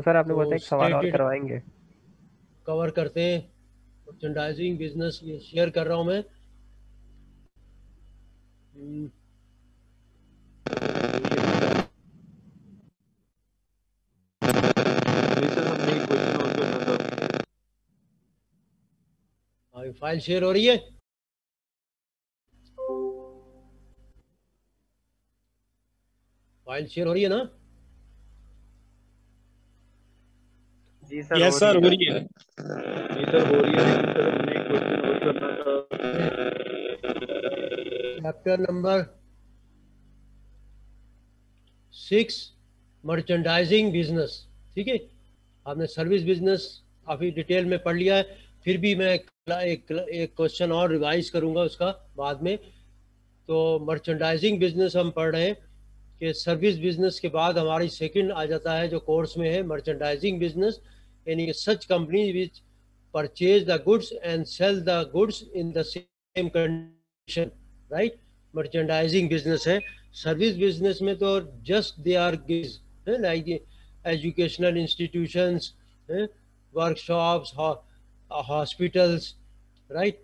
Sir आपने बोला था तो एक सवाल और स्टेटेड करवाएंगे। कवर करते हैं। मर्चेंडाइजिंग बिजनेस ये शेयर कर रहा हूँ मैं। हम्म, जी सर, हमने एक क्वेश्चन और करना था। फाइल शेयर हो रही है। फाइल शेयर हो रही है ना? जी सर यस हो सर, रही हो है। रही है। जी सर, हो रही है, लेकिन सर हमने एक क्वेश्चन और करना था। Chapter number 6, merchandising business. ठीक है, आपने सर्विस बिजनेस काफ़ी डिटेल में पढ़ लिया है। फिर भी मैं एक क्वेश्चन और रिवाइज करूंगा उसका बाद में। तो मर्चेंडाइजिंग बिजनेस हम पढ़ रहे हैं कि सर्विस बिजनेस के बाद हमारी सेकंड आ जाता है जो कोर्स में है मर्चेंडाइजिंग बिजनेस, यानी such company which purchase the goods and sell the goods in the same condition, right. Merchandising business है। सर्विस बिजनेस में तो जस्ट दे आर गिव्स है, like educational institutions, workshops, hospitals, right.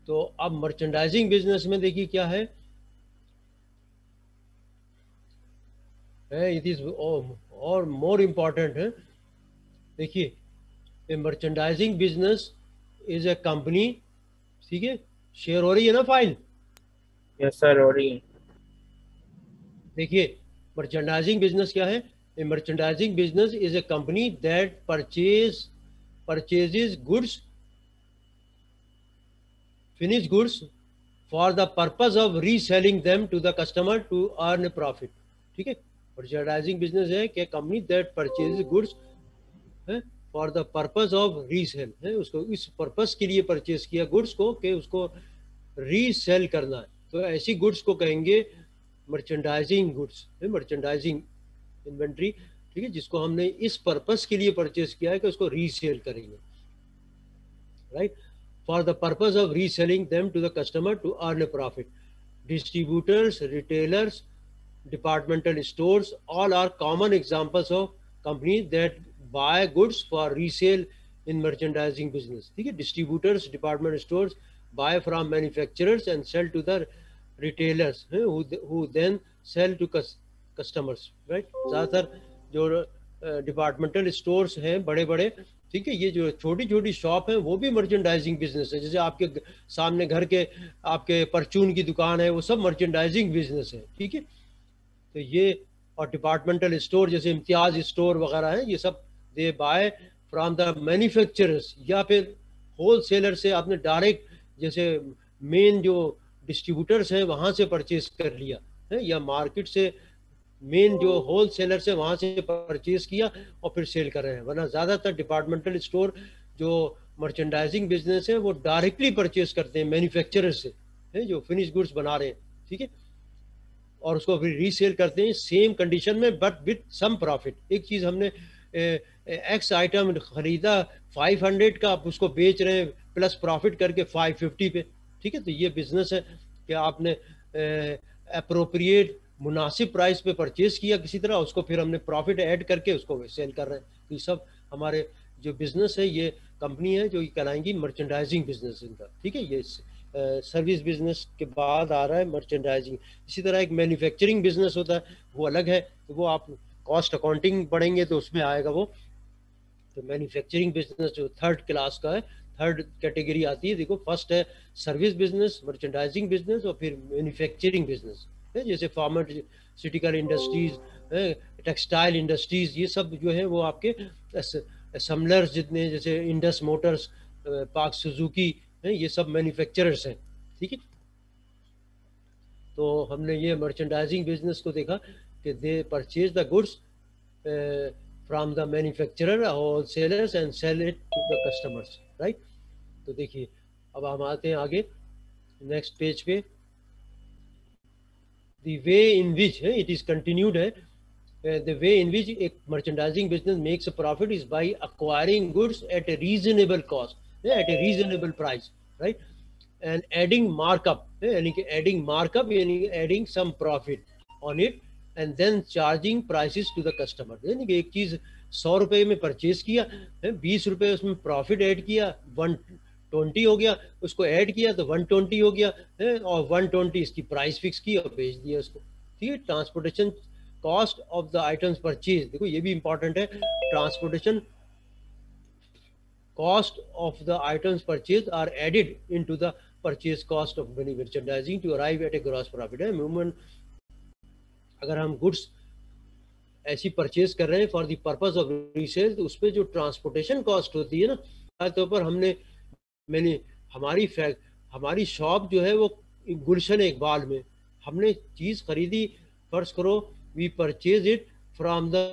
तो अब merchandising business में देखिए क्या है, इट इज और मोर इम्पॉर्टेंट है। देखिए, a merchandising business is a company. ठीक है, शेयर हो रही है ना फाइल? यस सर, हो रही है। देखिए, मर्चेंडाइजिंग बिजनेस क्या है? A merchandising business is a company that purchases goods, finished goods, for the purpose of reselling them to the customer to earn a profit। ठीक है, मर्चेंडाइजिंग बिजनेस है कि कंपनी दैट परचेज गुड्स है for the purpose of resale, है उसको इस purpose के लिए परचेज किया गुड्स को कि उसको रीसेल करना है। तो ऐसी गुड्स को कहेंगे मर्चेंडाइजिंग गुड्स, है मर्चेंडाइजिंग इन्वेंट्री। ठीक है, जिसको हमने इस पर्पस के लिए परचेज किया है कि उसको रीसेल करेंगे, right, for the purpose of reselling them to the customer to earn a profit। Distributors, retailers, departmental stores, all are common examples of companies that buy goods for resale in merchandising business। ठीक है, distributors, department stores buy from manufacturers and sell to the retailers, who then sell to customers, right। ज़्यादातर जो departmental stores हैं बड़े बड़े, ठीक है, ये जो छोटी छोटी शॉप है वो भी मर्चेंडाइजिंग बिजनेस है। जैसे आपके सामने घर के आपके परचून की दुकान है, वो सब मर्चेंडाइजिंग बिजनेस है। ठीक है, तो ये और डिपार्टमेंटल स्टोर जैसे इम्तियाज स्टोर वगैरह है, ये सब दे बाय फ्रॉम द मैन्युफैक्चरर्स या फिर होल सेलर से आपने डायरेक्ट, जैसे मेन जो डिस्ट्रीब्यूटर्स हैं वहाँ से परचेज कर लिया है, या मार्केट से मेन जो होल सेलर से वहाँ से परचेज किया और फिर सेल कर रहे हैं। वरना ज़्यादातर डिपार्टमेंटल स्टोर जो मर्चेंडाइजिंग बिजनेस है वो डायरेक्टली परचेज करते हैं मैन्युफैक्चरर से, है जो फिनिश गुड्स बना रहे हैं। ठीक है, और उसको फिर रीसेल करते हैं सेम कंडीशन में बट विथ सम प्रॉफिट। एक चीज़ हमने एक्स आइटम खरीदा 500 का, आप उसको बेच रहे हैं प्लस प्रॉफिट करके 550 पे। ठीक है, तो ये बिजनेस है कि आपने अप्रोप्रिएट मुनासिब प्राइस पे परचेज किया किसी तरह, उसको फिर हमने प्रॉफिट ऐड करके उसको सेल कर रहे हैं। तो ये सब हमारे जो बिजनेस है, ये कंपनी है जो ये कहलाएंगी मर्चेंडाइजिंग बिजनेस इनका। ठीक है, ये सर्विस बिजनेस के बाद आ रहा है मर्चेंडाइजिंग। इसी तरह एक मैन्युफैक्चरिंग बिजनेस होता है, वो अलग है, तो वो आप कॉस्ट अकाउंटिंग पढ़ेंगे तो उसमें आएगा वो। तो मैन्युफैक्चरिंग बिजनेस जो थर्ड क्लास का है, थर्ड कैटेगरी आती है। देखो, फर्स्ट है सर्विस बिजनेस, मर्चेंडाइजिंग बिजनेस, और फिर मैन्युफैक्चरिंग बिजनेस है, जैसे फार्मास्यूटिकल इंडस्ट्रीज, टेक्सटाइल इंडस्ट्रीज, ये सब जो है वो आपके असम्बलर्स जितने, जैसे इंडस मोटर्स, पाक सुजुकी है, ये सब मैन्युफैक्चरर्स हैं। ठीक है, तो हमने ये मर्चेंडाइजिंग बिजनेस को देखा कि they purchase the goods from the manufacturer wholesalers and sell it to the customers, right. तो देखिए, अब हम आते हैं आगे नेक्स्ट पेज पे। The way in which it is continued है, the way in which a merchandising business makes a profit is by acquiring goods at a reasonable cost, at a reasonable price, right, and adding markup, यानी कि adding markup यानी adding some profit on it and then charging prices to the customer। यानी कि एक चीज 100 रुपये में purchase किया, 20 रुपये उसमें प्रॉफिट ऐड किया, 120 हो गया, उसको ऐड किया तो 120 हो गया, और 120 इसकी प्राइस फिक्स की और बेच दिया उसको। ठीक है, transportation cost of the items purchase, देखो ये भी इंपॉर्टेंट है, transportation cost of the items purchased are added into the purchase cost of merchandising to arrive at a gross profit है। अमूमन अगर हम गुड्स ऐसी परचेज कर रहे हैं for the purpose of resale, तो उस पर जो ट्रांसपोर्टेशन कॉस्ट होती है ना, खासतौर पर मैंने हमारी शॉप जो है वो गुलशन इकबाल में हमने चीज़ खरीदी, फर्ज करो we purchase it from the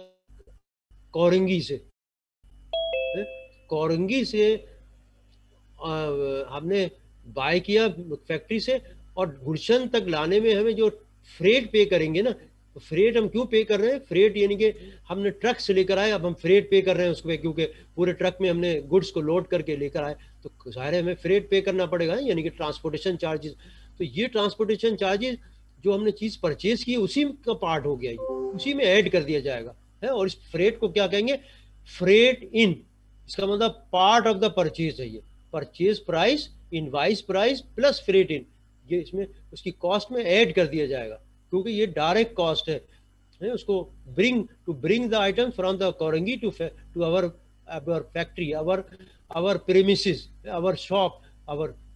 Korangi से, कोरंगी से हमने बाय किया फैक्ट्री से, और गुलशन तक लाने में हमें जो फ्रेट पे करेंगे ना, तो फ्रेट हम क्यों पे कर रहे हैं, फ्रेट यानी कि हमने ट्रक से लेकर आए, अब हम फ्रेट पे कर रहे हैं उस पर, क्योंकि पूरे ट्रक में हमने गुड्स को लोड करके लेकर आए, तो ज़ाहिर है हमें फ्रेट पे करना पड़ेगा, यानी कि ट्रांसपोर्टेशन चार्जेस। तो ये ट्रांसपोर्टेशन चार्जेस जो हमने चीज़ परचेज की उसी का पार्ट हो गया, ये उसी में ऐड कर दिया जाएगा है। और इस फ्रेट को क्या कहेंगे, फ्रेट इन, इसका मतलब पार्ट ऑफ द परचेज है, ये purchase price, invoice price plus freight in, ये इसमें उसकी कॉस्ट में ऐड कर दिया जाएगा, क्योंकि ये डायरेक्ट कॉस्ट है उसको bring the item from the Korangi to our factory, our premises, our shop,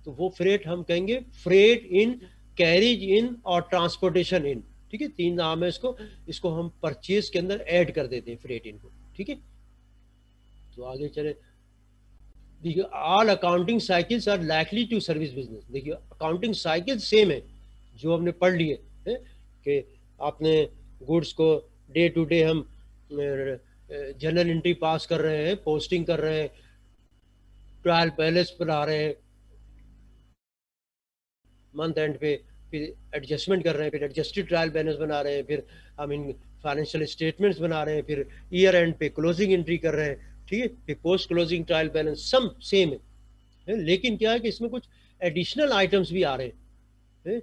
तो वो फ्रेट हम कहेंगे फ्रेट इन, कैरिज इन और ट्रांसपोर्टेशन इन। ठीक है, 3 नाम है इसको हम परचेज के अंदर ऐड कर देते हैं फ्रेट इन को। ठीक है, तो आगे चले। देखिए, all accounting cycles are likely to service business. देखिए, अकाउंटिंग साइकिल सेम है जो हमने पढ़ लिए है कि आपने गुड्स को डे टू डे हम जनरल एंट्री पास कर रहे हैं, पोस्टिंग कर रहे हैं, ट्रायल बैलेंस बना रहे हैं, मंथ एंड पे फिर एडजस्टमेंट कर रहे हैं, फिर एडजस्टेड ट्रायल बैलेंस बना रहे हैं, फिर हम इन फाइनेंशियल स्टेटमेंट्स बना रहे हैं, फिर ईयर एंड पे क्लोजिंग एंट्री कर रहे हैं। ठीक है, फिर पोस्ट क्लोजिंग ट्रायल बैलेंस सब सेम है, लेकिन क्या है कि इसमें कुछ एडिशनल आइटम्स भी आ रहे हैं।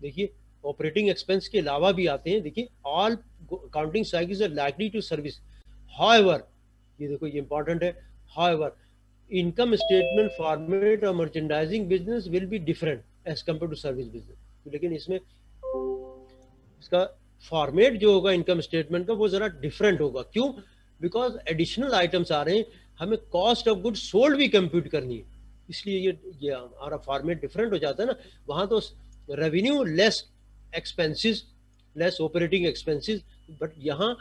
देखिए, ऑपरेटिंग एक्सपेंस के अलावा भी आते हैं। देखिए, all accounting cycles are likely to service, however, ये देखो ये इंपॉर्टेंट है, हाउएवर इनकम स्टेटमेंट फॉर्मेट और merchandising business will be different as compare to service business. लेकिन इसमें इसका फॉर्मेट जो होगा इनकम स्टेटमेंट का वो जरा डिफरेंट होगा। क्यों? बिकॉज एडिशनल आइटम्स आ रहे हैं, हमें कॉस्ट ऑफ गुड्स सोल्ड भी कंप्यूट करनी है, इसलिए ये हमारा फॉर्मेट डिफरेंट हो जाता है ना। वहाँ तो revenue less expenses, less operating expenses, but यहाँ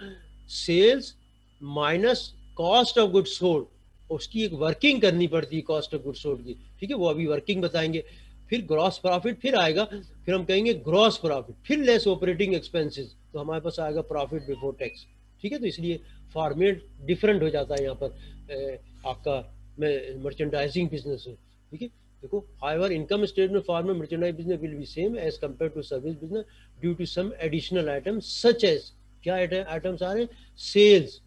sales minus cost of goods sold, उसकी एक वर्किंग करनी पड़ती है कॉस्ट ऑफ गुड्स सोल्ड की। ठीक है, वो अभी वर्किंग बताएंगे। फिर ग्रॉस प्रॉफिट फिर आएगा, फिर हम कहेंगे ग्रॉस प्रॉफिट, फिर लेस ऑपरेटिंग एक्सपेंसेस, तो हमारे पास आएगा प्रॉफिट बिफोर टैक्स। ठीक है, तो इसलिए फॉर्मेट डिफरेंट हो जाता है यहाँ पर आपका मर्चेंडाइजिंग बिजनेस है। ठीक है, देखो, however income statement format merchandise business will be same as compare to service business due to some additional items such as, क्या आइटम्स आ रहे हैं, सेल्स,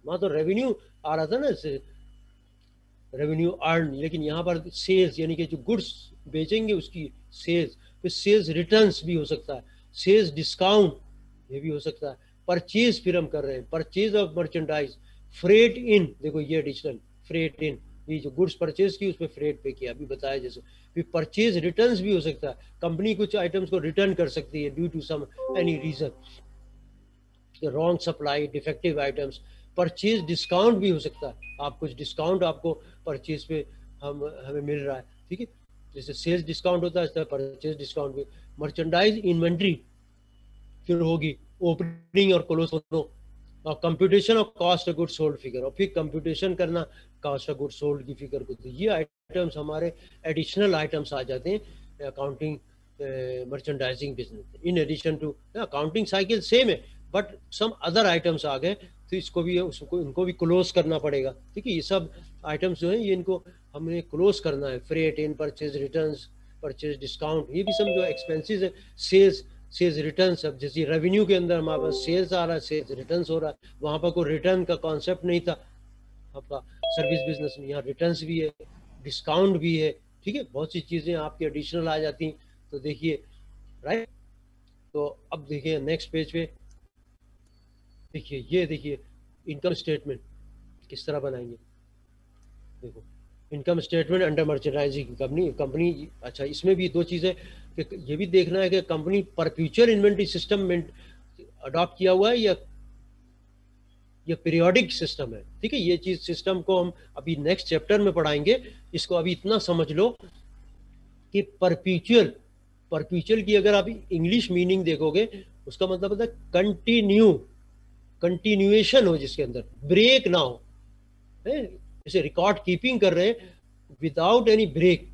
वहाँ तो रेवेन्यू आ रहा था ना, रेवेन्यू अर्न, लेकिन यहाँ पर सेल्स यानी कि जो गुड्स बेचेंगे उसकी सेल्स, फिर सेल्स रिटर्न्स भी हो सकता है, सेल्स डिस्काउंट ये भी हो सकता है, परचेज फिर हम कर रहे हैं, परचेज ऑफ मर्चेंडाइज, फ्रेट इन, देखो ये एडिशनल फ्रेट इन, ये जो गुड्स परचेज की उस पर फ्रेट पे किया, अभी बताया जैसे। फिर परचेज रिटर्न्स भी हो सकता है, कंपनी कुछ आइटम्स को रिटर्न कर सकती है due to some any reason, wrong supply, defective items. Purchase discount भी हो सकता है, आप कुछ डिस्काउंट आपको परचेज पे हमें मिल रहा है। ठीक है, जैसे सेल्स डिस्काउंट होता है इस तरह परचेज डिस्काउंट भी। मर्चेंडाइज इन्वेंट्री फिर होगी, ओपनिंग और क्लोज दोनों, और computation of cost of goods sold figure, और फिर कंप्यूटेशन करना कॉस्ट ऑफ गुड्स सोल्ड की फिगर को। तो ये आइटम्स हमारे एडिशनल आइटम्स आ जाते हैं accounting merchandising business. In addition to accounting cycle same है, बट सम अदर आइटम्स आ गए, तो इसको भी इनको भी क्लोज करना पड़ेगा। ठीक है, ये सब आइटम्स जो हैं ये इनको हमें क्लोज करना है, freight in, purchase returns, purchase discount, ये भी सब जो एक्सपेंसेस है, सेल्स रिटर्न्स। अब जैसे रेवेन्यू के अंदर हमारे पास सेल्स आ रहा है, सेल्स रिटर्न्स हो रहा है, वहाँ पर कोई रिटर्न का कॉन्सेप्ट नहीं था आपका सर्विस बिजनेस में, यहाँ रिटर्न्स भी है, डिस्काउंट भी है। ठीक है, बहुत सी चीज़ें आपकी एडिशनल आ जाती हैं। तो देखिए, राइट, तो अब देखिए नेक्स्ट पेज पे, देखिए ये देखिए इनकम स्टेटमेंट किस तरह बनाएंगे। देखो income statement under merchandising company अच्छा, इसमें भी दो चीज़ें कि ये भी देखना है कि कंपनी परपेचुअल इन्वेंट्री सिस्टम में अडॉप्ट किया हुआ है या पीरियोडिक सिस्टम है। ठीक है, ये चीज़ सिस्टम को हम अभी नेक्स्ट चैप्टर में पढ़ाएंगे। इसको अभी इतना समझ लो कि परपेचुअल की अगर आप इंग्लिश मीनिंग देखोगे उसका मतलब होता है कंटिन्यूएशन हो, जिसके अंदर ब्रेक ना हो। जैसे रिकॉर्ड कीपिंग कर रहे हैं विदाउट एनी ब्रेक,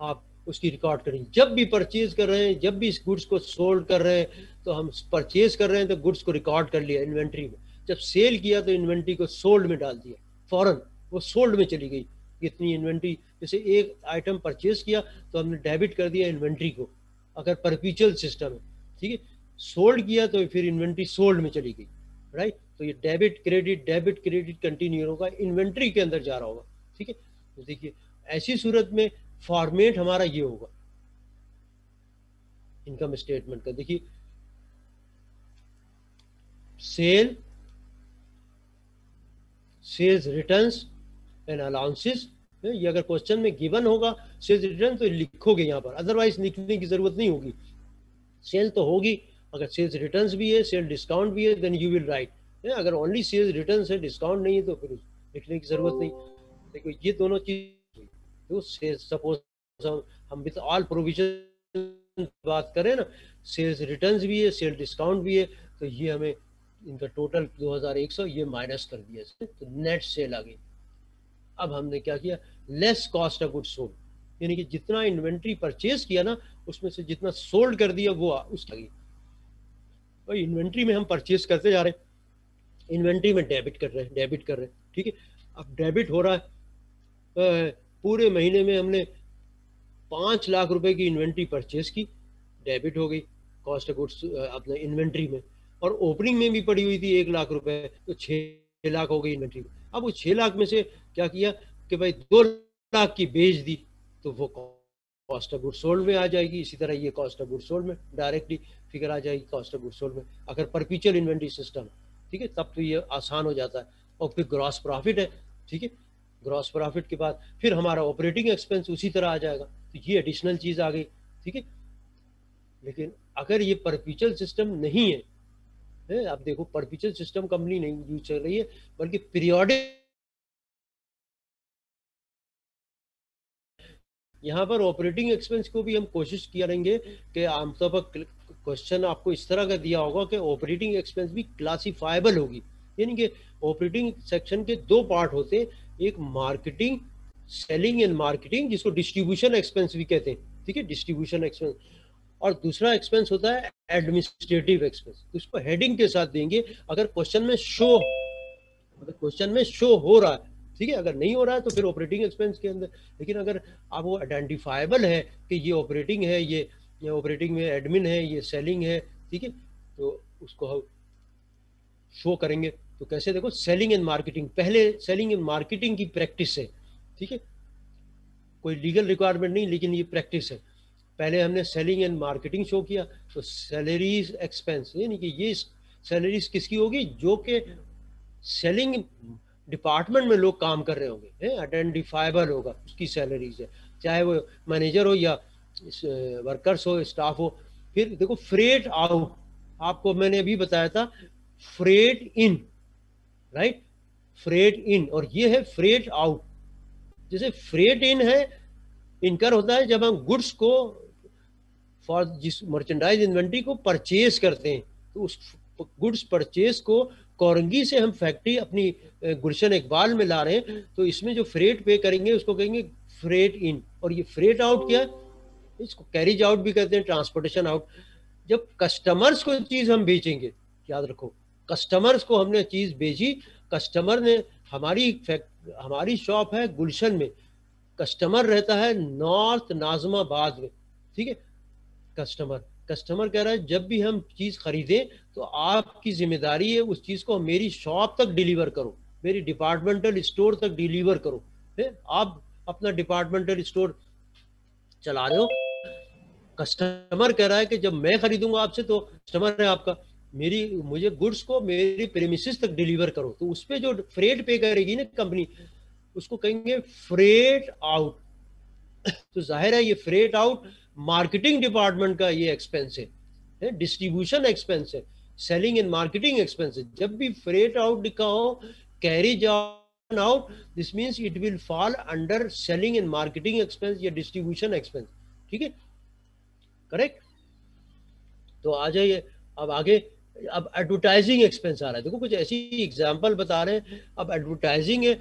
आप उसकी रिकॉर्ड करेंगे। जब भी परचेज कर रहे हैं, जब भी इस गुड्स को सोल्ड कर रहे हैं, तो हम परचेज कर रहे हैं तो गुड्स को रिकॉर्ड कर लिया इन्वेंट्री में। जब सेल किया तो इन्वेंट्री को सोल्ड में डाल दिया, फौरन वो सोल्ड में चली गई। इतनी इन्वेंट्री, जैसे एक आइटम परचेज किया तो हमने डेबिट कर दिया इन्वेंट्री को, अगर परपेचुअल सिस्टम है। ठीक है, सोल्ड किया तो फिर इन्वेंट्री सोल्ड में चली गई, राइट। तो ये डेबिट क्रेडिट कंटिन्यू होगा, इन्वेंट्री के अंदर जा रहा होगा। ठीक है, तो देखिए ऐसी सूरत में फॉर्मेट हमारा ये होगा इनकम स्टेटमेंट का। देखिए सेल्स रिटर्न्स एंड अलाउंसेस, ये अगर क्वेश्चन में गिवन होगा सेल्स रिटर्न तो लिखोगे यहाँ पर, अदरवाइज लिखने की जरूरत नहीं होगी। सेल तो होगी, अगर सेल्स रिटर्न्स भी है, सेल डिस्काउंट भी है, देन यू विल राइट। अगर ओनली सेल्स रिटर्न्स है, डिस्काउंट नहीं है, तो फिर लिखने की जरूरत नहीं। देखो ये दोनों चीज, तो सपोज हम विद ऑल प्रोविजन बात करें ना, सेल्स रिटर्न्स भी है, सेल डिस्काउंट भी है, तो ये हमें इनका टोटल 2100 ये माइनस कर दिया, तो नेट सेल आ गई। अब हमने क्या किया, less cost of goods sold, यानी कि जितना इन्वेंट्री परचेज किया ना उसमें से जितना सोल्ड कर दिया वो उसकी गई। और इन्वेंट्री में हम परचेज करते जा रहे हैं, इन्वेंट्री में डेबिट कर रहे हैं। ठीक है, अब डेबिट हो रहा है, पूरे महीने में हमने 5 लाख रुपए की इन्वेंट्री परचेज की, डेबिट हो गई कॉस्ट ऑफ गुड्स अपने इन्वेंट्री में। और ओपनिंग में भी पड़ी हुई थी 1 लाख रुपए, तो 6 लाख हो गई इन्वेंट्री में। अब वो 6 लाख में से क्या किया कि भाई 2 लाख की बेच दी, तो वो कॉस्ट ऑफ गुड्स सोल्ड में आ जाएगी। इसी तरह ये कॉस्ट ऑफ गुड्स सोल्ड में डायरेक्टली फिगर आ जाएगी कॉस्ट ऑफ गुड्स सोल्ड में, अगर परपेचुअल इन्वेंट्री सिस्टम। ठीक है, तब तो ये आसान हो जाता है। और फिर ग्रॉस प्रॉफिट है। ठीक है, ग्रॉस प्रॉफिट के बाद फिर हमारा ऑपरेटिंग एक्सपेंस उसी तरह आ जाएगा, तो ये एडिशनल चीज आ गई। ठीक है, लेकिन अगर ये परपेचुअल सिस्टम नहीं है, अब देखो परपेचुअल सिस्टम कंपनी नहीं यूज चल रही है, बल्कि पीरियोडिक। यहाँ पर ऑपरेटिंग एक्सपेंस को भी हम कोशिश किया रहेंगे कि आमतौर पर क्वेश्चन आपको इस तरह का दिया होगा कि ऑपरेटिंग एक्सपेंस भी क्लासिफाइबल होगी, यानी कि ऑपरेटिंग सेक्शन के 2 पार्ट होते हैं, एक मार्केटिंग, सेलिंग एंड मार्केटिंग, जिसको डिस्ट्रीब्यूशन एक्सपेंस भी कहते हैं। ठीक है, डिस्ट्रीब्यूशन एक्सपेंस, और दूसरा एक्सपेंस होता है एडमिनिस्ट्रेटिव एक्सपेंस। उसको हेडिंग के साथ देंगे अगर क्वेश्चन में शो हो रहा है। ठीक है, अगर नहीं हो रहा है तो फिर ऑपरेटिंग एक्सपेंस के अंदर। लेकिन अगर आप वो आइडेंटिफाइबल है कि ये ऑपरेटिंग है, ये ऑपरेटिंग में एडमिन है, ये सेलिंग है, ठीक है, तो उसको हम शो करेंगे। तो कैसे, देखो सेलिंग एंड मार्केटिंग, पहले सेलिंग एंड मार्केटिंग की प्रैक्टिस है। ठीक है, कोई लीगल रिक्वायरमेंट नहीं, लेकिन ये प्रैक्टिस है। पहले हमने सेलिंग एंड मार्केटिंग शो किया, तो सैलरीज एक्सपेंस, यानी कि ये सैलरीज किसकी होगी, जो कि सेलिंग डिपार्टमेंट में लोग काम कर रहे होंगे, आइडेंटिफाइबल होगा, उसकी सैलरीज है, चाहे वो मैनेजर हो या वर्कर्स हो, स्टाफ हो। फिर देखो फ्रेट आउट, आपको मैंने अभी बताया था फ्रेट इन, राइट, फ्रेट इन, और ये है फ्रेट आउट। जैसे फ्रेट इन है, इनकर होता है जब हम गुड्स को फॉर जिस मर्चेंडाइज इन्वेंट्री को परचेज करते हैं, तो उस गुड्स परचेज को कोरंगी से हम फैक्ट्री अपनी गुलशन इकबाल में ला रहे हैं, तो इसमें जो फ्रेट पे करेंगे उसको कहेंगे फ्रेट इन। और ये फ्रेट आउट क्या है, इसको कैरिज आउट भी कहते हैं, ट्रांसपोर्टेशन आउट। जब कस्टमर्स को चीज हम बेचेंगे, याद रखो कस्टमर्स को हमने चीज बेची, कस्टमर ने हमारी शॉप है गुलशन में, कस्टमर रहता है नॉर्थ नाजमाबाद में। ठीक है, कस्टमर कह रहा है जब भी हम चीज खरीदें तो आपकी जिम्मेदारी है उस चीज को मेरी शॉप तक डिलीवर करो, मेरी डिपार्टमेंटल स्टोर तक डिलीवर करो। आप अपना डिपार्टमेंटल स्टोर चला रहे हो, कस्टमर कह रहा है कि जब मैं खरीदूंगा आपसे, तो कस्टमर है आपका, मुझे गुड्स को मेरी प्रेमिसेस तक डिलीवर करो, तो उस पर जो फ्रेट पे करेगी ना कंपनी, उसको कहेंगे फ्रेट आउट। तो जाहिर है ये फ्रेट आउट मार्केटिंग डिपार्टमेंट का ये एक्सपेंस है, डिस्ट्रीब्यूशन एक्सपेंस है, सेलिंग एंड मार्केटिंग एक्सपेंस है। जब भी फ्रेट आउट लिखा हो, carriage out, this means it will fall under selling and marketing expense या डिस्ट्रीब्यूशन एक्सपेंस। ठीक है, करेक्ट। तो आ जाइए अब आगे। अब एडवर्टाइजिंग एक्सपेंस आ रहा है। देखो कुछ ऐसी एग्जांपल बता रहे हैं। अब एडवर्टाइजिंग है,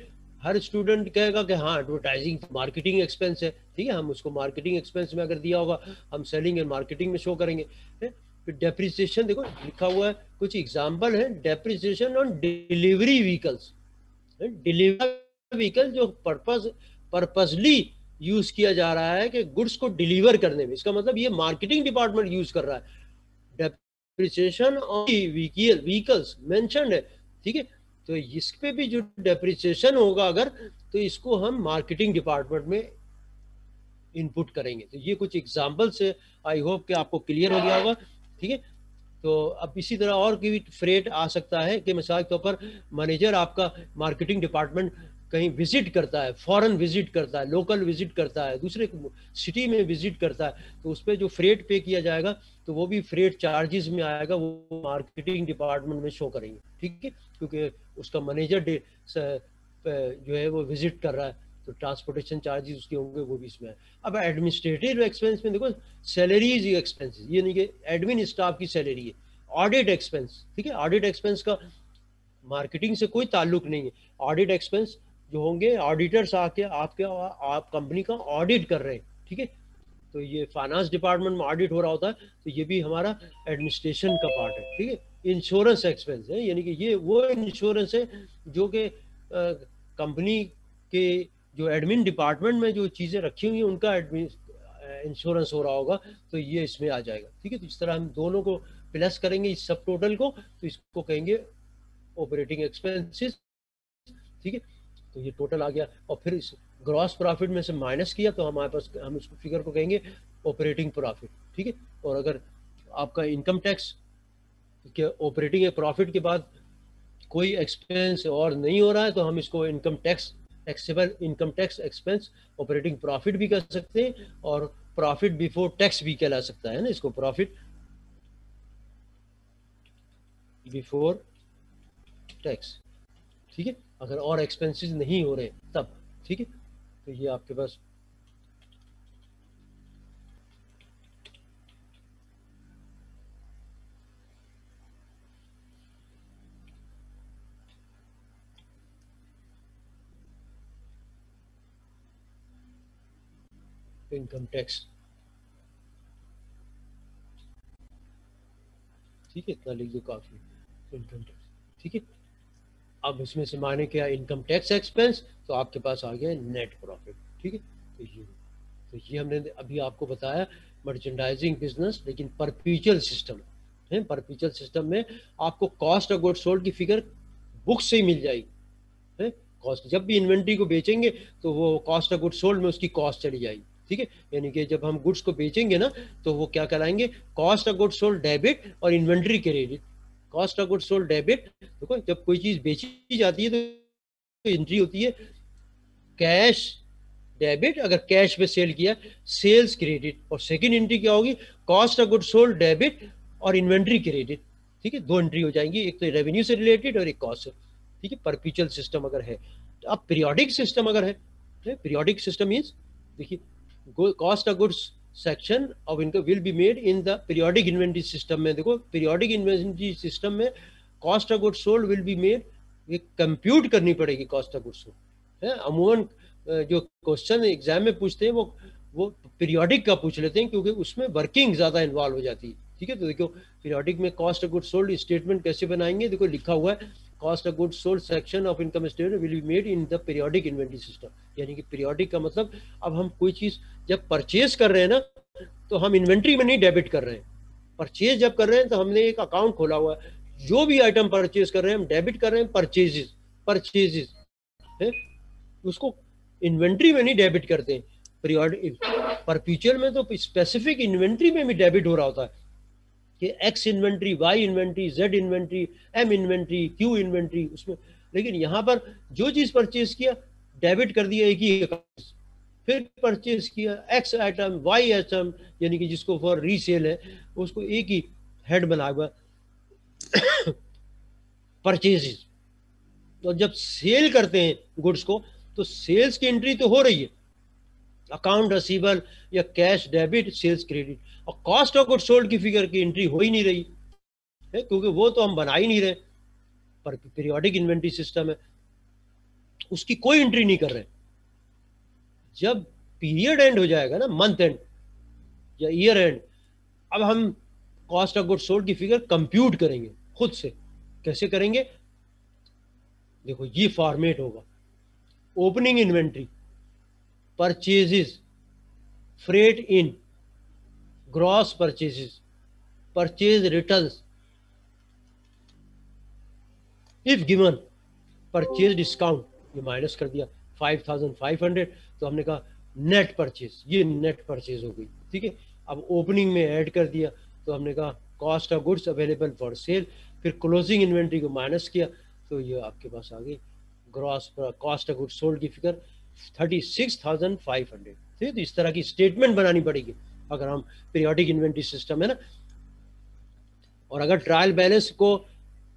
हर स्टूडेंट कहेगा कि हाँ एडवर्टाइजिंग मार्केटिंग एक्सपेंस है, ठीक है, हम उसको मार्केटिंग एक्सपेंस में अगर दिया होगा हम सेलिंग एंड मार्केटिंग में शो करेंगे। फिर डेप्रिसिएशन देखो लिखा हुआ है, कुछ एग्जांपल है। Depreciation on delivery vehicles, delivery vehicle जो पर्पसली यूज किया जा रहा है कि गुड्स को डिलीवर करने में, इसका मतलब ये मार्केटिंग डिपार्टमेंट यूज कर रहा है। डेप्रिसिएशन ऑन व्हीकल्स मेंशन्ड है, ठीक है। तो इस पे भी जो डेप्रिसिएशन होगा अगर, तो इसको हम मार्केटिंग डिपार्टमेंट में इनपुट करेंगे। तो ये कुछ एग्जांपल्स है, आई होप कि आपको क्लियर हो गया होगा, ठीक है। तो अब इसी तरह और भी फ्रेट आ सकता है कि मिसाल के तौर पर मैनेजर आपका मार्केटिंग डिपार्टमेंट कहीं विजिट करता है, फॉरेन विजिट करता है, लोकल विजिट करता है, दूसरे सिटी में विजिट करता है, तो उस पर जो फ्रेट पे किया जाएगा तो वो भी फ्रेट चार्जेस में आएगा, वो मार्केटिंग डिपार्टमेंट में शो करेंगे, ठीक है, क्योंकि उसका मैनेजर जो है वो विजिट कर रहा है, तो ट्रांसपोर्टेशन चार्जेस उसके होंगे, वो भी इसमें है। अब एडमिनिस्ट्रेटिव एक्सपेंस में देखो सैलरीज एक्सपेंसेस, ये नहीं कि एडमिन स्टाफ की सैलरी है। ऑडिट एक्सपेंस, ठीक है, ऑडिट एक्सपेंस का मार्केटिंग से कोई ताल्लुक नहीं है। ऑडिट एक्सपेंस जो होंगे, ऑडिटर्स आके आप कंपनी का ऑडिट कर रहे हैं, ठीक है, तो ये फाइनेंस डिपार्टमेंट में ऑडिट हो रहा होता है, तो ये भी हमारा एडमिनिस्ट्रेशन का पार्ट है, ठीक है। इंश्योरेंस एक्सपेंस है, यानी कि ये वो इंश्योरेंस है जो कि कंपनी के जो एडमिन डिपार्टमेंट में जो चीज़ें रखी हुई हैं उनका इंश्योरेंस हो रहा होगा, तो ये इसमें आ जाएगा, ठीक है। तो इस तरह हम दोनों को प्लस करेंगे इस सब टोटल को, तो इसको कहेंगे ऑपरेटिंग एक्सपेंसेस, ठीक है। तो ये टोटल आ गया, और फिर इस ग्रॉस प्रॉफिट में से माइनस किया तो हमारे पास, हम इसको फिगर को कहेंगे ऑपरेटिंग प्रॉफिट, ठीक है। और अगर आपका इनकम टैक्स के ऑपरेटिंग प्रॉफिट के बाद कोई एक्सपेंस और नहीं हो रहा है, तो हम इसको income tax taxable income tax expense operating profit भी कर सकते हैं, और प्रॉफिट बिफोर टैक्स भी कहला सकता है ना, इसको प्रॉफिट बिफोर टैक्स, ठीक है, अगर और एक्सपेंसेस नहीं हो रहे तब, ठीक है। तो ये आपके पास इनकम टैक्स, ठीक है, इतना लिख दो काफी, इनकम टैक्स, ठीक है। अब इसमें से माने क्या, इनकम टैक्स एक्सपेंस, तो आपके पास आ गया नेट प्रॉफिट, ठीक है। तो ये हमने अभी आपको बताया मर्चेंडाइजिंग बिजनेस, लेकिन परपेचुअल सिस्टम है। परपेचुअल सिस्टम में आपको कॉस्ट ऑफ गुड्स सोल्ड की फिगर बुक से ही मिल जाएगी, है। कॉस्ट जब भी इन्वेंट्री को बेचेंगे तो वो कॉस्ट ऑफ गुड्स सोल्ड में उसकी कॉस्ट चली जाएगी, ठीक है। यानी कि जब हम गुड्स को बेचेंगे ना, तो वो क्या कहलाएंगे, cost of goods sold debit और inventory credit. Cost of goods sold debit, देखो जब कोई चीज बेची जाती है तो एंट्री होती है कैश डेबिट, अगर कैश पे सेल किया सेल्स क्रेडिट, और सेकंड एंट्री क्या होगी, cost of goods sold debit और इन्वेंट्री क्रेडिट, ठीक है। दो एंट्री हो जाएंगी, एक तो रेवेन्यू से रिलेटेड और एक कॉस्ट से, ठीक है। परपेचुअल सिस्टम अगर है, तो अब पीरियोडिक सिस्टम अगर है, पीरियोडिक सिस्टम मींस, देखिए cost of goods section of income will be made in the periodic inventory system में। देखो पीरियोडिक इन्वेंट्री सिस्टम में cost of goods sold will be made, ये कंप्यूट करनी पड़ेगी कॉस्ट ऑफ गुड्स सोल्ड, है। अमूमन जो क्वेश्चन एग्जाम में पूछते हैं वो पीरियोडिक का पूछ लेते हैं, क्योंकि उसमें वर्किंग ज्यादा इन्वॉल्व हो जाती है, ठीक है। तो देखो पीरियोडिक में cost of goods sold statement कैसे बनाएंगे, देखो लिखा हुआ है cost of goods sold section of income statement will be made in the periodic inventory system. यानी कि पीरियोडिक का मतलब, अब हम कोई चीज जब परचेज कर रहे हैं ना, तो हम इन्वेंट्री में नहीं डेबिट कर रहे हैं। परचेज जब कर रहे हैं तो हमने एक अकाउंट खोला हुआ है, जो भी आइटम परचेज कर रहे हैं हम डेबिट कर रहे हैं परचेजेस है, उसको इन्वेंट्री में नहीं डेबिट करते हैं। पीरियोडिक परपेचुअल में तो स्पेसिफिक इन्वेंट्री में भी डेबिट हो रहा होता है, कि X inventory, Y inventory, Z inventory, M inventory, Q inventory उसमें। लेकिन यहाँ पर जो चीज़ परचेज किया डेबिट कर दिया एक ही अकाउंट, फिर परचेज किया एक्स आइटम, वाई आइटम, यानी कि जिसको फॉर रीसेल है उसको एक ही हेड बना हुआ परचेजेस। तो जब सेल करते हैं गुड्स को तो सेल्स की एंट्री तो हो रही है, अकाउंट रिसीवेबल या कैश डेबिट, सेल्स क्रेडिट, और कॉस्ट ऑफ गुड्स सोल्ड की फिगर की एंट्री हो ही नहीं रही है, क्योंकि वो तो हम बना ही नहीं रहे, पर पीरियोडिक इन्वेंट्री सिस्टम है उसकी कोई एंट्री नहीं कर रहे। जब पीरियड एंड हो जाएगा ना, मंथ एंड या ईयर एंड, अब हम कॉस्ट ऑफ गुड्स सोल्ड की फिगर कंप्यूट करेंगे खुद से। कैसे करेंगे? देखो ये फॉर्मेट होगा, opening inventory, purchases, freight in, gross purchases, purchase returns, if given purchase discount, ये माइनस कर दिया 5500, तो हमने कहा नेट परचेज, ये नेट परचेज हो गई, ठीक है। अब ओपनिंग में ऐड कर दिया तो हमने कहा cost of goods available for sale, फिर क्लोजिंग इन्वेंट्री को माइनस किया तो ये आपके पास आ गई gross cost of goods sold की फिगर 36,500। तो इस तरह की स्टेटमेंट बनानी पड़ेगी अगर हम पीरियोडिक इन्वेंट्री सिस्टम है ना। और अगर ट्रायल बैलेंस को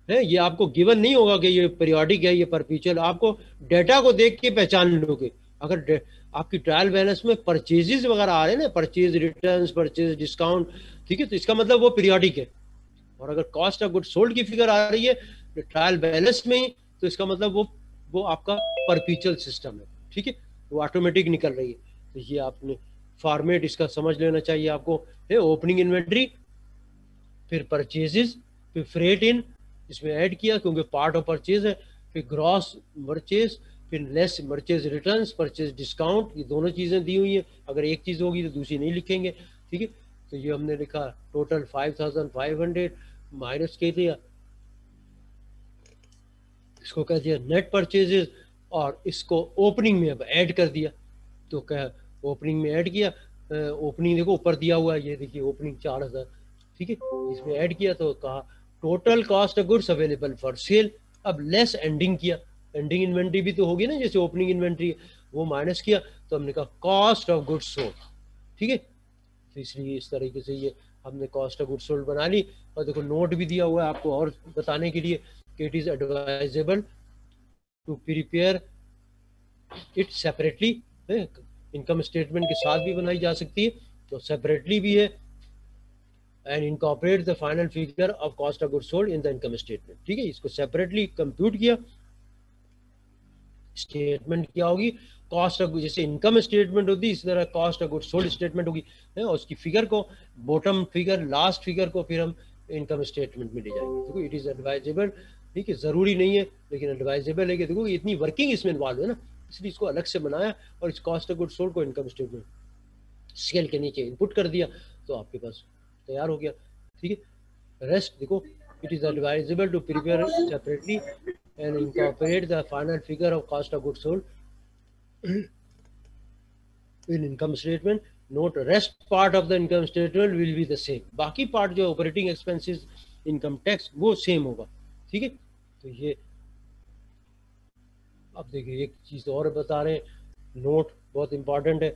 है, ये आपको गिवन नहीं होगा कि ये पीरियोडिक है, ये परपीचुअल, आपको डेटा को देख के पहचान लोगे। अगर आपकी ट्रायल बैलेंस में परचेजेस वगैरह आ रहे हैं ना, परचेज रिटर्न्स, परचेज डिस्काउंट, ठीक है, तो इसका मतलब वो पीरियोडिक है। और अगर कॉस्ट ऑफ गुड्स सोल्ड की फिगर आ रही है ट्रायल बैलेंस में ही, तो इसका मतलब वो आपका परपीचुअल सिस्टम है, ठीक है, वो ऑटोमेटिक निकल रही है। तो ये आपने फॉर्मेट इसका समझ लेना चाहिए आपको, है ओपनिंग इन्वेंट्री, फिर परचेजेस, फिर फ्रेट इन, इसमें ऐड किया क्योंकि पार्ट ऑफ परचेज है, फिर ग्रॉस परचेज, फिर less purchase returns, purchase discount, ये दोनों चीज़ें दी हुई हैं। अगर एक चीज़ होगी तो दूसरी नहीं लिखेंगे, ठीक है। तो ये हमने लिखा टोटल 5500 माइनस के दिया, इसको कह दिया नेट परचेजेस, और इसको ओपनिंग में अब ऐड कर दिया। तो क्या ओपनिंग में ऐड किया, ओपनिंग देखो ऊपर दिया हुआ है, ये देखिए ओपनिंग 4000, ठीक है, इसमें ऐड किया तो कहा total cost of goods available for sale. अब लेस एंडिंग किया, एंडिंग इन्वेंट्री भी तो होगी ना जैसे ओपनिंग इन्वेंट्री, वो माइनस किया तो हमने कहा कॉस्ट ऑफ गुड्स सोल्ड, ठीक है। तो इसलिए इस तरीके से ये हमने कॉस्ट ऑफ गुड्स सोल्ड बना ली। और देखो नोट भी दिया हुआ है आपको और बताने के लिए कि it is advisable to prepare it separately, income statement के साथ भी बनाई जा सकती है, तो सेपरेटली भी है, and incorporate the final figure of cost of goods sold in the income statement, ठीक है। इसको सेपरेटली कंप्यूट किया, स्टेटमेंट क्या होगी, कॉस्ट ऑफ, जैसे इनकम स्टेटमेंट होती है इस तरह cost of goods sold statement होगी, है, और उसकी फिगर को, बॉटम फिगर, लास्ट फिगर को फिर हम इनकम स्टेटमेंट में ले जाएंगे। देखो इट इज एडवाइजेबल, ठीक है, जरूरी नहीं है लेकिन एडवाइजेबल है कि देखो इतनी वर्किंग इसमें इन्वॉल्व है ना, इसलिए इसको अलग से बनाया और इस कॉस्ट ऑफ गुड्स सोल्ड को इनकम स्टेटमेंट सेल के नीचे इनपुट कर दिया तो आपके पास तैयार हो गया, ठीक है। रेस्ट देखो, it is advisable to prepare separately and incorporate the final figure of cost of goods sold in income statement. Note rest part of the income statement will be the same, बाकी part जो operating expenses, income tax, वो same होगा, ठीक है। तो ये अब देखिए एक चीज़ और बता रहे हैं, नोट बहुत इंपॉर्टेंट है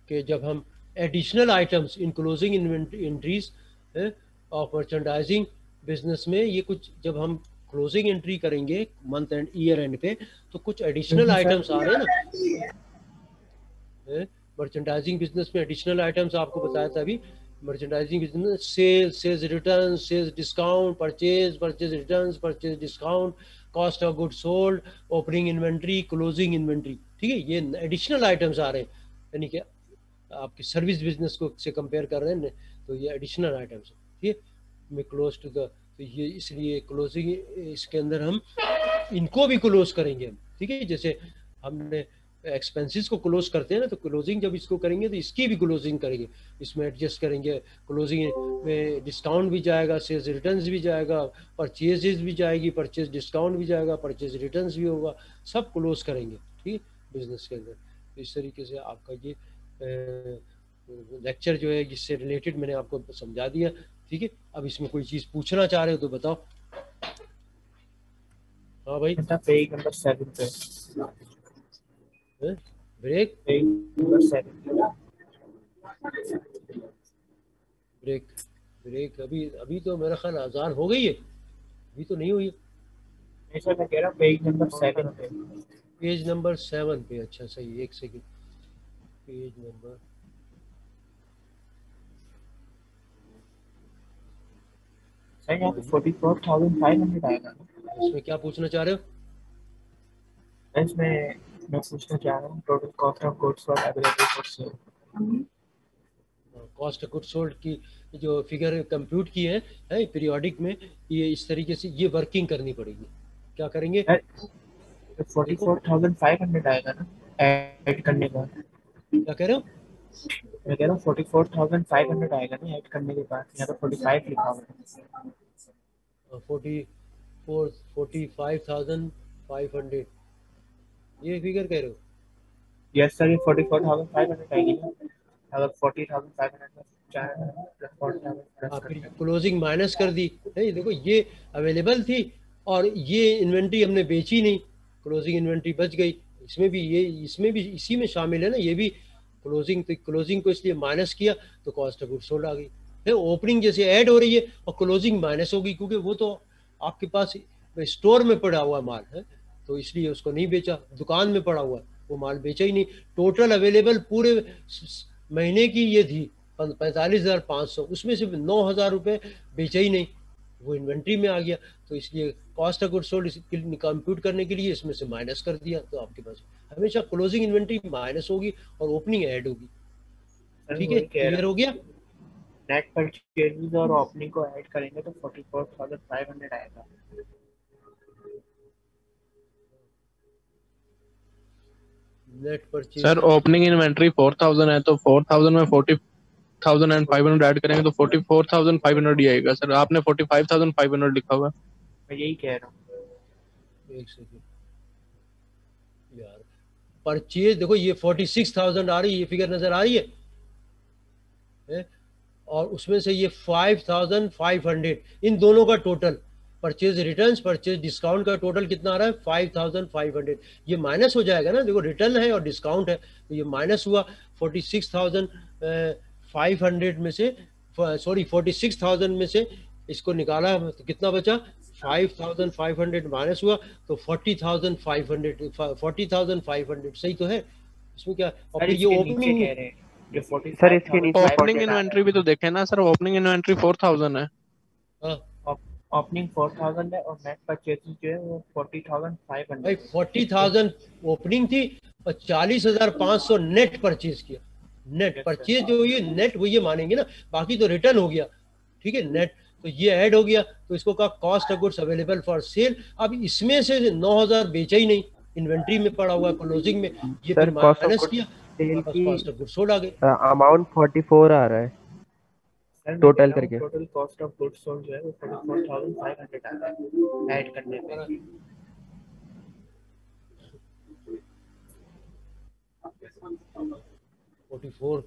कि जब हम additional items in closing entries of merchandising business में, ये कुछ जब हम क्लोजिंग एंट्री करेंगे मंथ एंड ईयर एंड पे, तो कुछ एडिशनल आइटम्स आ रहे हैं ना मर्चेंडाइजिंग बिजनेस में। एडिशनल आइटम्स आपको बताया था अभी, merchandising business, sales, sales return, sales discount, purchase, purchase return, purchase discount, cost of goods sold, opening inventory, closing inventory, ठीक है, ये एडिशनल आइटम्स आ रहे हैं, यानी कि आपके सर्विस बिजनेस को से कंपेयर कर रहे हैं, तो ये एडिशनल आइटम्स, ठीक है, में क्लोज टू द, तो ये इसलिए क्लोजिंग, इसके अंदर हम इनको भी क्लोज करेंगे हम, ठीक है। जैसे हमने एक्सपेंसेस को क्लोज करते हैं ना, तो क्लोजिंग जब इसको करेंगे तो इसकी भी क्लोजिंग करेंगे, इसमें एडजस्ट करेंगे, क्लोजिंग में डिस्काउंट भी जाएगा, सेल्स रिटर्न्स भी जाएगा, परचेजेस भी जाएगी, परचेज डिस्काउंट भी जाएगा, परचेज रिटर्न्स भी होगा, सब क्लोज करेंगे, ठीक है, बिजनेस के अंदर। तो इस तरीके से आपका ये लेक्चर जो है जिससे रिलेटेड मैंने आपको समझा दिया, ठीक है, अब इसमें कोई चीज पूछना चाह रहे हो तो बताओ। हाँ भाई, पेज नंबर 7 पे, break page number 7 break break अभी अभी तो मेरा ख्याल आजान हो गई है, अभी तो नहीं हुई है। ऐसा मैं कह रहा हूँ पेज नंबर 7 पे। पेज नंबर 7 पे, अच्छा सही, एक सेकंड, पेज नंबर सर यहाँ पे 44,500 आएगा ना? इसमें क्या पूछना चाह रहे हो? इसमें मैं पूछना चाह रहा हूँ total cost of goods for available for sale. Cost good sold की जो फिगर कंप्यूट की है पीरियोडिक में, ये इस तरीके से ये वर्किंग करनी पड़ेगी। क्या करेंगे? 44,500 आएगा ना ऐड करने के बाद? क्या कह रहे हो? मैं कह रहा हूँ 44,500 आएगा ना ऐड करने के बाद, यहाँ पे 45 लिखा हुआ है। 45,500 ये फिगर कह रहे हो? यस सर, ये 44,500 आएगी ना, अगर 40,500 में 4,000 हाँ, प्लस फिर करते हैं। क्लोजिंग माइनस कर दी है। देखो ये अवेलेबल थी और ये इन्वेंट्री हमने बेची नहीं, क्लोजिंग इन्वेंट्री बच गई। इसमें भी ये, इसमें भी इसी में शामिल है ना, ये भी क्लोजिंग, तो क्लोजिंग को इसलिए माइनस किया तो कॉस्ट ऑफ गुड्स सोल्ड आ गई है। ओपनिंग जैसे ऐड हो रही है और क्लोजिंग माइनस होगी, क्योंकि वो तो आपके पास स्टोर में पड़ा हुआ माल है, तो इसलिए उसको नहीं बेचा। दुकान में पड़ा हुआ है, वो माल बेचा ही नहीं। टोटल अवेलेबल पूरे महीने की ये थी 45,500, उसमें से 9,000 रुपये बेचा ही नहीं, वो इन्वेंट्री में आ गया। तो इसलिए cost of goods sold compute करने के लिए इसमें से माइनस कर दिया। तो आपके पास हमेशा क्लोजिंग इन्वेंट्री माइनस होगी और ओपनिंग ऐड होगी। ठीक है, क्लियर हो गया? नेट परचेजेस और ओपनिंग को ऐड करेंगे तो 44,500 आएगा। Net purchase sir opening inventory 4,000 है तो 4,000 में 40,500 ऐड करेंगे तो 44,500 ही आएगा। सर आपने 45,500 लिखा हुआ है। मैं यही कह रहा हूँ। एक सेकंड यार, परचेज देखो ये 46,000 आ रही है, ये फिगर नजर आ रही है? और उसमें से ये 5,500, इन दोनों का total purchase returns purchase discount का टोटल कितना आ रहा है? 5,500। ये माइनस हो जाएगा ना, देखो रिटर्न है और डिस्काउंट है, तो ये माइनस हुआ 46,500 में से, सॉरी 46,000 में से इसको निकाला तो कितना बचा? 5,500 माइनस हुआ तो 40,500 सही तो है इसमें क्या? और फिर ये ओपनिंग कह रहे हैं जो सर इसके नीचे ओपनिंग इन्वेंट्री भी तो देखें ना सर, ओपनिंग इन्वेंट्री 4,000 है। ओपनिंग 4,000 है और नेट परचेजेस जो है वो 40,500 भाई 40,000 ओपनिंग थी और 40,500 नेट परचेज किया। नेट परचेज जो ये नेट वो ये मानेंगे ना, बाकी तो रिटर्न हो गया। ठीक है, नेट तो ये ऐड हो गया, तो इसको कहा cost of goods available for sale. अब इसमें से 9,000 बेचा ही नहीं, इन्वेंट्री में पड़ा हुआ क्लोजिंग में, ये फिर माइनस किया, कॉस्ट ऑफ गुड्स सोल्ड आ गए। अमाउंट 44 आ रहा है टोटल करके। Total cost of goods sold जो है वो 44,500 आ रहा है ऐड करने पे। 44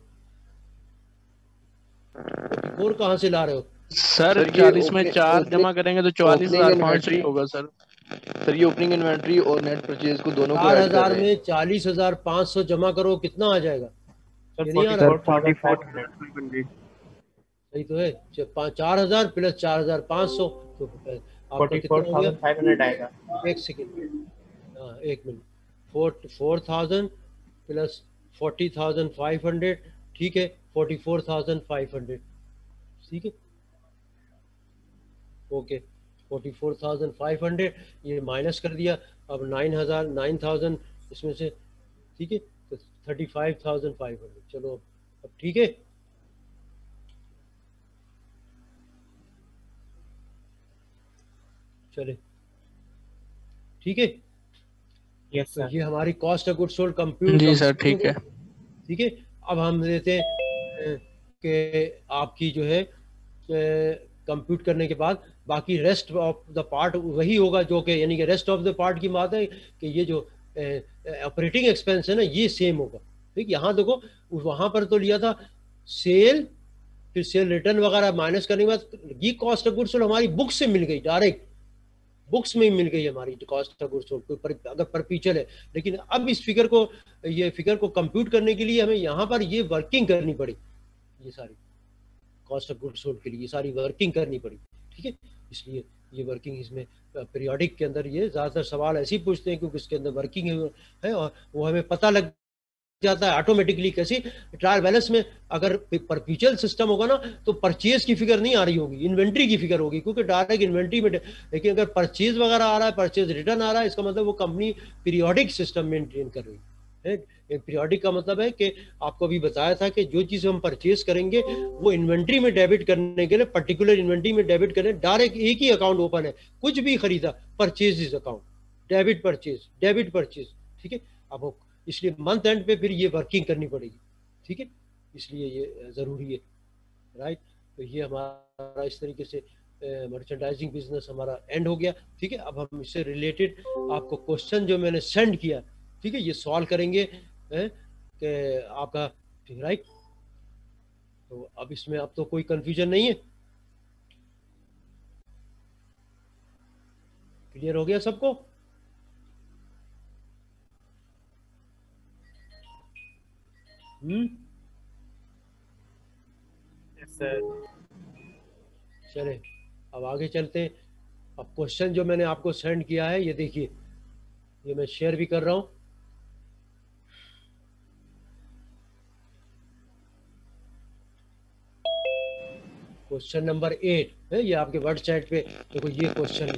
कहाँ से ला रहे हो? सर 40 में 4 जमा करेंगे तो 44,500 ही होगा सर। सर ये ओपनिंग इन्वेंट्री और नेट परचेज को दोनों को ऐड कर 4,000 रहे हैं। में 40,500 जमा करो, कितना आ जाएगा? ये नहीं आ रहा? 44,500 सही तो है। 4,000 प्लस 4,500 तो आपका कितना हो गया? 44,500 आएगा। एक सेकेंड, हाँ एक मिनट। 4,000 प्लस 40,500, ठीक है, 44,500, ठीक है, ओके। 44,500 ये माइनस कर दिया, अब 9,000 इसमें से, ठीक है, तो 35,500। चलो अब ठीक है, चले ठीक है। यस तो सर। ये हमारी cost of goods sold compute. जी सर ठीक है। ठीक है, अब हम देते हैं कि आपकी जो है कंप्यूट करने के बाद बाकी रेस्ट ऑफ द पार्ट वही होगा, जो कि यानी कि रेस्ट ऑफ द पार्ट की बात है कि ये जो ऑपरेटिंग एक्सपेंस है ना, ये सेम होगा। ठीक, यहाँ देखो वहाँ पर तो लिया था सेल फिर सेल रिटर्न वगैरह माइनस करने के बाद ये कॉस्ट ऑफ गुड्स सोल्ड हमारी बुक से मिल गई, डायरेक्ट बुक्स में ही मिल गई हमारी कॉस्ट ऑफ गुड्स सोल्ड अगर परपीचुअल है। लेकिन अब इस फिगर को, ये फिगर को कंप्यूट करने के लिए हमें यहाँ पर ये वर्किंग करनी पड़ी, ये सारी कॉस्ट ऑफ गुड्स सोल्ड के लिए ये सारी वर्किंग करनी पड़ी, ठीक है। इसलिए ये वर्किंग इसमें पीरियोडिक के अंदर ये ज़्यादातर सवाल ऐसे ही पूछते हैं क्योंकि इसके अंदर वर्किंग है और वो हमें पता लग जाता है ऑटोमेटिकली। कैसे? ट्रायल बैलेंस में अगर परपीचुअल सिस्टम होगा ना तो परचेज की फिगर नहीं आ रही होगी, इन्वेंट्री की फिगर होगी क्योंकि डायरेक्ट इन्वेंट्री में। लेकिन अगर परचेज वगैरह आ रहा है, परचेज रिटर्न आ रहा है, इसका मतलब वो कंपनी पीरियोडिक सिस्टम मेंटेन कर रही है। पीरियोडिक का मतलब है कि आपको अभी बताया था कि जो चीज़ हम परचेज करेंगे वो इन्वेंट्री में डेबिट करने के लिए, पर्टिकुलर इन्वेंट्री में डेबिट करने डायरेक्ट एक ही अकाउंट ओपन है, कुछ भी खरीदा purchase is account, debit purchase, ठीक है। अब इसलिए मंथ एंड पे फिर ये वर्किंग करनी पड़ेगी, ठीक है। इसलिए ये ज़रूरी है, राइट। तो ये हमारा इस तरीके से मर्चेंडाइजिंग बिजनेस हमारा एंड हो गया, ठीक है। अब हम इससे रिलेटेड आपको क्वेश्चन जो मैंने सेंड किया, ठीक है, ये सॉल्व करेंगे कि आपका, ठीक, राइट। तो अब इसमें अब तो कोई कंफ्यूजन नहीं है, क्लियर हो गया सबको? सर चले अब आगे चलते हैं। अब क्वेश्चन जो मैंने आपको सेंड किया है ये देखिए, ये मैं शेयर भी कर रहा हूँ। क्वेश्चन नंबर 8 है, ये आपके वेबसाइट पे देखो, ये क्वेश्चन है।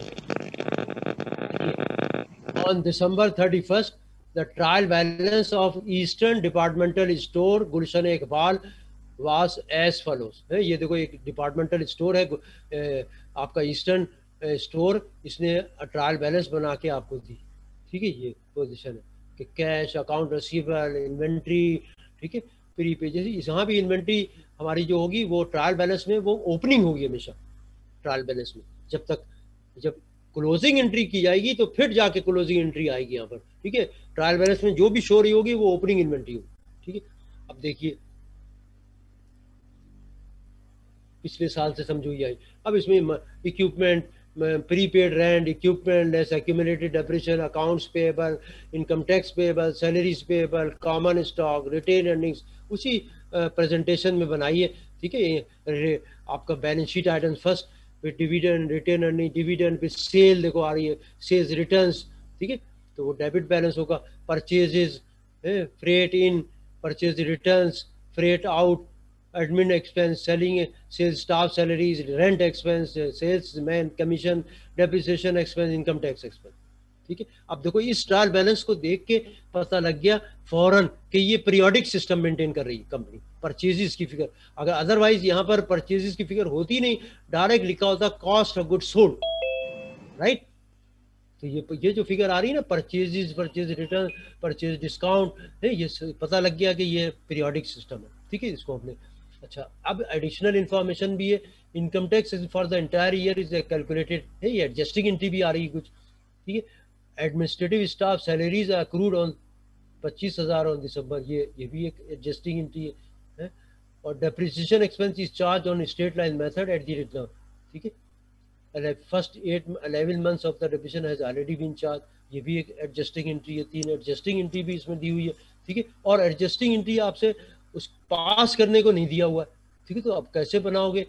On December 31 the trial balance of eastern departmental store Gulshan Iqbal was as follows है। ये देखो एक डिपार्टमेंटल स्टोर है आपका ईस्टर्न स्टोर, इसने ट्रायल बैलेंस बना के आपको दी, ठीक है। ये पोजीशन है कि कैश, अकाउंट रिसीवेबल, इन्वेंट्री, ठीक है, प्री पेजेस। यहाँ भी इन्वेंट्री हमारी जो होगी वो ट्रायल बैलेंस में वो ओपनिंग होगी हमेशा ट्रायल बैलेंस में, जब क्लोजिंग एंट्री की जाएगी तो फिर जाके क्लोजिंग एंट्री आएगी यहाँ पर, ठीक है। ट्रायल बैलेंस में जो भी शो रही होगी वो ओपनिंग इन्वेंट्री होगी, ठीक है। अब देखिए पिछले साल से समझो ये आई। अब इसमें equipment, prepaid rent, equipment less accumulated depreciation, accounts payable, income tax payable, salaries payable, common stock, retained earnings उसी प्रेजेंटेशन में बनाइए, ठीक है। आपका बैलेंस शीट आइटम फर्स्ट, फिर डिविडेंड, रिटेन अर्निंग, डिविडेंड, फिर सेल देखो आ रही है, सेल्स रिटर्न्स, ठीक है। तो वो डेबिट बैलेंस होगा। Purchases, freight in, purchase returns, freight out, admin expense, selling, sales staff salaries, rent expense, salesman commission, depreciation expense, income tax expense, ठीक है। अब देखो इस ट्रायल बैलेंस को देख के पता लग गया फौरन कि ये पीरियोडिक सिस्टम मेंटेन कर रही है कंपनी। परचेजेस की फिगर, अगर अदरवाइज यहाँ पर परचेजेस की फिगर होती नहीं, डायरेक्ट लिखा होता cost of goods sold, right. तो ये जो फिगर आ रही है ना, purchases, purchase return, purchase discount है, ये पता लग गया कि ये पीरियोडिक सिस्टम है, ठीक है। इसको हमने, अच्छा अब एडिशनल इंफॉर्मेशन भी है। Income tax for the entire year is calculated है, ये एडजस्टिंग एंट्री भी आ रही है कुछ, ठीक है। Administrative staff salaries accrued on 25,000 on December, ये भी एक एडजस्टिंग एंट्री है। और depreciation expense is charge on state line method at the return, ठीक है। First 11 months of the depreciation has already been charge, ये भी एक एडजस्टिंग एंट्री है। 3 एडजस्टिंग एंट्री भी इसमें दी हुई है, ठीक है। और एडजस्टिंग एंट्री आपसे उस पास करने को नहीं दिया हुआ है, ठीक है। तो अब कैसे बनाओगे?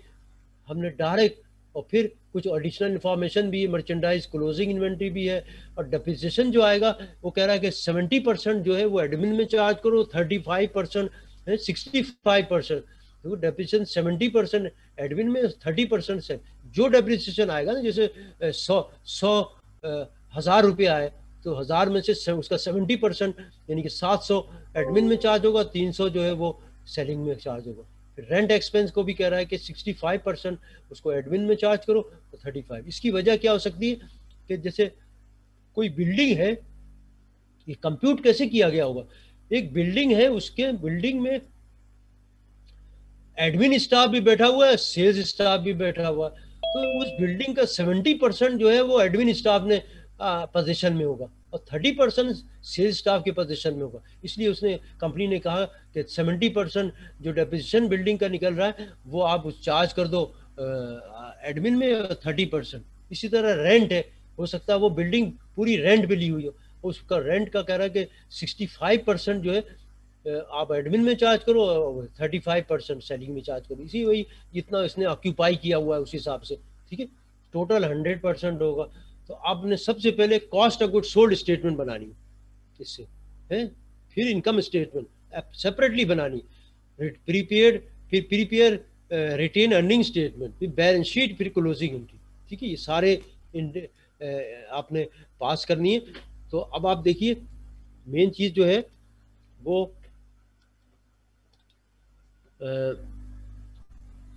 हमने डायरेक्ट, और फिर कुछ एडिशनल इंफॉर्मेशन भी है, मर्चेंडाइज क्लोजिंग इन्वेंट्री भी है। और डेप्रिसिएशन जो आएगा वो कह रहा है कि 70% जो है वो एडमिन में चार्ज करो, 35% है, 65%। तो डेप्रिसिएशन 70% एडमिन में, 30% से जो डेप्रिसिएशन आएगा ना, जैसे 100,000 रुपये आए तो 1000 में से उसका 70% यानी कि 700 एडमिन में चार्ज होगा, 300 जो है वो सेलिंग में चार्ज होगा। फिर रेंट एक्सपेंस को भी कह रहा है कि 65% उसको एडमिन में चार्ज करो तो 35। इसकी वजह क्या हो सकती है कि जैसे कोई बिल्डिंग है, ये कंप्यूट कैसे किया गया होगा? एक बिल्डिंग है, उसके बिल्डिंग में एडमिन स्टाफ भी बैठा हुआ है, सेल्स स्टाफ भी बैठा हुआ है, तो उस बिल्डिंग का 70% जो है वो एडमिन स्टाफ ने पोजीशन में होगा, और 30% सेल्स स्टाफ के पोजीशन में होगा। इसलिए उसने कंपनी ने कहा कि 70% जो डेप्रिसिएशन बिल्डिंग का निकल रहा है वो आप चार्ज कर दो एडमिन में, 30%। इसी तरह रेंट है, हो सकता है वो बिल्डिंग पूरी रेंट पे ली हुई हो, उसका रेंट का कह रहा है कि 65% जो है आप एडमिन में चार्ज करो, 35% सेलिंग में चार्ज करो। इसी वही जितना इसने ऑक्यूपाई किया हुआ है उस हिसाब से, ठीक है, टोटल 100% होगा। तो आपने सबसे पहले cost of good sold statement बनानी है इससे, है, फिर इनकम स्टेटमेंट सेपरेटली बनानी, प्रीपेड, फिर प्रीपेयर रिटेन अर्निंग स्टेटमेंट, फिर बैलेंस शीट, फिर क्लोजिंग एंट्री, ठीक है, ये सारे आपने पास करनी है। तो अब आप देखिए मेन चीज जो है वो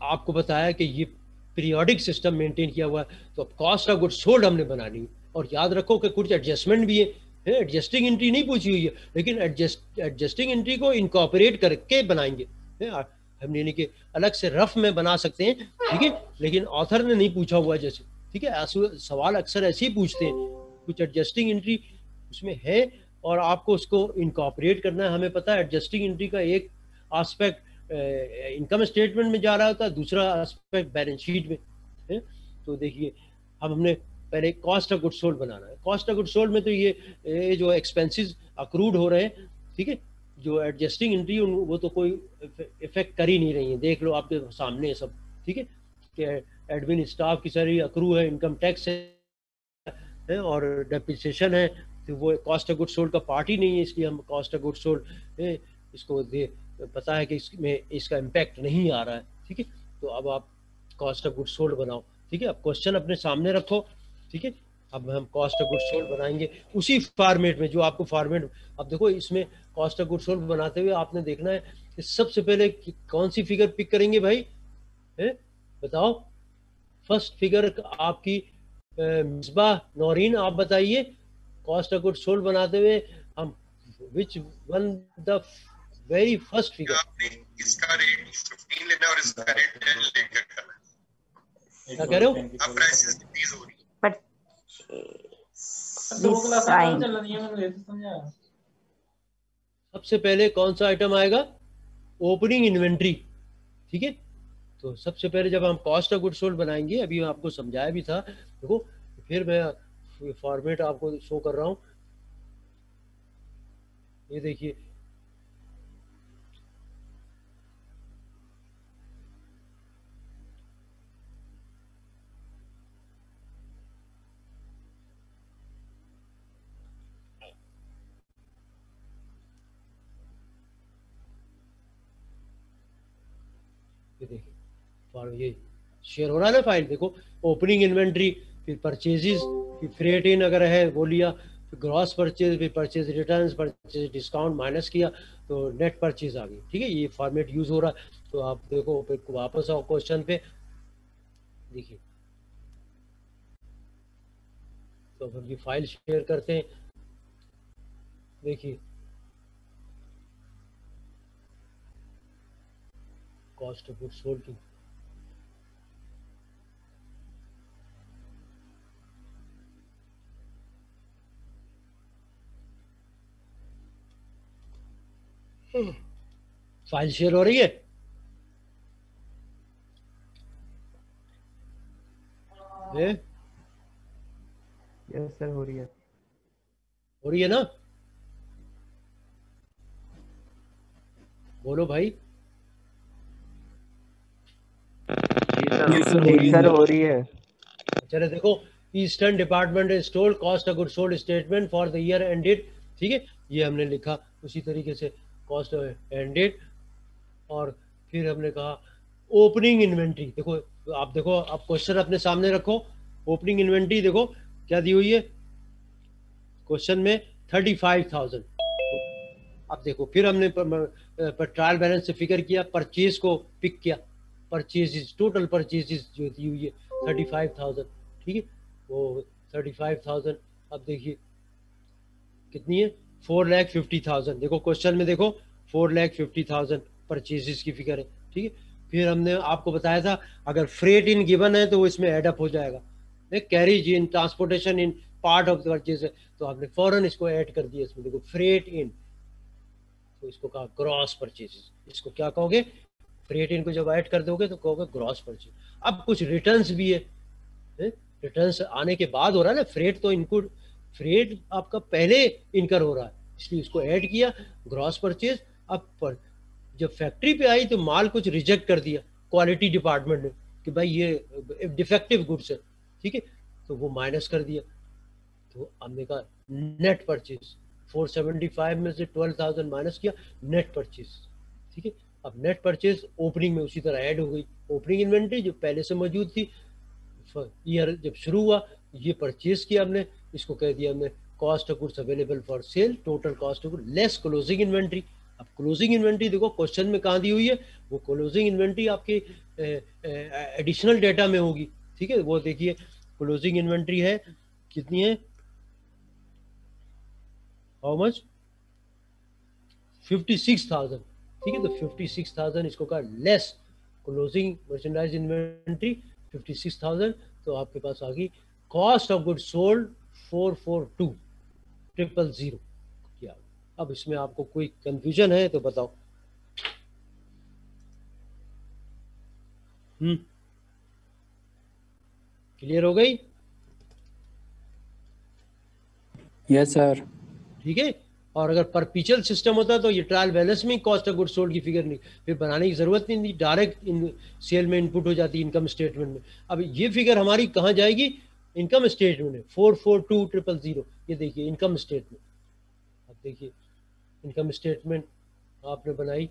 आपको बताया कि ये पीरियोडिक सिस्टम मेंटेन किया हुआ है। तो अब कॉस्ट ऑफ गुड्स सोल्ड हमने बनानी है, और याद रखो कि कुछ एडजस्टमेंट भी है, एडजस्टिंग एंट्री नहीं पूछी हुई है, लेकिन एडजस्टिंग एंट्री को इनकॉर्पोरेट करके बनाएंगे, हम यानी कि अलग से रफ में बना सकते हैं, ठीक है, लेकिन ऑथर ने नहीं पूछा हुआ जैसे, ठीक है, सवाल अक्सर ऐसे ही पूछते हैं, कुछ एडजस्टिंग एंट्री उसमें है और आपको उसको इनकॉर्पोरेट करना है। हमें पता है एडजस्टिंग एंट्री का एक एस्पेक्ट इनकम स्टेटमेंट में जा रहा होता है, दूसरा एस्पेक्ट बैलेंस शीट में है। तो देखिए अब हमने पहले कॉस्ट ऑफ गुड सोल्ड बनाना है। कॉस्ट ऑफ गुड सोल्ड में तो ये जो एक्सपेंसेस अक्रूड हो रहे हैं, ठीक है, जो एडजस्टिंग एंट्री वो तो कोई इफेक्ट कर ही नहीं रही है, देख लो आपके सामने है सब, ठीक है, कि एडमिन स्टाफ की सैलरी अक्रू है, इनकम टैक्स है और डेप्रिसिएशन है, तो वो कॉस्ट ऑफ गुड सोल्ड का पार्ट ही नहीं है, इसलिए हम कॉस्ट ऑफ गुड सोल्ड इसको पता है कि इसमें इसका इम्पैक्ट नहीं आ रहा है, ठीक है। तो अब आप कॉस्ट ऑफ गुड सोल्ड बनाओ, ठीक है, अब क्वेश्चन अपने सामने रखो, ठीक है। अब हम कॉस्ट ऑफ गुड सोल्ड बनाएंगे उसी फॉर्मेट में जो आपको फॉर्मेट, अब देखो इसमें कॉस्ट ऑफ गुड सोल्ड बनाते हुए आपने देखना है कि सबसे पहले कौन सी फिगर पिक करेंगे भाई, है बताओ। फर्स्ट फिगर आपकी मिसबा नौरीन, आप बताइए कॉस्ट ऑफ गुड सोल्ड बनाते हुए हम which one the very first figure. आपने इसका रेट 15 लेना और इसका रेट 10 लेकर करना। क्या कह रहे हो? अब प्राइसेस इंक्रीज हो रही है। बट सबसे पहले कौन सा आइटम आएगा? ओपनिंग इन्वेंट्री, ठीक है। तो सबसे पहले जब हम कॉस्ट ऑफ गुड सोल्ड बनाएंगे, अभी मैं आपको समझाया भी था, देखो फिर मैं फॉर्मेट आपको शो कर रहा हूं, ये देखिए ये शेयर हो रहा है ना फाइल, देखो ओपनिंग इन्वेंट्री, फिर परचेजेस, फिर फ्रेट इन अगर है वो लिया, फिर ग्रॉस परचेज, फिर purchase returns, purchase discount minus किया तो नेट परचेज आ गई, ठीक है। ये फॉर्मेट यूज हो रहा है। तो आप देखो फिर वापस आओ क्वेश्चन पे, देखिए तो फिर ये फाइल शेयर करते हैं, देखिए कॉस्ट ऑफ गुड्स सोल्ड की फाइल शेयर हो रही है, यस सर हो रही है ना? बोलो भाई। सर हो रही है। चलो देखो, eastern department store cost of good sold statement for the year ended, ठीक है, ये हमने लिखा उसी तरीके से कॉस्ट एंडेड। और फिर हमने कहा ओपनिंग इन्वेंट्री, देखो आप देखो, आप क्वेश्चन अपने सामने रखो, ओपनिंग इन्वेंट्री देखो क्या दी हुई है क्वेश्चन में, 35,000। अब देखो फिर हमने ट्रायल बैलेंस से फिगर किया, परचेज को पिक किया, परचेजेस, टोटल परचेजेस जो दी हुई है 35,000, ठीक है, वो 35,000। अब देखिए कितनी है, 4,50,000। देखो क्वेश्चन में देखो 4,50,000 परचेजेस की फिगर है, ठीक है। फिर हमने आपको बताया था अगर फ्रेट इन गिवन है तो वो इसमें एडअप हो जाएगा, carries in, transportation in, part of the purchase है, तो आपने फौरन इसको ऐड कर दिया इसमें। देखो फ्रेट इन, तो इसको कहा ग्रॉस परचेजेस। इसको क्या कहोगे? फ्रेट इन को जब ऐड कर दोगे तो कहोगे ग्रॉस परचेज। अब कुछ रिटर्न्स भी है, रिटर्न्स आने के बाद हो रहा है ना। फ्रेट तो इनपुट, फ्रेट आपका पहले इनकर हो रहा है, इसलिए इसको ऐड किया ग्रॉस परचेज। अब जब फैक्ट्री पे आई तो माल कुछ रिजेक्ट कर दिया क्वालिटी डिपार्टमेंट ने कि भाई ये डिफेक्टिव गुड्स है, ठीक है, तो वो माइनस कर दिया। तो हमने कहा नेट परचेज 475 में से 12,000 माइनस किया, नेट परचेज, ठीक है। अब नेट परचेज ओपनिंग में उसी तरह ऐड हो गई। ओपनिंग इन्वेंट्री जो पहले से मौजूद थी, ईयर जब शुरू हुआ ये परचेज किया हमने, इसको कह दिया हमने cost of goods available for sale, total cost of goods less closing inventory. अब क्लोजिंग इन्वेंट्री देखो क्वेश्चन में कहाँ दी हुई है, वो क्लोजिंग इन्वेंट्री आपके एडिशनल डेटा में होगी, ठीक है। वो देखिए क्लोजिंग इन्वेंट्री है कितनी है, हाउ मच, 56,000, ठीक है। तो 56,000 इसको कहा लेस क्लोजिंग मर्चेंडाइज इन्वेंट्री 56,000, तो आपके पास आ गई कॉस्ट ऑफ गुड्स सोल्ड 442,000 क्या। अब इसमें आपको कोई कंफ्यूजन है तो बताओ। क्लियर हो गई? Yes sir. ठीक है। और अगर परपीचुअल सिस्टम होता तो ये ट्रायल बैलेंस में कॉस्ट ऑफ गुड्स सोल्ड की फिगर नहीं, फिर बनाने की जरूरत नहीं थी, डायरेक्ट इन सेल में इनपुट हो जाती इनकम स्टेटमेंट में। अब ये फिगर हमारी कहाँ जाएगी? इनकम स्टेटमेंट में 442,000, ये देखिए इनकम स्टेटमेंट। अब देखिए इनकम स्टेटमेंट आपने बनाई,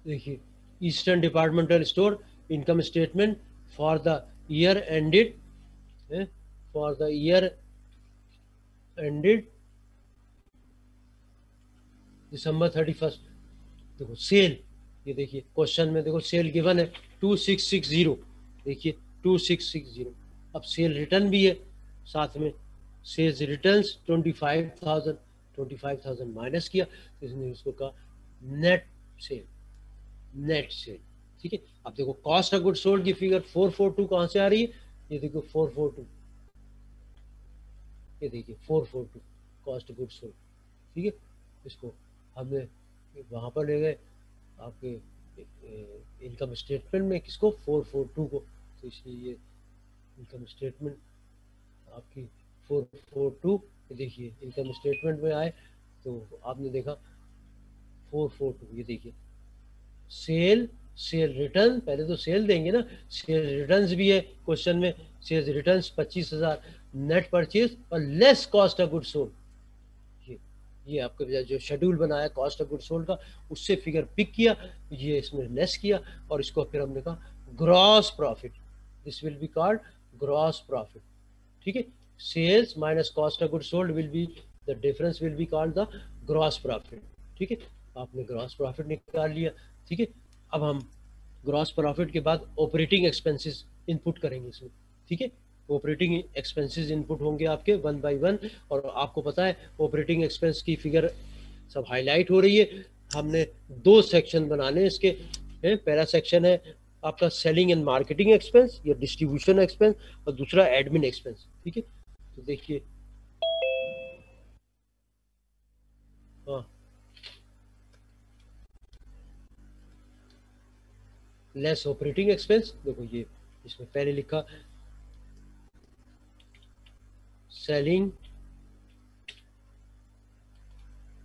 देखिए eastern departmental store income statement for the year ended, for the year ended December 31। देखो सेल, ये देखिए क्वेश्चन में देखो सेल गिवन है 2660, देखिए 2660। अब सेल रिटर्न भी है साथ में, सेल्स रिटर्न्स 25,000 माइनस किया, तो इसने इसको कहा नेट सेल, नेट सेल, ठीक है। अब देखो कॉस्ट ऑफ गुड्स सोल्ड की फिगर 442 कहाँ से आ रही है? ये देखो 442, ये देखिए 442 कॉस्ट ऑफ गुड्स सोल्ड, ठीक है। इसको हमने वहाँ पर ले गए आपके इनकम स्टेटमेंट में, किसको? 442 को, तो इसलिए ये इनकम स्टेटमेंट आपकी 442, देखिए इनकम स्टेटमेंट में आए तो आपने देखा 442, ये देखिए सेल, सेल रिटर्न, पहले तो सेल देंगे ना, सेल रिटर्न्स भी है क्वेश्चन में, सेल्स रिटर्न्स 25,000, नेट परचेज और less cost of goods sold. ये आपके जो शेड्यूल बनाया कॉस्ट ऑफ गुड्स सोल्ड का, उससे फिगर पिक किया, ये इसमें लेस किया, और इसको फिर हमने कहा gross profit, this will be called gross profit, ठीक है। Sales minus cost of goods sold will be, the difference will be called the gross profit, ठीक है। आपने ग्रॉस प्रॉफिट निकाल लिया, ठीक है। अब हम ग्रॉस प्रॉफिट के बाद ऑपरेटिंग एक्सपेंसेस इनपुट करेंगे इसमें, ठीक है। ऑपरेटिंग एक्सपेंसेस इनपुट होंगे आपके 1 by 1, और आपको पता है ऑपरेटिंग एक्सपेंस की फिगर सब हाईलाइट हो रही है। हमने 2 सेक्शन बनाने इसके, पहला सेक्शन है आपका सेलिंग एंड मार्केटिंग एक्सपेंस या डिस्ट्रीब्यूशन एक्सपेंस, और दूसरा एडमिन एक्सपेंस, ठीक है। तो देखिए हाँ, लेस ऑपरेटिंग एक्सपेंस, देखो ये इसमें पहले लिखा सेलिंग,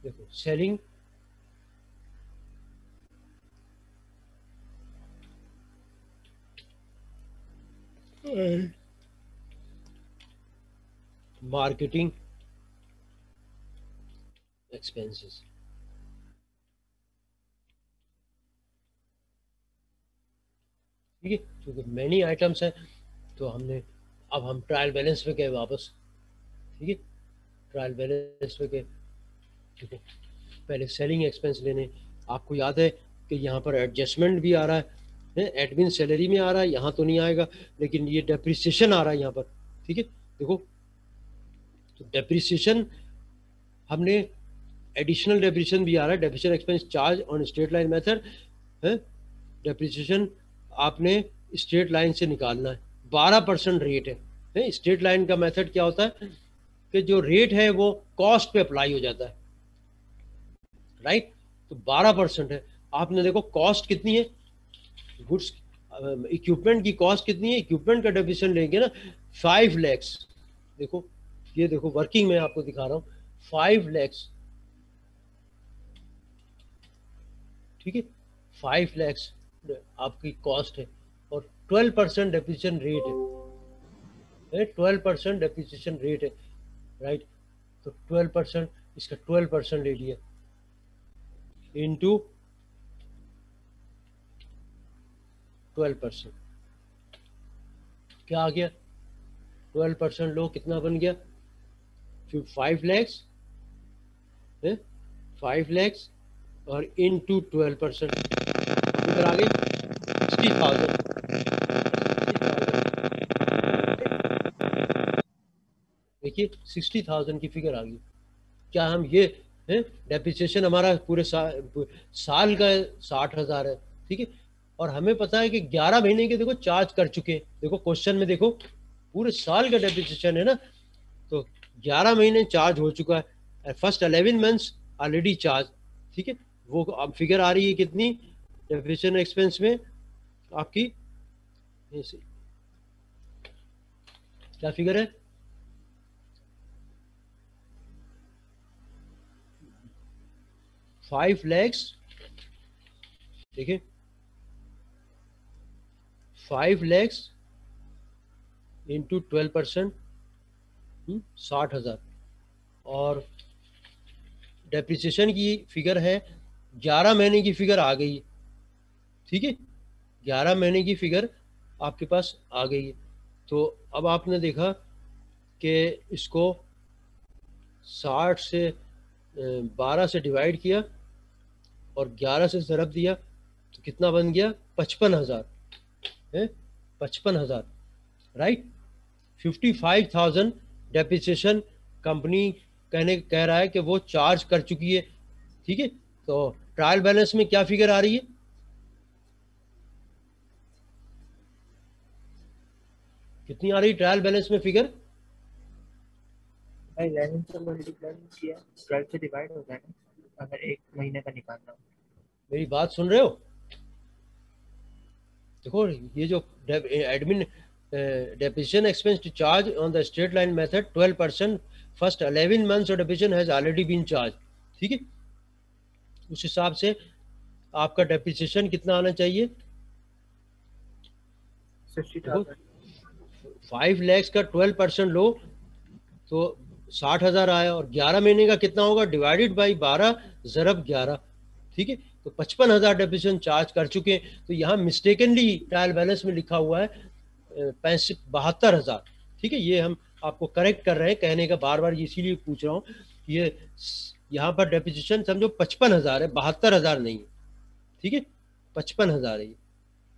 देखो सेलिंग मार्केटिंग एक्सपेंसेस, ठीक है। क्योंकि मैनी आइटम्स हैं तो हमने, अब हम ट्रायल बैलेंस पे गए वापस, ठीक है। ट्रायल बैलेंस पे गए, देखो पहले सेलिंग एक्सपेंस लेने, आपको याद है कि यहाँ पर एडजस्टमेंट भी आ रहा है, एडमिन सैलरी में आ रहा है, यहाँ तो नहीं आएगा, लेकिन ये डेप्रिसिएशन आ रहा है यहाँ पर, ठीक है। देखो तो डेप्रिसिएशन हमने, एडिशनल डेप्रिसिएशन भी आ रहा है, depreciation expense charge on straight line method है, डेप्रिसिएशन आपने स्ट्रेट लाइन से निकालना है। 12% रेट है। स्ट्रेट लाइन का मेथड क्या होता है कि जो रेट है वो कॉस्ट पे अप्लाई हो जाता है, राइट। तो 12% है। आपने देखो कॉस्ट कितनी है, गुड्स इक्विपमेंट की कॉस्ट कितनी है, इक्विपमेंट का डेफिनेशन लेंगे ना 5 lakhs। देखो ये देखो वर्किंग में आपको दिखा रहा हूँ 5 lakhs, ठीक है। 5 lakhs आपकी कॉस्ट है और 12% डेप्रिसिएशन रेट है, 12% डेप्रिसिएशन रेट है, राइट। तो 12%, इसका 12% ले लिया इंटू 12%, क्या आ गया 12% लो, कितना बन गया, फिर 5 lakhs है, 5 lakhs और इंटू 12%, इधर आ गई 60,000। देखिए 60,000 की फिगर आ गई। क्या हम ये है डेप्रिसिएशन हमारा पूरे साल का 60,000 है, ठीक है। और हमें पता है कि 11 महीने के देखो चार्ज कर चुके हैं। देखो क्वेश्चन में देखो पूरे साल का डेप्रिसिएशन है ना, तो 11 महीने चार्ज हो चुका है, फर्स्ट 11 मंथ्स ऑलरेडी चार्ज, ठीक है। वो अब फिगर आ रही है कितनी डेप्रिसिएशन एक्सपेंस में आपकी, क्या फिगर है, $5 lakhs, देखिए 5 lakhs इंटू 12%, 60,000। और डेप्रिसिएशन की फिगर है 11 महीने की फिगर आ गई है, ठीक है। 11 महीने की फिगर आपके पास आ गई है। तो अब आपने देखा कि इसको 60 से 12 से डिवाइड किया और 11 से ज़रब दिया तो कितना बन गया 55,000 है, 55,000, राइट। 55,000 डेप्रिसिएशन कंपनी कह रहा है कि वो चार्ज कर चुकी है, ठीक है। तो ट्रायल बैलेंस में क्या फिगर आ रही है, कितनी आ रही है ट्रायल बैलेंस में फिगर, भाई 11 से मल्टीप्लाई किया 12 से डिवाइड हो जाएगा अगर एक महीने का निकालना हो। मेरी बात सुन रहे हो, देखो ये जो admin depreciation expense to charge on the straight line method 12% first 11 months of depreciation has already been charge, ठीक है। उस हिसाब से आपका डेप्रिसिएशन कितना आना चाहिए, 5 lakhs का 12% लो तो 60,000 आया, और 11 महीने का कितना होगा डिवाइडेड बाई 12 ज़रब 11, ठीक है। तो 55,000 डेप्रिसिएशन चार्ज कर चुके हैं। तो यहाँ मिस्टेकनली ट्रायल बैलेंस में लिखा हुआ है 72,000, ठीक है। ये हम आपको करेक्ट कर रहे हैं, कहने का बार बार इसीलिए पूछ रहा हूँ, ये यहाँ पर डेप्रिसिएशन समझो 55,000 है, 72,000 नहीं है, ठीक है। 55,000 है ये,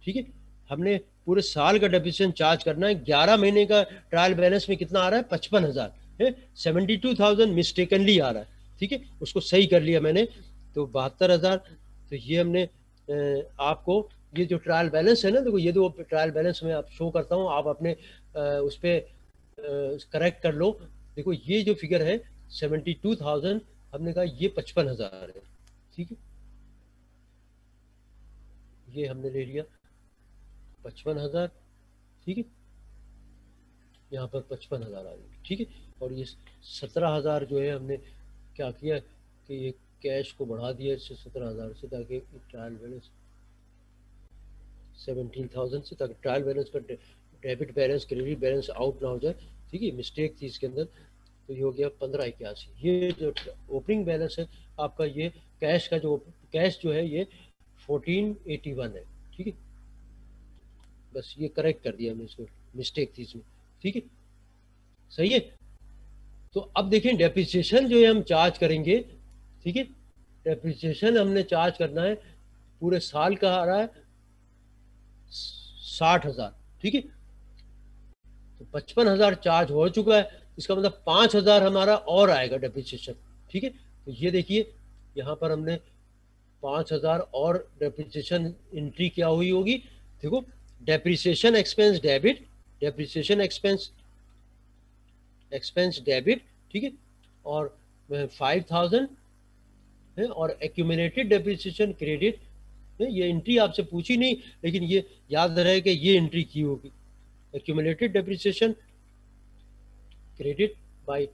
ठीक है। हमने पूरे साल का डेप्रिसिएशन चार्ज करना है। 11 महीने का ट्रायल बैलेंस में कितना आ रहा है 55,000 है, 72,000 मिस्टेकनली आ रहा है, ठीक है। उसको सही कर लिया मैंने, तो 72,000। तो ये हमने आपको ये जो ट्रायल बैलेंस है ना, देखो ये दो ट्रायल बैलेंस में आप शो करता हूँ, आप अपने उस पर करेक्ट कर लो। देखो ये जो फिगर है 72,000, हमने कहा ये 55,000 है, ठीक है। ये हमने ले लिया 55,000, ठीक है। यहाँ पर 55,000 आ गई, ठीक है। और ये 17,000 जो है हमने क्या किया कि ये कैश को बढ़ा दिया इससे 17,000 से, ताकि ट्रायल बैलेंस 17,000 से, ताकि ट्रायल बैलेंस का debit balance credit balance out ना हो जाए, ठीक है। मिस्टेक थी इसके अंदर, तो ये हो गया 1581। ये जो ओपनिंग बैलेंस है आपका, ये कैश का जो कैश जो है ये 1481 है, ठीक है। बस ये करेक्ट कर दिया हमने, इसको मिस्टेक थी इसमें, ठीक है, सही है। तो अब देखें डेप्रिसिएशन जो है हम चार्ज करेंगे, ठीक है। डेप्रिसिएशन हमने चार्ज करना है, पूरे साल का आ रहा है 60,000, ठीक है। तो 55,000 चार्ज हो चुका है, इसका मतलब 5,000 हमारा और आएगा डेप्रिसिएशन, ठीक है। तो ये देखिए यहाँ पर हमने 5,000 और डेप्रिसिएशन एंट्री क्या हुई होगी, देखो depreciation expense debit, depreciation expense debit, ठीक है, और 5000 है, और एक्यूमुलेटेड डेप्रिसिएशन क्रेडिट। ये एंट्री आपसे पूछी नहीं, लेकिन ये याद रहे कि ये एंट्री की होगी, एक्यूमुलेटेड डेप्रिसिएशन क्रेडिट बाय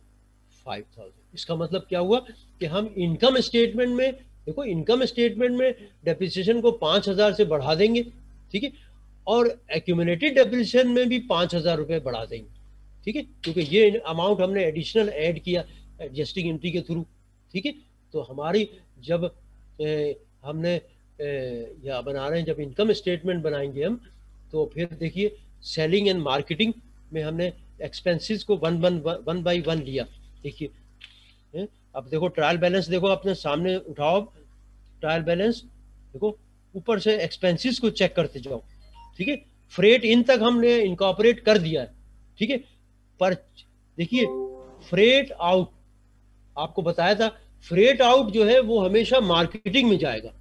5000। इसका मतलब क्या हुआ कि हम इनकम स्टेटमेंट में, देखो इनकम स्टेटमेंट में डेप्रिसिएशन को 5000 से बढ़ा देंगे, ठीक है, और एक्यूमुलेटेड डेप्रिसिएशन में भी 5000 रुपये बढ़ा देंगे, ठीक है, क्योंकि ये अमाउंट हमने एडिशनल ऐड किया एडजस्टिंग एंट्री के थ्रू, ठीक है। तो हमारी जब हमने या बना रहे हैं, जब इनकम स्टेटमेंट बनाएंगे हम, तो फिर देखिए सेलिंग एंड मार्केटिंग में हमने एक्सपेंसेस को वन बाय वन लिया। देखिए अब देखो ट्रायल बैलेंस, देखो अपने सामने उठाओ ट्रायल बैलेंस, देखो ऊपर से एक्सपेंसेस को चेक करते जाओ, ठीक है। फ्रेट इन तक हमने इनकॉर्पोरेट कर दिया है, ठीक है, पर देखिए फ्रेट आउट, आपको बताया था फ्रेट आउट जो है वो हमेशा मार्केटिंग में जाएगा,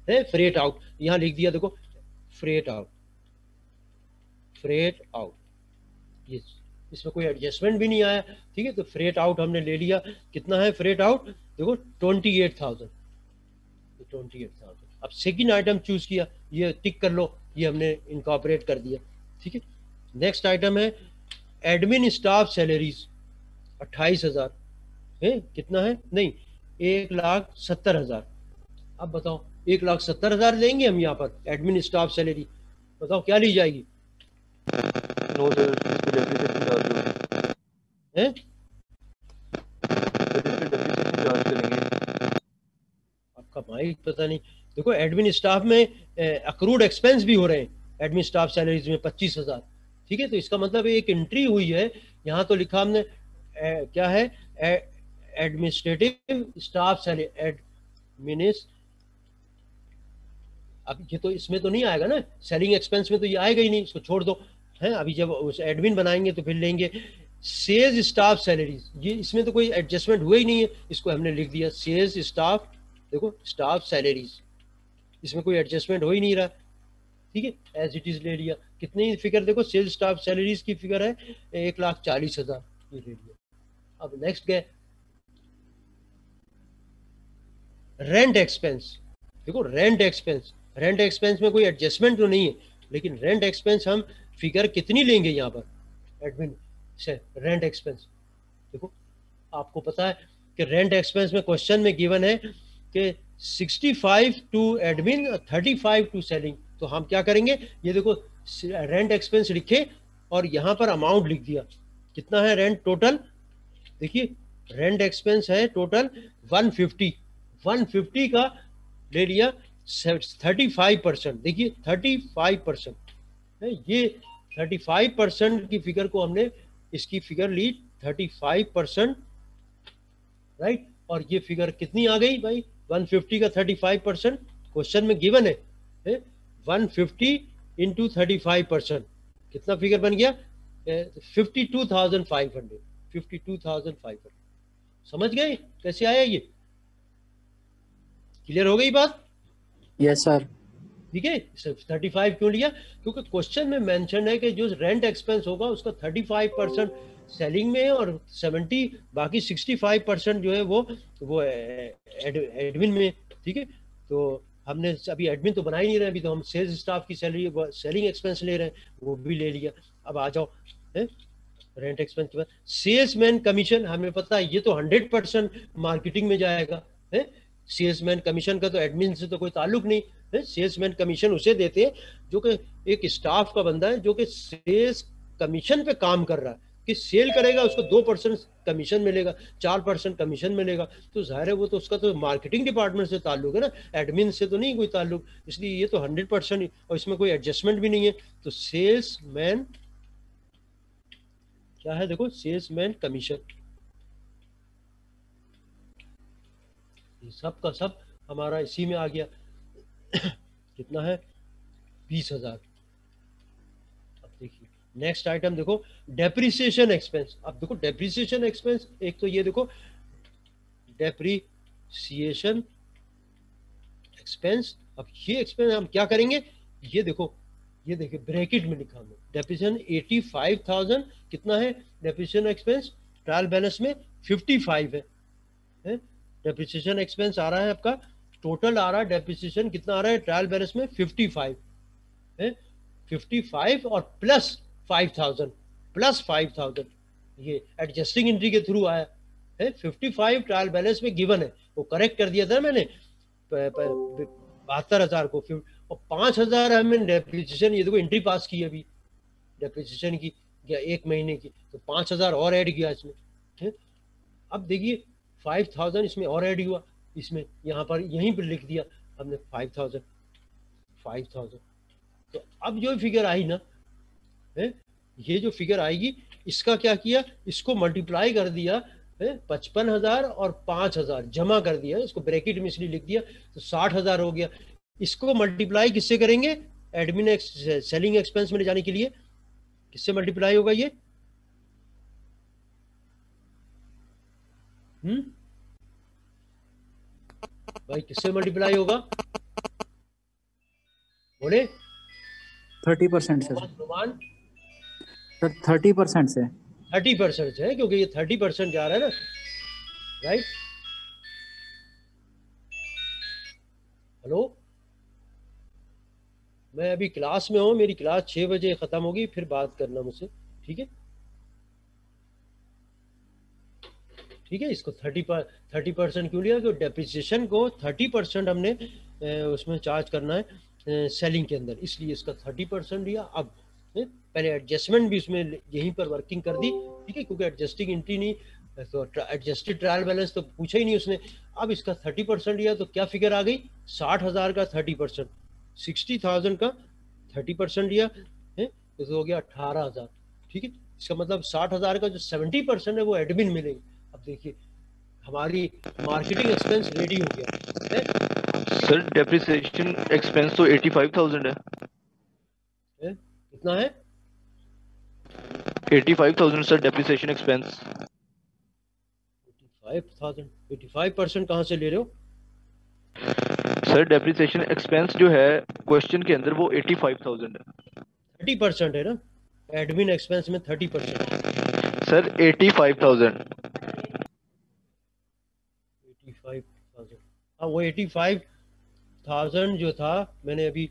है फ्रेट आउट, यहां लिख दिया देखो फ्रेट आउट, फ्रेट आउट, ये इसमें कोई एडजस्टमेंट भी नहीं आया, ठीक है। तो फ्रेट आउट हमने ले लिया, कितना है फ्रेट आउट, देखो 28,000, 28,000। अब सेकंड आइटम चूज किया, ये टिक कर लो, ये हमने इनकॉर्पोरेट कर दिया, ठीक है। नेक्स्ट आइटम है एडमिन स्टाफ सैलरीज, 28,000 है, कितना है, नहीं 1,70,000। अब बताओ 1,70,000 लेंगे हम यहाँ पर एडमिन स्टाफ सैलरी, बताओ क्या ली जाएगी, नो सर, इसमें डेप्रिसिएशन चार्ज होगा, है इसमें डेप्रिसिएशन चार्ज करेंगे। आपका माइक पता नहीं, देखो एडमिन स्टाफ में अक्रूड एक्सपेंस भी हो रहे हैं, एडमिन स्टाफ सैलरीज में 25,000, ठीक है। तो इसका मतलब एक एंट्री हुई है, यहाँ तो लिखा हमने क्या है, एडमिनिस्ट्रेटिव स्टाफ सैलरी, एडमिनिस, अब ये तो इसमें तो नहीं आएगा ना, सेलिंग एक्सपेंस में तो ये आएगा ही नहीं, इसको छोड़ दो, है। अभी जब उस एडमिन बनाएंगे तो फिर लेंगे सेल्स स्टाफ सैलरीज, ये इसमें तो कोई एडजस्टमेंट हुआ ही नहीं है, इसको हमने लिख दिया सेल्स स्टाफ, देखो स्टाफ सैलरीज, इसमें कोई एडजस्टमेंट हो ही नहीं रहा, ठीक है, एज इट इज ले लिया। कितनी फिगर देखो, सेल्स स्टाफ सैलरीज की फिगर है 1,40,000, ये ले लिया। अब नेक्स्ट गए रेंट एक्सपेंस, देखो रेंट एक्सपेंस, रेंट एक्सपेंस में कोई एडजस्टमेंट तो नहीं है, लेकिन रेंट एक्सपेंस हम फिगर कितनी लेंगे यहाँ पर एडमिन से, रेंट एक्सपेंस देखो आपको पता है कि रेंट एक्सपेंस में क्वेश्चन में गिवन है कि 65 टू एडमिन, 35 टू सेलिंग। तो हम क्या करेंगे, ये देखो रेंट एक्सपेंस लिखे और यहाँ पर अमाउंट लिख दिया, कितना है रेंट टोटल, देखिए रेंट एक्सपेंस है टोटल 150 का ले लिया 35%, देखिए 35% है, ये 35% की फिगर को हमने, इसकी फिगर ली 35%, राइट। और ये फिगर कितनी आ गई भाई, 150 का 35%, क्वेश्चन में गिवन है 150 इंटू 35%, कितना फिगर बन गया 52,500, 52,500। समझ गए कैसे आया, ये क्लियर हो गई बात, यस सर। ठीक है। 35 क्यों लिया, क्योंकि क्वेश्चन में मेंशन है कि जो रेंट एक्सपेंस होगा उसका 35% सेलिंग में है और 70 बाकी 65% जो है वो एडमिन में, ठीक है। तो हमने अभी एडमिन तो बना ही नहीं रहे, अभी तो हम सेल्स स्टाफ की सैलरी सेलिंग एक्सपेंस ले रहे हैं, वो भी ले लिया। अब आ जाओ है रेंट एक्सपेंस के बाद सेल्समैन कमीशन, हमें पता है ये तो 100% मार्केटिंग में जाएगा, है। सेल्समैन कमीशन का तो एडमिन से तो कोई ताल्लुक नहीं है, सेल्समैन कमीशन उसे देते हैं जो कि एक स्टाफ का बंदा है जो कि सेल्स कमीशन पे काम कर रहा है, कि सेल करेगा उसको 2% कमीशन मिलेगा, 4% कमीशन मिलेगा, तो जाहिर है वो तो उसका तो मार्केटिंग डिपार्टमेंट से ताल्लुक है ना, एडमिन से तो नहीं कोई ताल्लुक, इसलिए ये तो 100% और इसमें कोई एडजस्टमेंट भी नहीं है। तो सेल्समैन क्या है, देखो सेल्समैन कमीशन, सब का सब हमारा इसी में आ गया कितना है 20,000। अब देखिए नेक्स्ट आइटम देखो डेप्रिसिएशन एक्सपेंस। अब देखो डेप्रिसिएशन एक्सपेंस, एक तो ये देखो डेप्रिसिएशन एक्सपेंस, अब ये एक्सपेंस हम क्या करेंगे, ये देखो ये देखिए ब्रैकेट में लिखा हमने डेप्रिसिएशन 85,000 कितना है डेप्रिसिएशन एक्सपेंस ट्रायल बैलेंस में 55 है डेप्रिसिएशन एक्सपेंस आ रहा है आपका टोटल आ रहा है डेप्रिसिएशन कितना आ रहा है ट्रायल बैलेंस में 55 है 55 और प्लस 5,000 ये एडजस्टिंग एंट्री के थ्रू आया है 55 ट्रायल बैलेंस में गिवन है वो करेक्ट कर दिया था मैंने 72,000 को और 5,000 हमने डेप्रिसिएशन ये देखो एंट्री पास की अभी डेप्रिसिएशन की या 1 महीने की तो 5,000 और ऐड किया इसमें है? अब देखिए 5,000 इसमें और ऐड हुआ इसमें यहाँ पर यहीं पर लिख दिया हमने 5,000 तो अब जो फिगर आई ना है ये जो फिगर आएगी इसका क्या किया इसको मल्टीप्लाई कर दिया 55,000 और 5,000 जमा कर दिया इसको ब्रैकेट में इसलिए लिख दिया तो 60,000 हो गया इसको मल्टीप्लाई किससे करेंगे एडमिन सेलिंग एक्सपेंस में ले जाने के लिए किससे मल्टीप्लाई होगा ये भाई किससे मल्टीप्लाई होगा बोले 30% से अनुमान सर 30% से 30% है क्योंकि ये 30% जा रहा है ना राइट हेलो मैं अभी क्लास में हूँ मेरी क्लास 6 बजे खत्म होगी फिर बात करना मुझसे ठीक है इसको 30% क्यों लिया क्योंकि डेप्रिसिएशन को 30% हमने उसमें चार्ज करना है सेलिंग के अंदर इसलिए इसका 30% लिया अब पहले एडजस्टमेंट भी उसमें यहीं पर वर्किंग कर दी ठीक है क्योंकि एडजस्टिंग एंट्री नहीं तो एडजस्टेड ट्रायल बैलेंस तो पूछा ही नहीं उसने अब इसका 30% लिया तो क्या फिगर आ गई 60,000 का 30% 60,000 का 30% लिया है तो हो गया 18,000 ठीक है इसका मतलब 60,000 का जो 70% है वो एडमिन मिलेंगे अब देखिए हमारी मार्केटिंग एक्सपेंस रेडी हो गया है सर डेप्रिसिएशन एक्सपेंस तो 85,000 है कितना है 85,000 सर डेप्रिसिएशन एक्सपेंस 85% कहाँ से ले रहे हो सर डेप्रिसिएशन एक्सपेंस जो है क्वेश्चन के अंदर वो 85,000 है 30% है ना एडमिन एक्सपेंस में 30% सर 85,000 हाँ वो 85,000 जो था मैंने अभी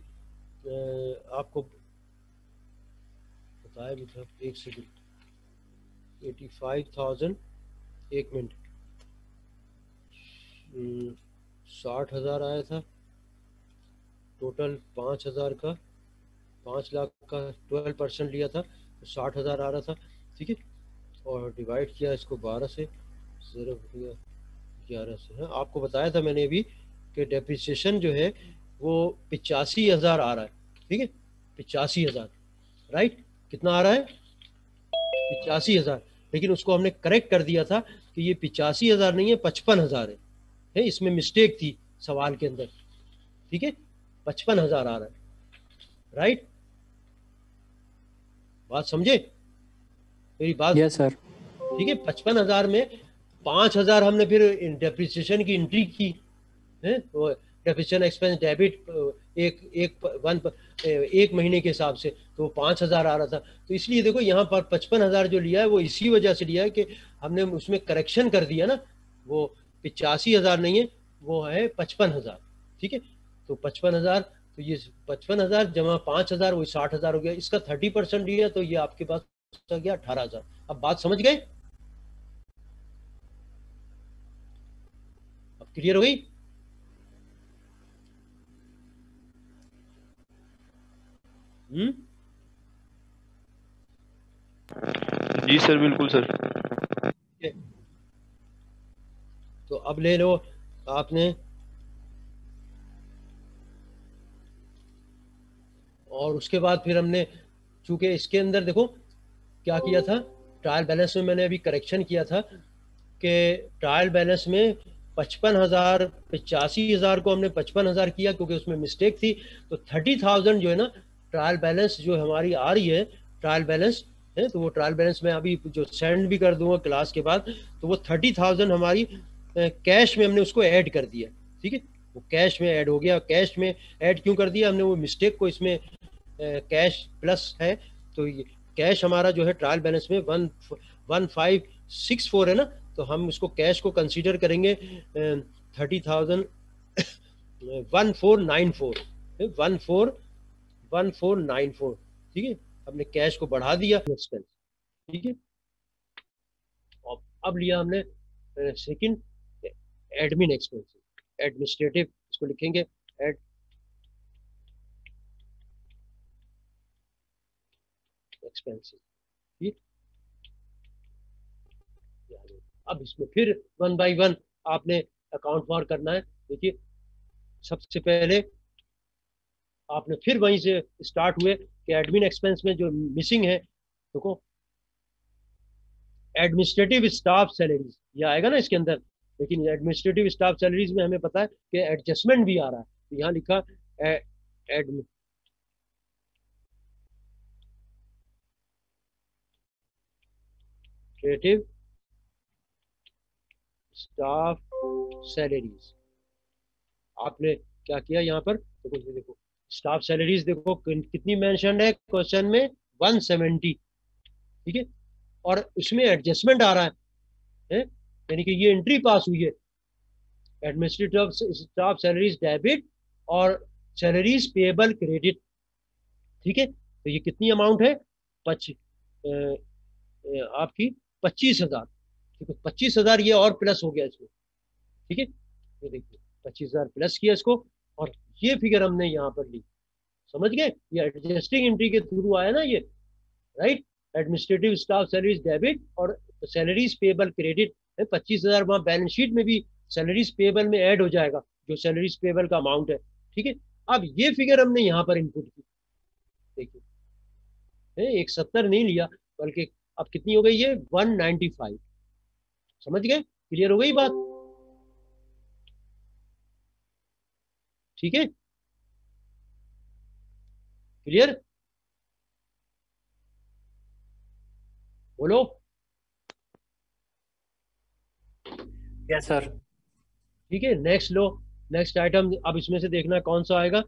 आपको बताया भी था एक सेकंड 85,000 एक मिनट 60,000 आया था टोटल 5,000 का 5 लाख का 12% लिया था तो 60,000 आ रहा था ठीक है और डिवाइड किया इसको 12 से 11 से हाँ आपको बताया था मैंने अभी कि डेप्रिसिएशन जो है वो 85,000 आ रहा है ठीक है 85,000 राइट कितना आ रहा है 85,000 लेकिन उसको हमने करेक्ट कर दिया था कि ये 85,000 नहीं है 55,000 है इसमें मिस्टेक थी सवाल के अंदर ठीक है 55,000 आ रहा है राइट बात समझे मेरी बात यस सर ठीक है 55,000 में 5,000 हमने फिर डेप्रिसिएशन की एंट्री की है तो डेप्रिसिएशन एक्सपेंस डेबिट एक महीने के हिसाब से तो 5,000 आ रहा था तो इसलिए देखो यहाँ पर 55,000 जो लिया है वो इसी वजह से लिया है कि हमने उसमें करेक्शन कर दिया ना वो 85,000 नहीं है वो है 55,000 ठीक है तो 55,000 तो ये 55,000 जमा 5,000 वही 60,000 हो गया इसका 30% लिया तो ये आपके पास आ गया 18,000 अब बात समझ गए अब क्लियर हो गई जी सर बिल्कुल सर तो अब ले लो आपने और उसके बाद फिर हमने चूंकि इसके अंदर देखो क्या किया था ट्रायल बैलेंस में मैंने अभी करेक्शन किया था कि ट्रायल बैलेंस में 55,000 85,000 को हमने 55,000 किया क्योंकि उसमें मिस्टेक थी तो 30,000 जो है ना ट्रायल बैलेंस जो हमारी आ रही है ट्रायल बैलेंस है तो वो ट्रायल बैलेंस में अभी जो सेंड भी कर दूंगा क्लास के बाद तो वो 30,000 हमारी कैश में हमने उसको ऐड कर दिया ठीक है वो कैश में ऐड हो गया कैश में ऐड क्यों कर दिया हमने वो मिस्टेक को इसमें कैश प्लस है, तो ये कैश हमारा जो है ट्रायल बैलेंस में 1564 है ना, तो हम उसको कैश को कंसीडर करेंगे 30,000 1494 1494, ठीक है। हमने कैश को बढ़ा दिया एक्सपेंस, ठीक है। अब लिया हमने सेकंड एडमिन एक्सपेंस, एडमिनिस्ट्रेटिव, इसको लिखेंगे एड एक्सपेंसेस, ठीक। अब इसमें फिर 1 बाय 1 आपने अकाउंट फॉर करना है। देखिए सबसे पहले आपने फिर वहीं से स्टार्ट हुए कि एडमिन एक्सपेंस में जो मिसिंग है, देखो एडमिनिस्ट्रेटिव स्टाफ सैलरीज ये आएगा ना इसके अंदर, लेकिन एडमिनिस्ट्रेटिव स्टाफ सैलरीज में हमें पता है कि एडजस्टमेंट भी आ रहा है, तो यहाँ लिखा एडमिनिस्ट्रेटिव स्टाफ सैलरीज। आपने क्या किया यहाँ पर, देखो देखो स्टाफ सैलरीज देखो कितनी मेंशन है क्वेश्चन में, 170, ठीक है। और उसमें एडजस्टमेंट आ रहा है, यानी कि ये एंट्री पास हुई है, एडमिनिस्ट्रेटिव स्टाफ सैलरीज डेबिट और सैलरीज पेएबल क्रेडिट, ठीक है। तो ये कितनी अमाउंट है, आपकी 25,000, ठीक है। 25,000 ये और प्लस हो गया इसमें, ठीक है। ये देखिए 25,000 प्लस किया इसको, और ये फिगर हमने यहाँ पर ली, समझ गए, ये एडजस्टिंग एंट्री के थ्रू आया ना ये, right. Administrative staff salaries debit और सैलरीज पेएबल क्रेडिट है, 25,000 वहाँ बैलेंस शीट में भी सैलरीज पेएबल में ऐड हो जाएगा, जो सैलरीज पेएबल का अमाउंट है, ठीक है। अब ये फिगर हमने यहाँ पर इनपुट की, देखिए 170 नहीं लिया, बल्कि अब कितनी हो गई ये 195, समझ गए, क्लियर हो गई बात, ठीक है, क्लियर, बोलो। Yes sir. ठीक है, नेक्स्ट लो, नेक्स्ट आइटम, अब इसमें से देखना कौन सा आएगा,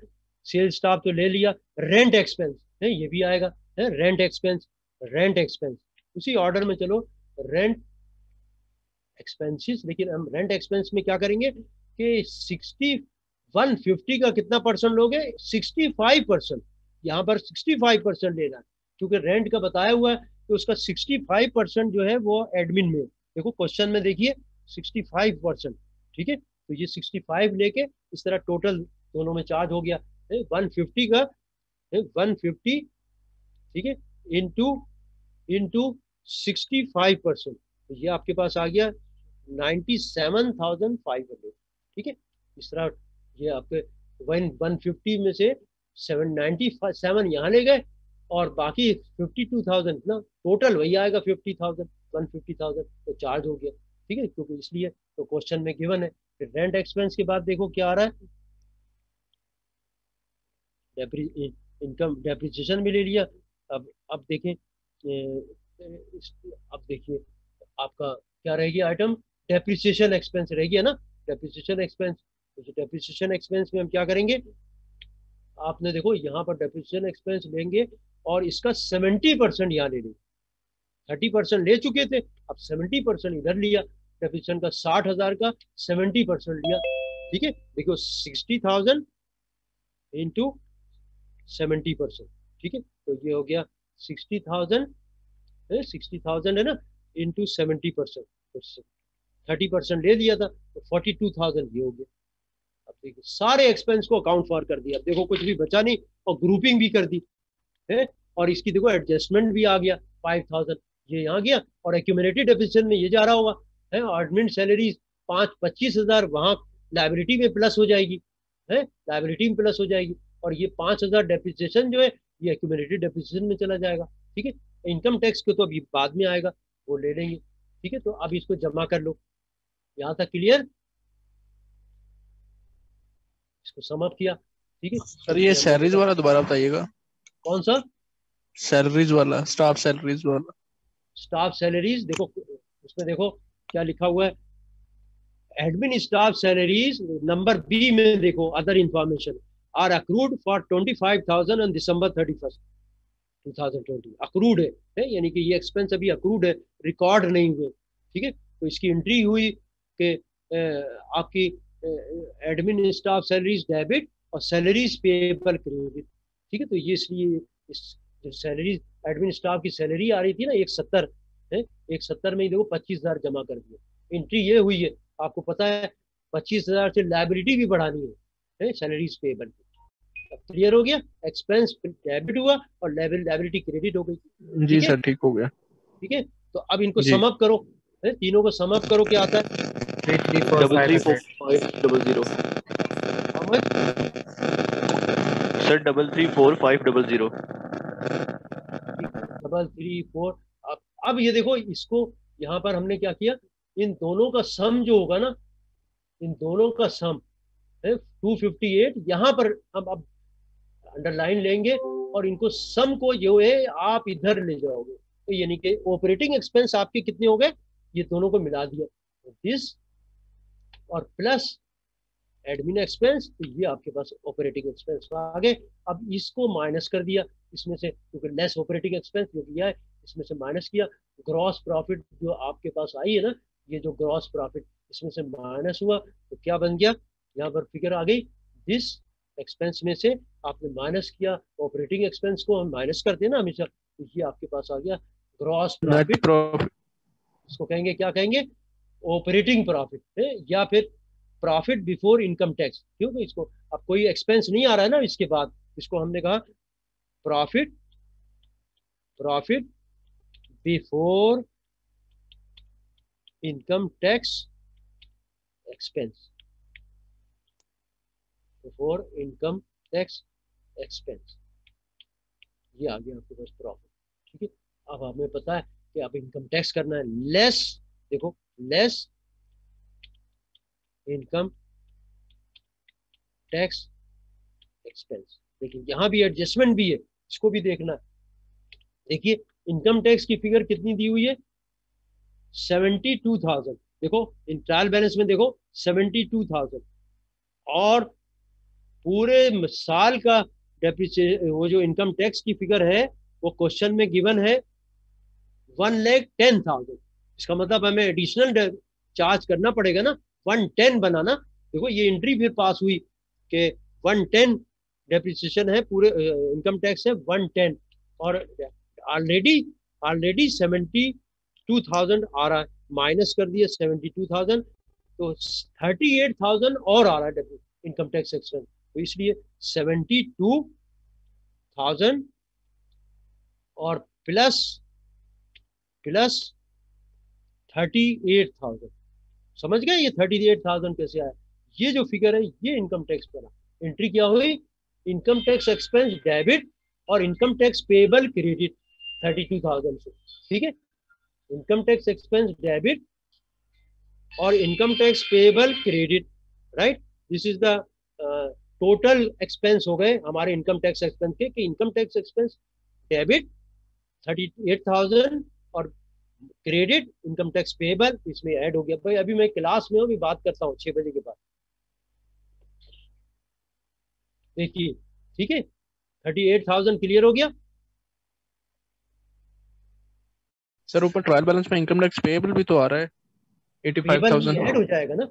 सेल्स स्टाफ तो ले लिया, रेंट एक्सपेंस है ये भी आएगा, है रेंट एक्सपेंस, रेंट एक्सपेंस उसी ऑर्डर में चलो, रेंट एक्सपेंसेस। लेकिन हम रेंट एक्सपेंस में क्या करेंगे कि 150 का कितना परसेंट लोगे, 65%, यहाँ पर 65% लेना है, क्योंकि रेंट का बताया हुआ है तो उसका 65% जो है वो एडमिन में, देखो क्वेश्चन में देखिए 65%, ठीक है। तो ये 65 लेके इस तरह टोटल दोनों में चार्ज हो गया 150 का 150, ठीक है, इंटू 65%, तो ये आपके पास आ गया 97,500, ठीक है। इस तरह ये आपके 150 में से 797 यहाँ ले गए, और बाकी 52,000 ना टोटल वही आएगा 50,000, 150,000 तो चार्ज हो गया, ठीक है, क्योंकि इसलिए तो क्वेश्चन में गिवन है। फिर रेंट एक्सपेंस के बाद देखो क्या आ रहा है, इनकम डेप्रिसिएशन भी ले लिया। अब देखें, अब देखिए आपका क्या रहेगी आइटम, डेप्रिसिएशन एक्सपेंस रहेगी, है ना, डेप्रिसिएशन एक्सपेंस। तो डेप्रिसिएशन एक्सपेंस में हम क्या करेंगे, आपने देखो यहाँ पर डेप्रिसिएशन एक्सपेंस लेंगे और इसका 70% यहाँ ले लेंगे, 30% ले चुके थे, अब 70% इधर लिया, डेप्रिसिएशन का 60,000 का 70% लिया, ठीक है। देखो 60,000 इंटू 70%, ठीक है, तो ये हो गया 60,000 है ना, इंटू 70%, 30% ले लिया था तो 42,000 ये हो गया। अब देखिए सारे एक्सपेंस को अकाउंट फॉर कर दिया, अब देखो कुछ भी बचा नहीं, और ग्रुपिंग भी कर दी है, और इसकी देखो एडजस्टमेंट भी आ गया 5,000 ये यहाँ गया, और एक्यूमुलेटेड डेप्रिसिएशन में ये जा रहा होगा है, एडमिन सैलरी 25,000 वहाँ लाइबिलिटी में प्लस हो जाएगी, है लाइबिलिटी में प्लस हो जाएगी, और ये 5,000 डेप्रिसिएशन जो है ये एक्यूमुलेटेड डेप्रिसिएशन में चला जाएगा, ठीक है। इनकम टैक्स को तो अभी बाद में आएगा, वो ले लेंगे, ठीक है। तो अब इसको जमा कर लो, यहाँ तक क्लियर, इसको समाप्त किया, ठीक है। सर ये सैलरीज वाला दोबारा बताइएगा, कौन सा, सैलरीज वाला, स्टाफ सैलरीज वाला, स्टाफ सैलरीज, देखो उसमें देखो क्या लिखा हुआ है, admin staff salaries, number B में देखो other information, are accrued for 25,000 on December 31st 2020। Accrued है यानी कि ये एक्सपेंस अभी अक्रूड है, रिकॉर्ड नहीं हुए, ठीक है। तो इसकी एंट्री हुई कि आपकी एडमिन स्टाफ सैलरीज डेबिट और सैलरीज पेएबल क्रेडिट, ठीक है। तो ये इसलिए इस जो सैलरी एडमिन स्टाफ की सैलरी आ रही थी ना 170 है, 170 में ही देखो 25,000 जमा कर दिए। एंट्री ये हुई है, आपको पता है 25,000 से लायबिलिटी भी बढ़ानी है सैलरीज पेएबल की। क्लियर हो गया, एक्सपेंस डेबिट हुआ और लायबिलिटी क्रेडिट हो गई। जी सर, ठीक हो गया। ठीक है, तो अब इनको जी। सम अप करो, तीनों को सम अप करो, क्या आता है? 334,500 सर 334,500 334। अब ये देखो, इसको यहाँ पर हमने क्या किया, इन दोनों का सम जो होगा ना, इन दोनों का सम है 258। यहाँ पर हम अब अंडरलाइन लेंगे और इनको सम को जो है आप इधर ले जाओगे, तो यानी कि ऑपरेटिंग एक्सपेंस आपके कितने हो गए, ये दोनों को मिला दिया, दिस और प्लस एडमिन एक्सपेंस, तो ये आपके पास ऑपरेटिंग एक्सपेंस आ गए। अब इसको माइनस कर दिया इसमें से, क्योंकि लेस ऑपरेटिंग एक्सपेंस जो किया है इसमें से माइनस किया। ग्रॉस प्रॉफिट जो आपके पास आई है ना, ये जो ग्रॉस प्रॉफिट इसमें से माइनस हुआ, तो क्या बन गया, यहाँ पर फिगर आ गई, दिस एक्सपेंस में से आपने माइनस किया ऑपरेटिंग एक्सपेंस को, हम माइनस करते हैं ना हमेशा, तो ये आपके पास आ गया ग्रॉस नेट प्रॉफिट। प्रॉफिट। इसको कहेंगे, क्या कहेंगे, ऑपरेटिंग प्रॉफिट है, या फिर प्रॉफिट बिफोर इनकम टैक्स, क्योंकि इसको अब कोई एक्सपेंस नहीं आ रहा है ना इसके बाद, इसको हमने कहा profit before income tax expense, before income tax expense, ये आ गया आपके पास प्रॉफिट। ठीक है, अब हमें पता है कि अब इनकम टैक्स करना है, लेस, देखो लेस इनकम टैक्स एक्सपेंस। लेकिन यहाँ भी एडजस्टमेंट भी है, इसको भी देखना है। देखिए इनकम टैक्स की फिगर कितनी दी हुई है, 72,000। देखो इन ट्रायल बैलेंस में देखो 72,000, और पूरे साल का वो जो इनकम टैक्स की फिगर है वो क्वेश्चन में गिवन है 1,10,000। इसका मतलब हमें एडिशनल चार्ज करना पड़ेगा ना, 110 बनाना। देखो ये एंट्री फिर पास हुई कि 110 डेप्रिसिएशन है, पूरे इनकम टैक्स है 110, और ऑलरेडी 72,000 आ रहा है, माइनस कर दिया 72,000, तो 38,000 और आ रहा है इनकम टैक्स एक्सपेंस। तो इसलिए 72,000 और प्लस 38,000, समझ गए ये 38,000 कैसे आया? ये जो फिगर है ये इनकम टैक्स पर एंट्री क्या हुई, इनकम टैक्स एक्सपेंस डेबिट और इनकम टैक्स पेएबल क्रेडिट 32,000 से। ठीक है, इनकम टैक्स एक्सपेंस डेबिट और income tax payable credit, right, this is the total expense हो गए हमारे इनकम टैक्स एक्सपेंस के, कि इनकम टैक्स एक्सपेंस डेबिट 38,000 और क्रेडिट इनकम टैक्स पेएबल इसमें ऐड हो गया। भाई अभी मैं क्लास में हूँ, अभी बात करता हूँ 6 बजे के बाद। देखिए ठीक है, 38,000 क्लियर हो गया। सर ऊपर ट्रायल बैलेंस में इनकम टैक्स पेएबल भी तो आ रहा है, पेएबल में 85,000। ऐड हो जाएगा ना,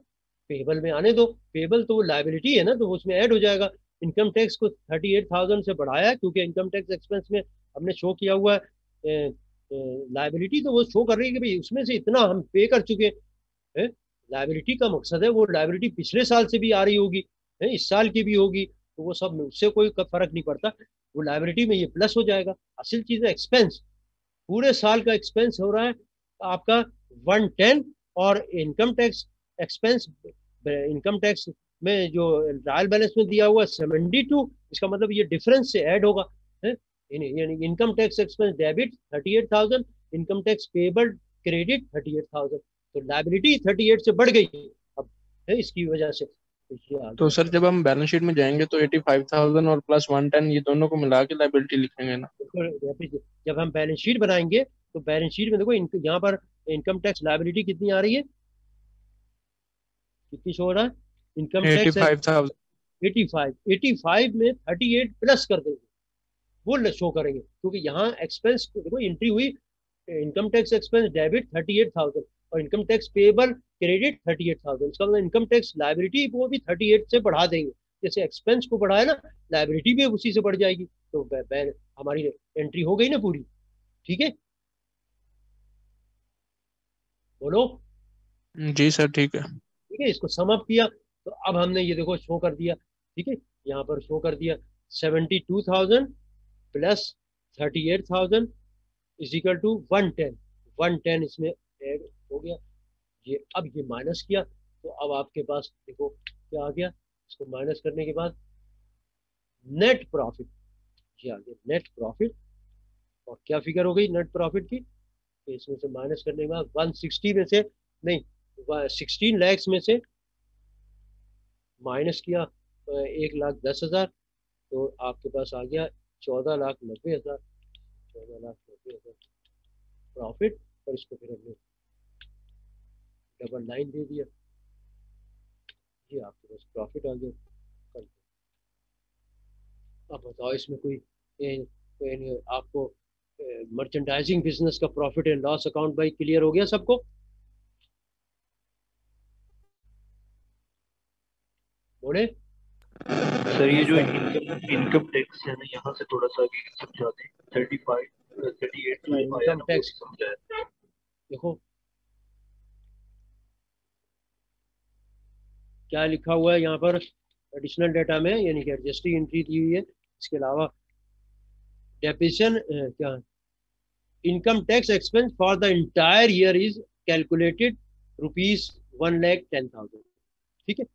पेएबल में आने दो, पेएबल तो लायबिलिटी है ना, तो उसमें ऐड हो जाएगा। इनकम टैक्स को 38,000 से बढ़ाया क्योंकि इनकम टैक्स एक्सपेंस में हमने शो किया हुआ है लायबिलिटी, तो वो शो कर रही है कि भाई उसमें से इतना हम पे कर चुके हैं। लायबिलिटी का मकसद है वो लायबिलिटी पिछले साल से भी आ रही होगी, इस साल की भी होगी, तो वो सब उससे कोई फर्क नहीं पड़ता, वो लायबिलिटी में ये प्लस हो जाएगा। असल चीज है एक्सपेंस, पूरे साल का एक्सपेंस हो रहा है आपका 110, और income tax expense, income tax में जो ट्रायल बैलेंस में दिया हुआ 72, इसका मतलब ये डिफरेंस से ऐड होगा, यानी income tax expense debit 38,000, income tax payable credit 38,000, तो लायबिलिटी 38 से बढ़ गई अब इसकी वजह से। तो सर जब हम बैलेंस शीट में जाएंगे तो 85,000 और प्लस 110 ये दोनों को मिला के लायबिलिटी लिखेंगे ना? जब हम बैलेंस शीट बनाएंगे तो बैलेंस शीट में देखो यहाँ पर इनकम टैक्स लायबिलिटी कितनी आ रही है, कितनी शो हो रहा है, इनकम टैक्स 85,000। 85 में 38 प्लस कर देंगे, वो शो करेंगे, क्योंकि यहाँ एक्सपेंस देखो एंट्री हुई, इनकम टैक्स एक्सपेंस डेबिट 38,000 और इनकम टैक्स पेबल क्रेडिट 38,000। इसका मतलब इनकम टैक्स लायबिलिटी वो भी 38 से बढ़ा देंगे, जैसे एक्सपेंस को बढ़ाए ना, लायबिलिटी भी उसी से बढ़ जाएगी, तो हमारी एंट्री हो गई ना पूरी। ठीक है, बोलो। जी सर ठीक है। ठीक है, इसको सम अप किया तो अब हमने ये देखो शो कर दिया। ठीक है, यहाँ पर शो कर दिया 72,000 प्लस 38,000 इज इक्वल टू 110। 110 इसमें ऐड हो गया, ये अब ये माइनस किया तो अब आपके पास देखो क्या आ गया, इसको माइनस करने के बाद नेट प्रॉफिट, ये आ गया नेट प्रॉफिट। और क्या फिगर हो गई नेट प्रॉफिट की, तो इसमें से माइनस करने के बाद 160 में से नहीं 16 लैक्स में से माइनस किया 1,10,000, तो आपके पास आ गया 14,90,000। 14,90,000 प्रॉफिट, और इसको फिर हमने डबल लाइन दे दिया, ये आपके पास प्रॉफिट आ गया। अब बताओ इसमें कोई आपको मर्चेंडाइजिंग बिजनेस का प्रॉफिट एंड लॉस अकाउंट भाई क्लियर हो गया सबको? बोले सर ये जो इनकम टैक्स है ना, यहाँ से थोड़ा सा आगे समझा दें। 35 38 जो आया इनकम ना, वो टैक्स समझाया। देखो क्या लिखा हुआ है यहाँ पर एडिशनल डेटा में, यानी कि एडजस्टिंग एंट्री दी हुई है, इसके अलावा डेप्रिसिएशन क्या, income tax expense for the entire year is calculated ₹1,10,000। ठीक है,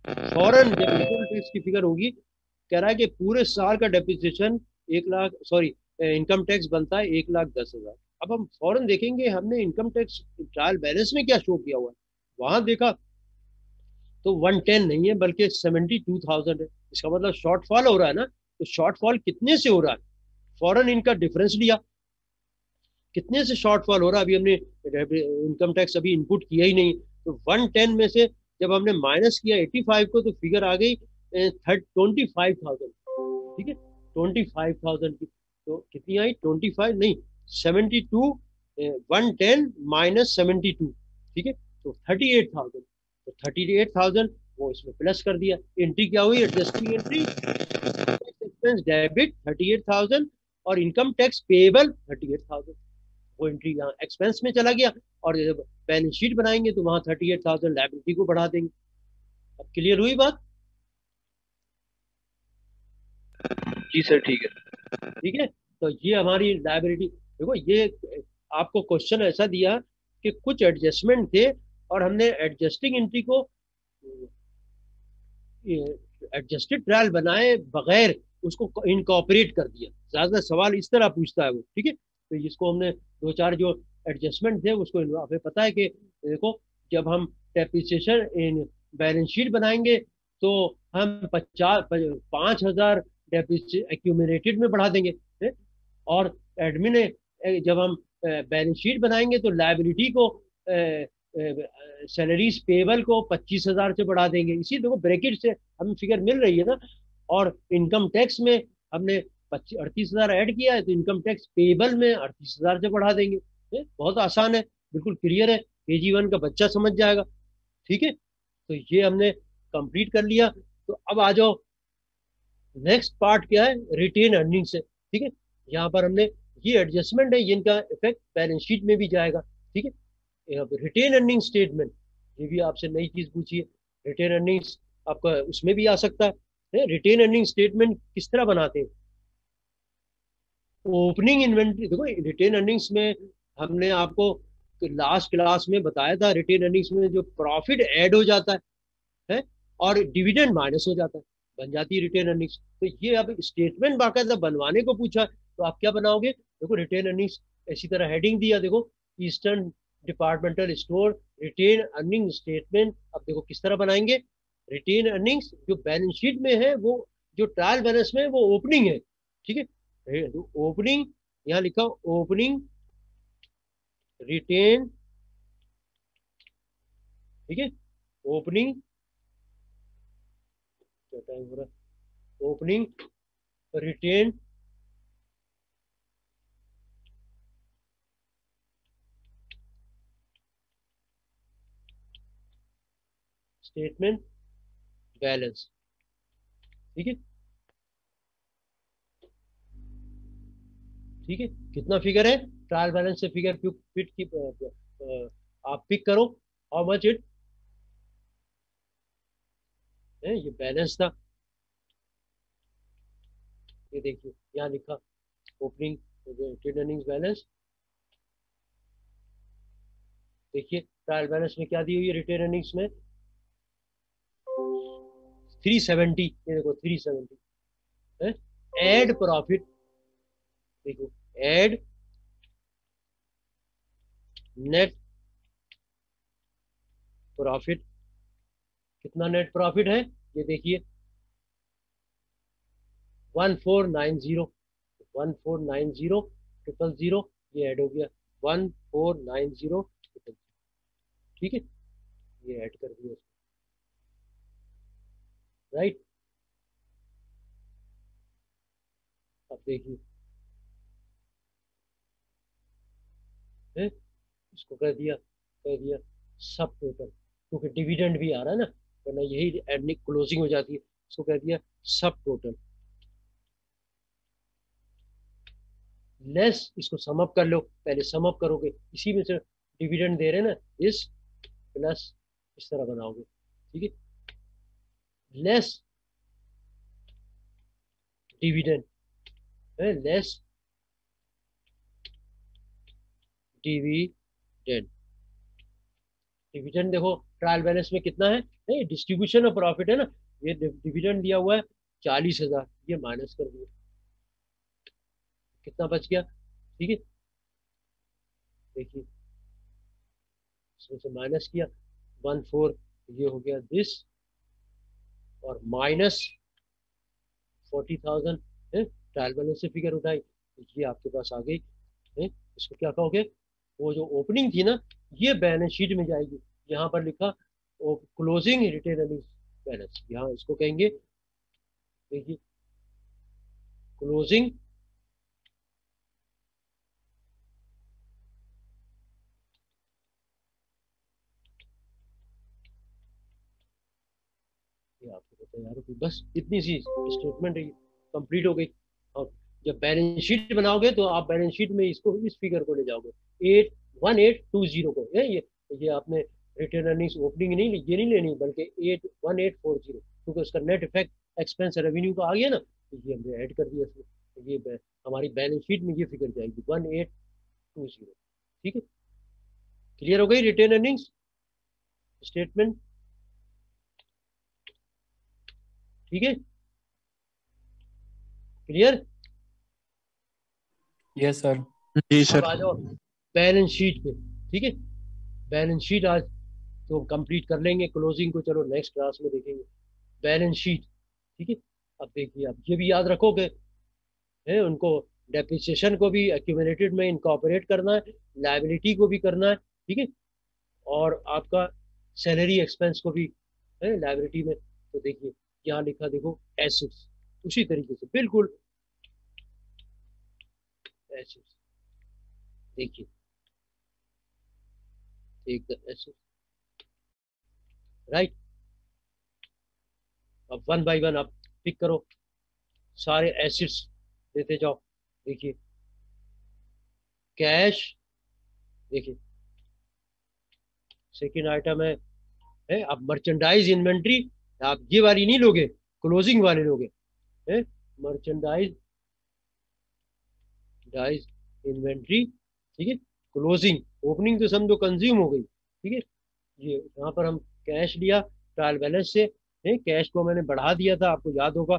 फॉरन जब इनकम टैक्स की फिगर होगी, कह रहा है कि पूरे साल का डेप्रिसिएशन 1,00,000 सॉरी इनकम टैक्स बनता है 1,10,000। अब हम फॉरन देखेंगे, हमने इनकम टैक्स ट्रायल बैलेंस में क्या शो किया हुआ है, वहां देखा तो 110 नहीं है बल्कि 72,000 है। इसका मतलब शॉर्टफॉल हो रहा है ना, तो शॉर्टफॉल कितने से हो रहा है, फॉरन इनका डिफरेंस लिया, कितने से शॉर्टफॉल हो रहा है, अभी हमने इनकम टैक्स अभी इनपुट किया ही नहीं, तो 110 में से जब हमने माइनस किया 85 को, तो फिगर आ गई 25,000। ठीक है, 25,000 की, तो कितनी आई 25 नहीं 72, 110 माइनस 72, ठीक है, तो 38,000। तो 38,000 वो इसमें प्लस कर दिया, एंट्री क्या हुई, एडजस्टिंग एंट्री, एक्सपेंस डेबिट 38,000 और इनकम टैक्स पेएबल 38,000, वो एंट्री यहाँ एक्सपेंस में चला गया, और जब बैलेंस शीट बनाएंगे तो वहां 38,000 लायबिलिटी को बढ़ा देंगे। अब क्लियर हुई बात? जी सर ठीक है। ठीक है, तो ये हमारी लायबिलिटी। देखो ये आपको क्वेश्चन ऐसा दिया कि कुछ एडजस्टमेंट थे और हमने एडजस्टिंग एंट्री को एडजस्टेड ट्रायल बनाए बगैर उसको इनकॉपरेट कर दिया। ज्यादा सवाल इस तरह पूछता है वो। ठीक है, तो इसको हमने दो चार जो एडजस्टमेंट थे उसको हमें पता है कि देखो जब हम डेप्रिसिएशन इन बैलेंस शीट बनाएंगे तो हम 5,000 एक्यूमुलेटेड में बढ़ा देंगे, है? और एडमिन जब हम बैलेंस शीट बनाएंगे तो लायबिलिटी को सैलरीज पेबल को 25,000 से बढ़ा देंगे। इसी देखो ब्रैकेट से हमें फिगर मिल रही है ना। और इनकम टैक्स में हमने 38,000 ऐड किया है तो इनकम टैक्स पेबल में 38,000 से बढ़ा देंगे। बहुत आसान है, बिल्कुल क्लियर है, KG1 का बच्चा समझ जाएगा। ठीक है, तो ये हमने कंप्लीट कर लिया। तो अब आ जाओ नेक्स्ट पार्ट क्या है, रिटेन अर्निंग से। ठीक है, यहाँ पर हमने ये एडजस्टमेंट है, इनका इफेक्ट बैलेंस शीट में भी जाएगा। ठीक है, रिटेन अर्निंग स्टेटमेंट, ये भी आपसे नई चीज पूछी है। रिटेन अर्निंग्स आपका उसमें भी आ सकता है। रिटेन अर्निंग स्टेटमेंट किस तरह बनाते हैं, ओपनिंग इन्वेंट्री। देखो रिटेन अर्निंग्स में हमने आपको लास्ट क्लास में बताया था, रिटेन अर्निंग्स में जो प्रॉफिट ऐड हो जाता है और डिविडेंड माइनस हो जाता है, बन जाती है रिटेन अर्निंग्स। तो ये अब स्टेटमेंट बाकायदा बनवाने को पूछा, तो आप क्या बनाओगे, देखो रिटेन अर्निंग्स इसी तरह हेडिंग दिया, देखो eastern departmental store retained earning statement. अब देखो किस तरह बनाएंगे, रिटेन अर्निंग्स जो बैलेंस शीट में है वो जो ट्रायल बैलेंस में है वो ओपनिंग है। ठीक है, ओपनिंग यहाँ लिखा ओपनिंग रिटेन, ठीक है, ओपनिंग क्या टाइम हो रहा है, ओपनिंग रिटेन स्टेटमेंट बैलेंस। ठीक है, ठीक है, कितना फिगर है, ट्रायल बैलेंस से फिगर फिट की आप पिक करो, हाउ मच इट है, ये बैलेंस था, ये देखिए यहाँ लिखा ओपनिंग रिटेन अर्निंग्स बैलेंस। देखिए ट्रायल बैलेंस में क्या दी हुई है, रिटेन अर्निंग्स में 370, ये देखो 370 है। एड प्रॉफिट, देखो एड नेट प्रॉफिट, कितना नेट प्रॉफिट है, ये देखिए 1490, 1490 ट्रिपल जीरो, ये ऐड हो गया 1490 ट्रिपल, ठीक है, ये ऐड कर दिया राइट। अब देखिए इसको कह दिया सब टोटल, क्योंकि डिविडेंड भी आ रहा है ना, वरना यही एडनिक क्लोजिंग हो जाती है, इसको कह दिया सब टोटल लेस, इसको सम अप कर लो, पहले सम अप करोगे, इसी में से डिविडेंड दे रहे हैं ना, इस प्लस इस तरह बनाओगे, ठीक है, लेस डिविडेंड है, लेस डिविडेंड, डिविडेंड देखो ट्रायल बैलेंस में कितना है, नहीं डिस्ट्रीब्यूशन ऑफ प्रॉफिट है ना, ये डिविडेंड दिया हुआ है 40,000, ये माइनस कर दिया, कितना बच गया, ठीक है, देखिए इसमें से माइनस किया 14, ये हो गया दिस, और माइनस 40,000 है, ट्रायल बैलेंस से फिगर उठाई, ये आपके पास आ गई है, इसको क्या कहोगे, वो जो ओपनिंग थी ना, ये बैलेंस शीट में जाएगी, यहाँ पर लिखा क्लोजिंग रिटेन अर्निंग्स बैलेंस, यहाँ इसको कहेंगे, देखिए क्लोजिंग आपको पता यार, बस इतनी सी स्टेटमेंट है, कंप्लीट हो गई। और जब बैलेंस शीट बनाओगे तो आप बैलेंस शीट में इसको इस फिगर को ले जाओगे 81820 को, ये आपने रिटर्न अर्निंग्स ओपनिंग नहीं, ये नहीं लेनी, बल्कि 81840, क्योंकि उसका नेट इफेक्ट एक्सपेंस रेवेन्यू का आ गया ना, तो ये हमने ऐड कर दिया इसमें, तो ये हमारी बैलेंस शीट में ये फिगर जाएगी 1820, ठीक है, क्लियर हो गई रिटर्न अर्निंग्स स्टेटमेंट, ठीक है, क्लियर। Yes sir. जी अब सर। आ जाओ बैलेंस शीट पे, ठीक है, बैलेंस शीट आज तो कंप्लीट कर लेंगे, क्लोजिंग को चलो नेक्स्ट क्लास में देखेंगे, बैलेंस शीट, ठीक है। अब देखिए, अब ये भी याद रखोगे है, उनको डेप्रिसिएशन को भी एक्यूमुलेटेड में इनकॉर्पोरेट करना है, लायबिलिटी को भी करना है, ठीक है, और आपका सैलरी एक्सपेंस को भी है लायबिलिटी में, तो देखिए यहाँ लिखा देखो एसेट्स, उसी तरीके से बिल्कुल एसेट्स, देखिए टेक द एसेट्स, राइट। अब वन बाय वन आप पिक करो, सारे एसेट्स देते जाओ, देखिए कैश, देखिए सेकेंड आइटम है आप मर्चेंडाइज इन्वेंट्री, आप ये वाली नहीं लोगे, क्लोजिंग वाले लोगे, है मर्चेंडाइज डाइज इन्वेंट्री, ठीक है, क्लोजिंग, ओपनिंग तो समझो कंज्यूम हो गई, ठीक है, ये यहाँ पर हम कैश लिया ट्रायल बैलेंस से, कैश को मैंने बढ़ा दिया था, आपको याद होगा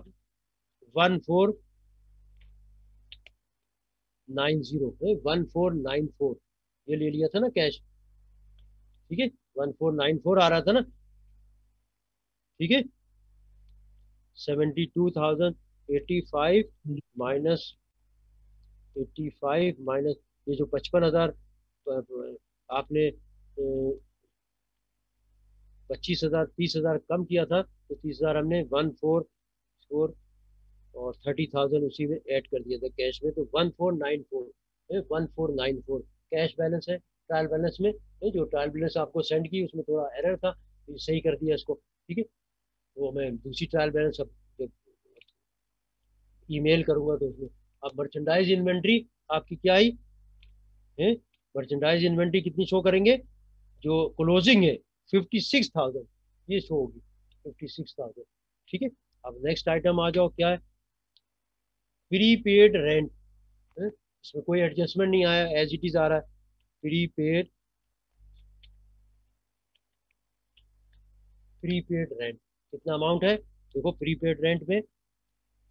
1490 ये ले लिया था ना कैश, ठीक है, 1494 आ रहा था ना, ठीक है, 72,085 माइनस 85 माइनस ये जो 55,000 आपने 25,000 30,000 कम किया था, तो 30,000 हमने 144 और 30,000 उसी में ऐड कर दिया था कैश में, तो 1494 कैश बैलेंस है। ट्रायल बैलेंस में जो ट्रायल बैलेंस आपको सेंड की उसमें थोड़ा एरर था, तो सही कर दिया इसको, ठीक है। वो मैं दूसरी ट्रायल बैलेंस अब जब ईमेल करूंगा तो उसमें अब मर्चेंडाइज इन्वेंट्री आपकी क्या आई है, मर्चेंडाइज इन्वेंट्री कितनी शो करेंगे, जो क्लोजिंग है 56,000 ये शो होगी, 56,000, ठीक है। अब नेक्स्ट आइटम आ जाओ, क्या है, प्रीपेड रेंट, इसमें कोई एडजस्टमेंट नहीं आया, एज इट इज आ रहा है। प्रीपेड प्रीपेड रेंट कितना अमाउंट है, देखो प्रीपेड रेंट में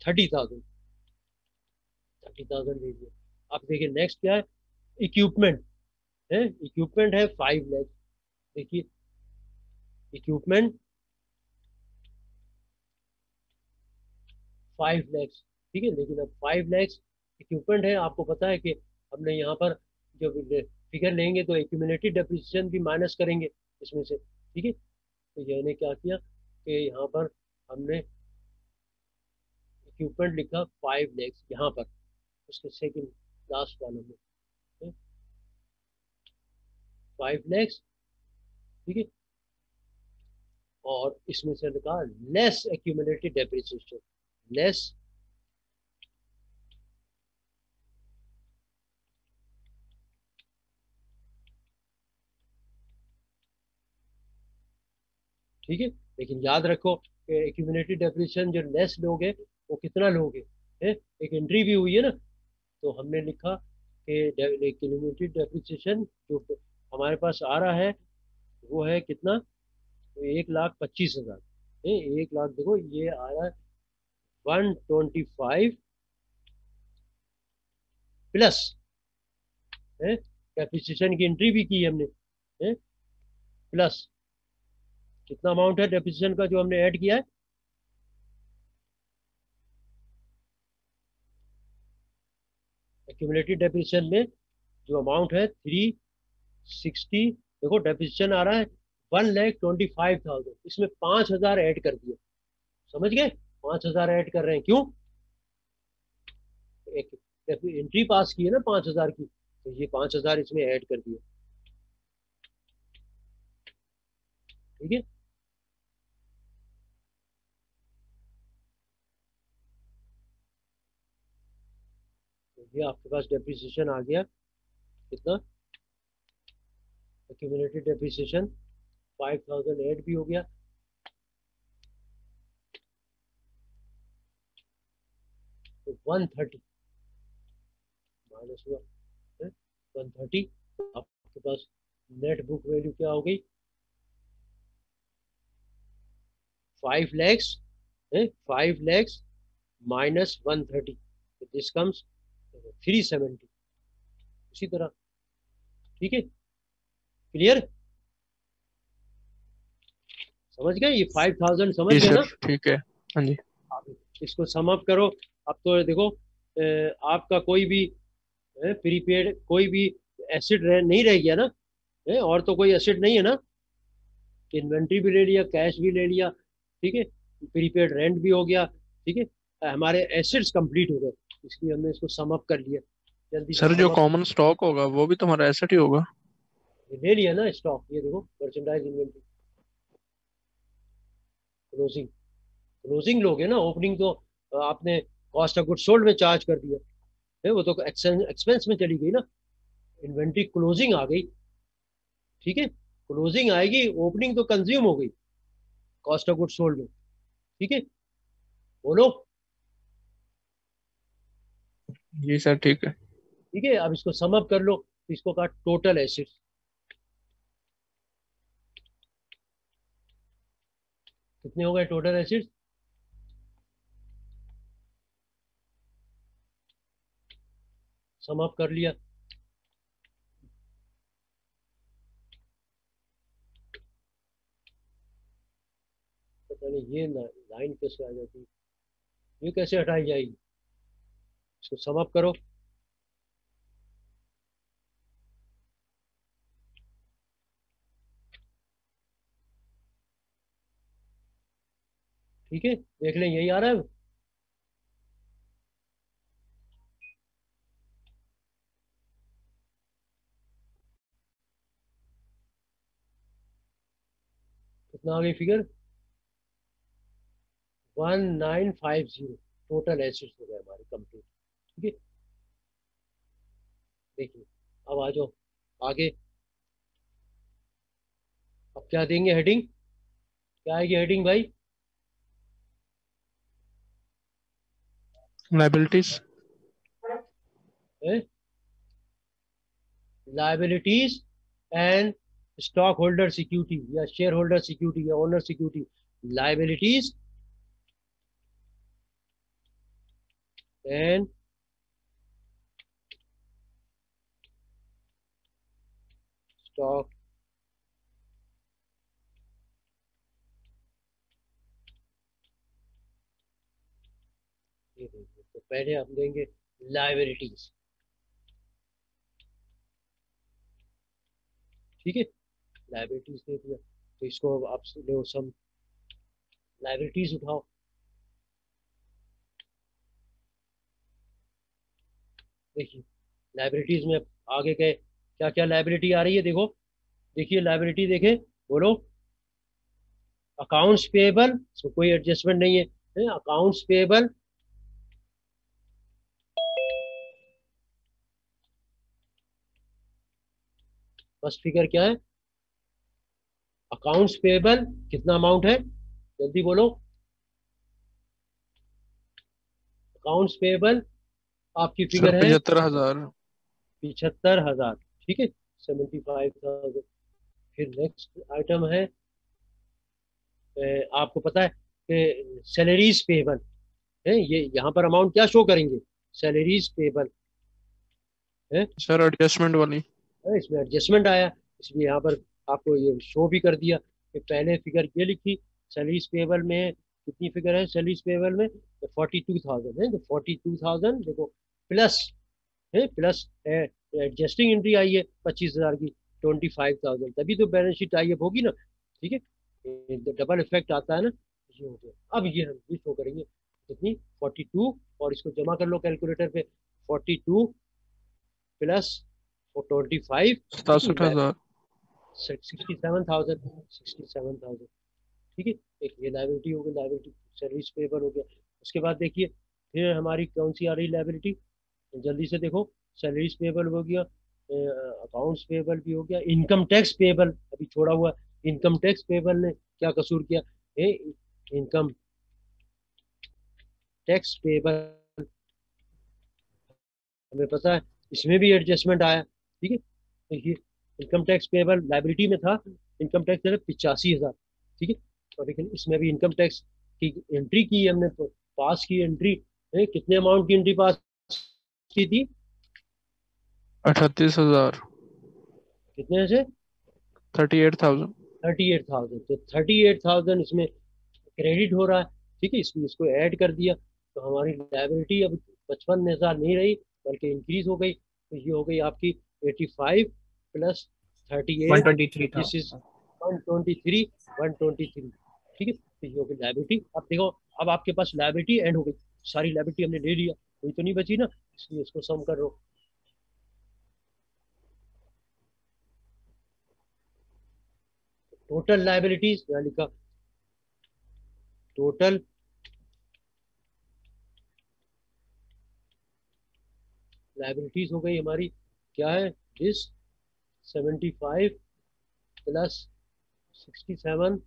30,000 दे दिए। अब देखिए नेक्स्ट क्या है, इक्विपमेंट है, इक्विपमेंट है 5 लाख, देखिए इक्विपमेंट 5 लाख, ठीक है। लेकिन अब 5 लाख इक्विपमेंट है, आपको पता है कि हमने यहाँ पर जब फिगर लेंगे तो एक्यूमुलेटेड डेप्रिसिएशन भी माइनस करेंगे इसमें से, ठीक है। तो मैंने क्या किया कि यहाँ पर हमने इक्विपमेंट लिखा 5 लाख यहाँ पर, उसके सेकंड लास्ट कॉलम में 5 लाख, ठीक है। और इसमें से लिखा लेस एक्यूमुलेटेड डेप्रिसिएशन, लेस ठीक है। लेकिन याद रखो कि एक्यूमुलेटेड डेप्रिसिएशन जो लेस लोगे वो कितना लोगे है, एक एंट्री भी हुई है ना, तो हमने लिखा कि एक्यूमुलेटेड डेप्रिसिएशन जो हमारे पास आ रहा है वो है कितना, तो 1,25,000 है, 1 लाख देखो ये आ रहा है 125 प्लस है, डेप्रिसिएशन की एंट्री भी की हमने है, प्लस कितना अमाउंट है डेप्रिसिएशन का जो हमने ऐड किया है, एक्यूमुलेटेड डेप्रिसिएशन में जो अमाउंट है 360, देखो डेप्रिसिएशन आ रहा है 1,25,000, इसमें 5,000 ऐड कर दिए, समझ गए, 5,000 ऐड कर रहे हैं, क्यों, एक एंट्री पास की है ना 5,000 की, तो ये 5,000 इसमें ऐड कर दिए, ठीक है। तो ये आपके पास डेप्रिसिएशन आ गया कितना, एक्यूमुलेटेड डेप्रिसिएशन 5,000 ऐड भी हो गया, तो 130 माइनस हुआ 130, आपके पास नेट बुक वैल्यू क्या हो गई 5 lakhs है, 5 lakhs माइनस 130, तो दिस कम्स 370, इसी तरह, ठीक है, क्लियर, समझ गए, ये 5,000 समझ जी गए ना। सर, ठीक है, हाँ जी। अब इसको सम अप करो, अब तो देखो आपका कोई भी प्रीपेड कोई भी एसेट नहीं रह गया ना, और तो कोई एसेट नहीं है ना, इन्वेंट्री भी ले लिया, कैश भी ले लिया, ठीक है, प्रीपेड रेंट भी हो गया, ठीक है, हमारे एसेट्स कंप्लीट हो गए, इसलिए हमने इसको सम अप कर लिया, जल्दी से सर जो सम अप कॉमन स्टॉक होगा वो भी तुम्हारा एसेट ही होगा। ले लिया ना स्टॉक, ये देखो मर्चेंडाइज इन्वेंट्री क्लोजिंग, क्लोजिंग लोगे ना, ओपनिंग तो आपने कॉस्ट ऑफ गुड सोल्ड में चार्ज कर दिया है, वो तो एक्सपेंस में चली गई ना, इन्वेंट्री क्लोजिंग आ गई, ठीक है, क्लोजिंग आएगी, ओपनिंग तो कंज्यूम हो गई कॉस्ट ऑफ गुड सोल्ड में, ठीक है, बोलो, जी सर, ठीक है। ठीक है। अब इसको सम अप कर लो, इसको कहा टोटल एसेट्स, कितने हो गए टोटल एसेट्स, सम अप कर लिया, पता नहीं ये लाइन कैसे आ जाती है, ये कैसे हटाई जाएगी, इसको सम अप करो, ठीक है, देख लें यही आ रहा है। कितना आ गई फिगर? 1950 टोटल एसेट्स हो गए हमारे कंप्लीट। ठीक है, देखिए अब आ जाओ आगे। अब क्या देंगे हेडिंग? क्या आएगी हेडिंग भाई? Liabilities. Liabilities and stock holder security या शेयर होल्डर सिक्योरिटी या owner security. Liabilities and stock तो पहले हम देंगे लाइबिलिटीज। ठीक है, लाइबिलिटीज दे दिया तो इसको अब आप लो सम लाइबिलिटीज उठाओ। देखिए लाइबिलिटीज में आगे गए, क्या क्या लाइबिलिटी आ रही है देखो। देखिए लाइबिलिटी देखें, बोलो। अकाउंट्स पेएबल, इसमें कोई एडजस्टमेंट नहीं है। अकाउंट्स पेएबल फर्स्ट फिगर क्या है? अकाउंट्स पेएबल कितना अमाउंट है? जल्दी बोलो। अकाउंट्स पेएबल आपकी सर फिगर है 75,000। 75,000। ठीक है, 75,000। फिर नेक्स्ट आइटम है आपको पता है कि सैलरीज पेएबल है। ये यहाँ पर अमाउंट क्या शो करेंगे? सैलरीज पेएबल है। सर एडजस्टमेंट वाली। इसमें एडजस्टमेंट आया, इसलिए यहाँ पर आपको ये शो भी कर दिया कि पहले फिगर ये लिखी सैलरीज पेएबल में। कितनी फिगर है सैलरीज पेएबल में? 42,000 है। तो 42,000 देखो प्लस है, प्लस एडजस्टिंग एंट्री आई है 25,000 की, 25,000, तभी तो बैलेंस शीट टाई अप होगी ना। ठीक है, डबल इफेक्ट आता है ना, ये हो गया। अब ये हम ये शो करेंगे कितनी? 42, और इसको जमा कर लो कैलकुलेटर पे। 42 प्लस 25, 67,000। 67,000। 67,000। ठीक है, एक ये लाइबिलिटी हो गई, लाइबिलिटी सर्विस पेपर हो गया। उसके बाद देखिए फिर हमारी कौन सी आ रही लाइबिलिटी, जल्दी से देखो। सैलरीज पेबल हो गया, अकाउंट्स पेबल भी हो गया, इनकम टैक्स पेबल अभी छोड़ा हुआ। इनकम टैक्स पेबल ने क्या कसूर किया? इनकम टैक्स पेबल हमें पता है इसमें भी एडजस्टमेंट आया। ठीक है, देखिए इनकम टैक्स पेबल लाइबिलिटी में था इनकम टैक्स 85,000। ठीक है, और लेकिन इसमें भी इनकम टैक्स की एंट्री की हमने, तो पास की एंट्री कितने अमाउंट की एंट्री पास की थी? 38,000। कितने से? 38,000। 38,000। तो 38,000 इसमें क्रेडिट हो रहा है। ठीक है, इसलिए इसको ऐड कर दिया तो हमारी लाइबिलिटी अब 55,000 नहीं रही बल्कि इंक्रीज हो गई। तो ये हो गई आपकी 85 प्लस 38, 123 था। This is 123। 123। ठीक है, तो ये हो गई लाइबिलिटी। अब देखो, अब आपके पास लाइबिलिटी एंड हो गई, सारी लाइबिलिटी हमने ले लिया, कोई तो नहीं बची ना, इसलिए इसको सम कर लो। टोटल लाइबिलिटीज यहाँ लिखा, टोटल लाइबिलिटीज हो गई हमारी क्या है? दिस 75 प्लस 67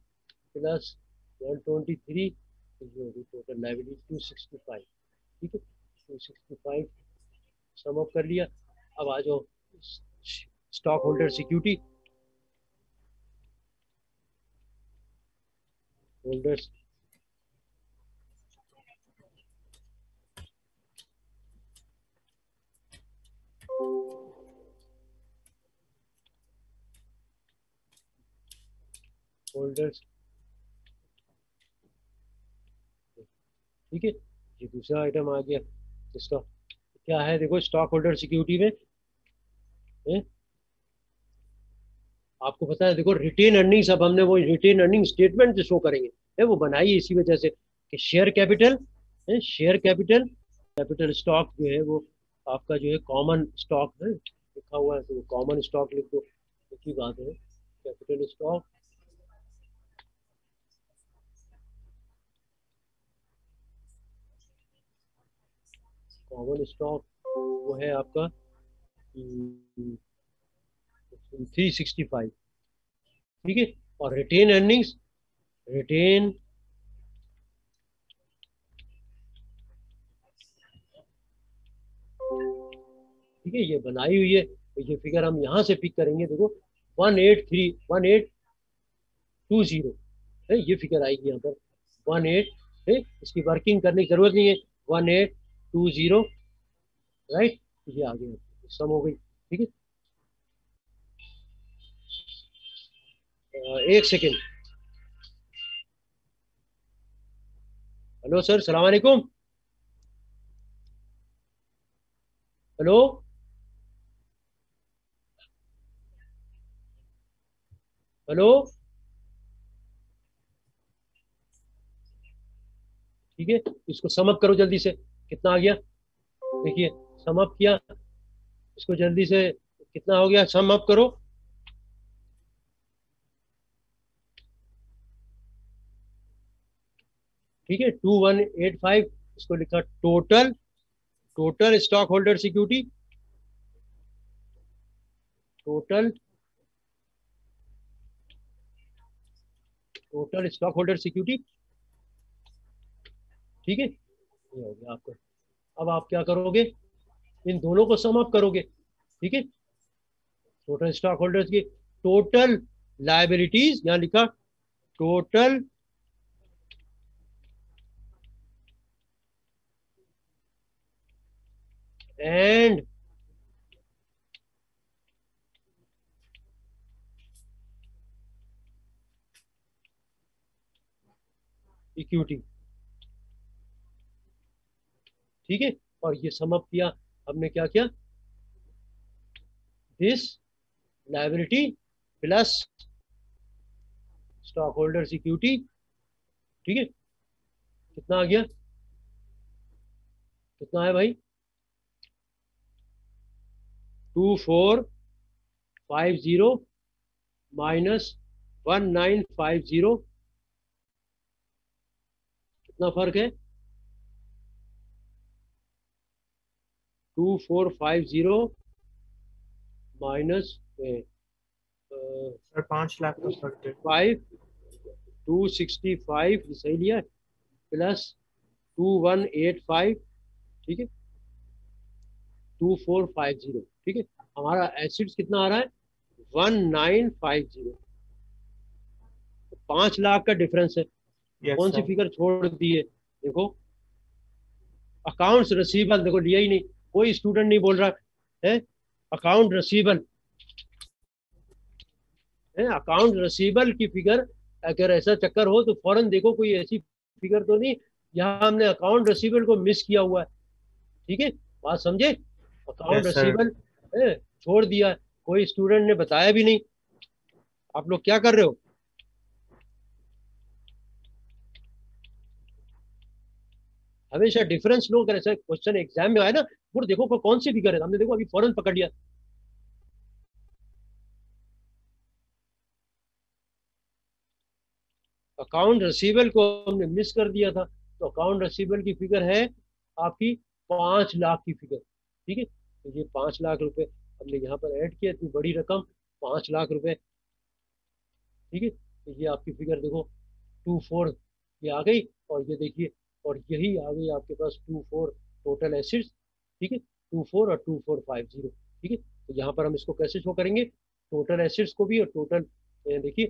प्लस 123, ये होगी टोटल लाइबिलिटी 265। ठीक है, 265 सम अप कर लिया। अब आ जाओ stock holder security. Holders holders ठीक है, ये दूसरा आइटम आ गया। इसका क्या है देखो, स्टॉक होल्डर सिक्योरिटी में आपको पता है देखो रिटेन अर्निंग्स, अब हमने वो रिटेन अर्निंग स्टेटमेंट जो शो करेंगे वो बनाई है इसी वजह से कि शेयर कैपिटल स्टॉक जो है वो आपका जो है कॉमन स्टॉक है, लिखा हुआ है तो कॉमन स्टॉक लिख दो, एक ही बात है। कैपिटल स्टॉक वो है आपका 365, ठीक है। और रिटेन अर्निंग्स, ठीक है, ये बनाई हुई है, तो ये फिगर हम यहाँ से पिक करेंगे। देखो 1820 है, ये फिगर आएगी यहाँ पर 18 है, इसकी वर्किंग करने की जरूरत नहीं है। 1820 राइट, ये आ गया, सम हो गई, ठीक है। एक सेकेंड, हेलो सर, सलाम वालेकुम। हेलो, हेलो, ठीक है, इसको सम अप करो जल्दी से, कितना आ गया देखिए, सम अप किया इसको जल्दी से, कितना हो गया, सम अप करो। ठीक है, 2185, इसको लिखा total stock holder security, total stock holder security, ठीक है, ये हो गया आपका। अब आप क्या करोगे, इन दोनों को सम अप करोगे, ठीक है। टोटल स्टॉक होल्डर्स की टोटल लायबिलिटीज, यहां लिखा टोटल एंड इक्विटी, ठीक है। और ये सम अप किया हमने, क्या किया, this liability plus stock holder security, ठीक है, कितना आ गया, कितना है भाई, 2450 माइनस 1950, कितना फर्क है, 2450 माइनस सर 5 लाख का फर्क है। 265 सही लिया, प्लस 2185, ठीक है, 2450, ठीक है। हमारा एसिड्स कितना आ रहा है, 1950, 5 लाख का डिफरेंस है। कौन सी फिगर छोड़ दी है, देखो अकाउंट्स रिसीवेबल, देखो लिया ही नहीं, कोई स्टूडेंट नहीं बोल रहा है अकाउंट रिसीवेबल है, अकाउंट रिसीवेबल की फिगर, अगर ऐसा चक्कर हो तो फौरन देखो कोई ऐसी फिगर तो नहीं, यहाँ हमने अकाउंट रिसीवेबल को मिस किया हुआ है, ठीक है, बात समझे, अकाउंट रिसीवेबल छोड़ दिया, कोई स्टूडेंट ने बताया भी नहीं। आप लोग क्या कर रहे हो, हमेशा डिफरेंस लो, अगर ऐसा क्वेश्चन एग्जाम में आए ना, वो देखो कौन सी फिगर है, हमने देखो अभी फौरन पकड़ लिया। अकाउंट रिसीवेबल को हमने मिस कर दिया था, तो अकाउंट रिसीवेबल की फिगर है आपकी 5 लाख की फिगर, ठीक है। तो ये 5 लाख रुपए हमने यहाँ पर ऐड किया, इतनी बड़ी रकम 5 लाख रुपए, ठीक है। तो ये आपकी फिगर देखो 24 ये आ गई, और ये देखिए, और यही आ गई आपके पास 24 टोटल एसिड्स, ठीक है, 24 और 2450, ठीक है। तो यहाँ पर हम इसको कैसे शो करेंगे, टोटल एसिड्स को भी और टोटल, देखिए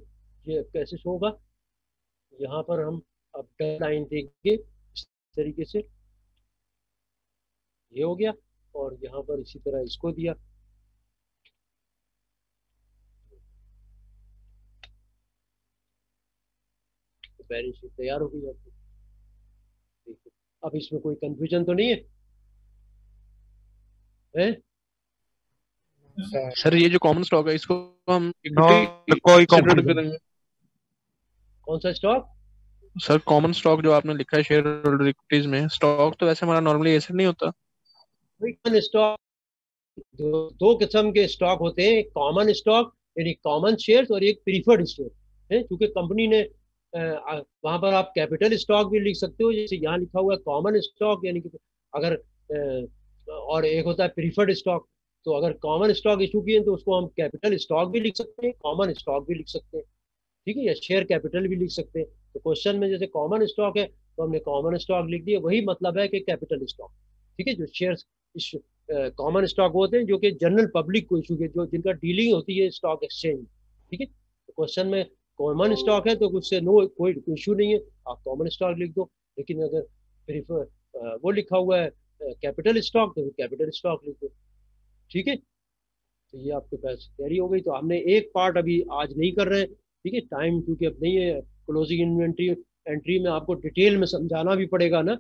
ये कैसे शो होगा, यहाँ पर हम अब लाइन देंगे इस तरीके से, ये हो गया, और यहाँ पर इसी तरह इसको दिया, तो बैलेंस शीट तैयार हो गई आपकी। अब इसमें कोई कंफ्यूजन तो नहीं है, सर ये जो कॉमन स्टॉक है इसको हम कोई consider करेंगे। कौन सा स्टॉक, सर कॉमन स्टॉक जो आपने लिखा है शेयर होल्डर इक्विटीज में, स्टॉक तो वैसे हमारा नॉर्मली एसेट नहीं होता। स्टॉक दो किस्म के स्टॉक होते हैं, एक कॉमन स्टॉक यानी कॉमन शेयर्स और एक प्रीफर्ड शेयर है। क्योंकि कंपनी ने वहां पर आप कैपिटल स्टॉक भी लिख सकते हो, जैसे यहाँ लिखा हुआ है कॉमन स्टॉक, यानी कि अगर और एक होता है प्रीफर्ड स्टॉक। तो अगर कॉमन स्टॉक इशू किए तो उसको हम कैपिटल स्टॉक भी लिख सकते हैं, कॉमन स्टॉक भी लिख सकते हैं, ठीक है, या शेयर कैपिटल भी लिख सकते हैं। तो क्वेश्चन में जैसे कॉमन स्टॉक है तो हमने कॉमन स्टॉक लिख दिया, वही मतलब है कि कैपिटल स्टॉक, ठीक है। जो शेयर कॉमन स्टॉक होते हैं जो कि जनरल पब्लिक को इशू के, जो जिनका डीलिंग होती है स्टॉक एक्सचेंज, ठीक है। तो क्वेश्चन में कॉमन स्टॉक है तो उससे नो कोई इशू नहीं है, आप कॉमन स्टॉक लिख दो। लेकिन अगर वो लिखा हुआ है कैपिटल स्टॉक तो कैपिटल स्टॉक लिख दो, ठीक है। तो ये आपके पास तैयारी हो गई। तो हमने एक पार्ट अभी आज नहीं कर रहे हैं, ठीक है, टाइम क्योंकि अब नहीं है। क्लोजिंग इन्वेंट्री एंट्री में आपको डिटेल में समझाना भी पड़ेगा ना,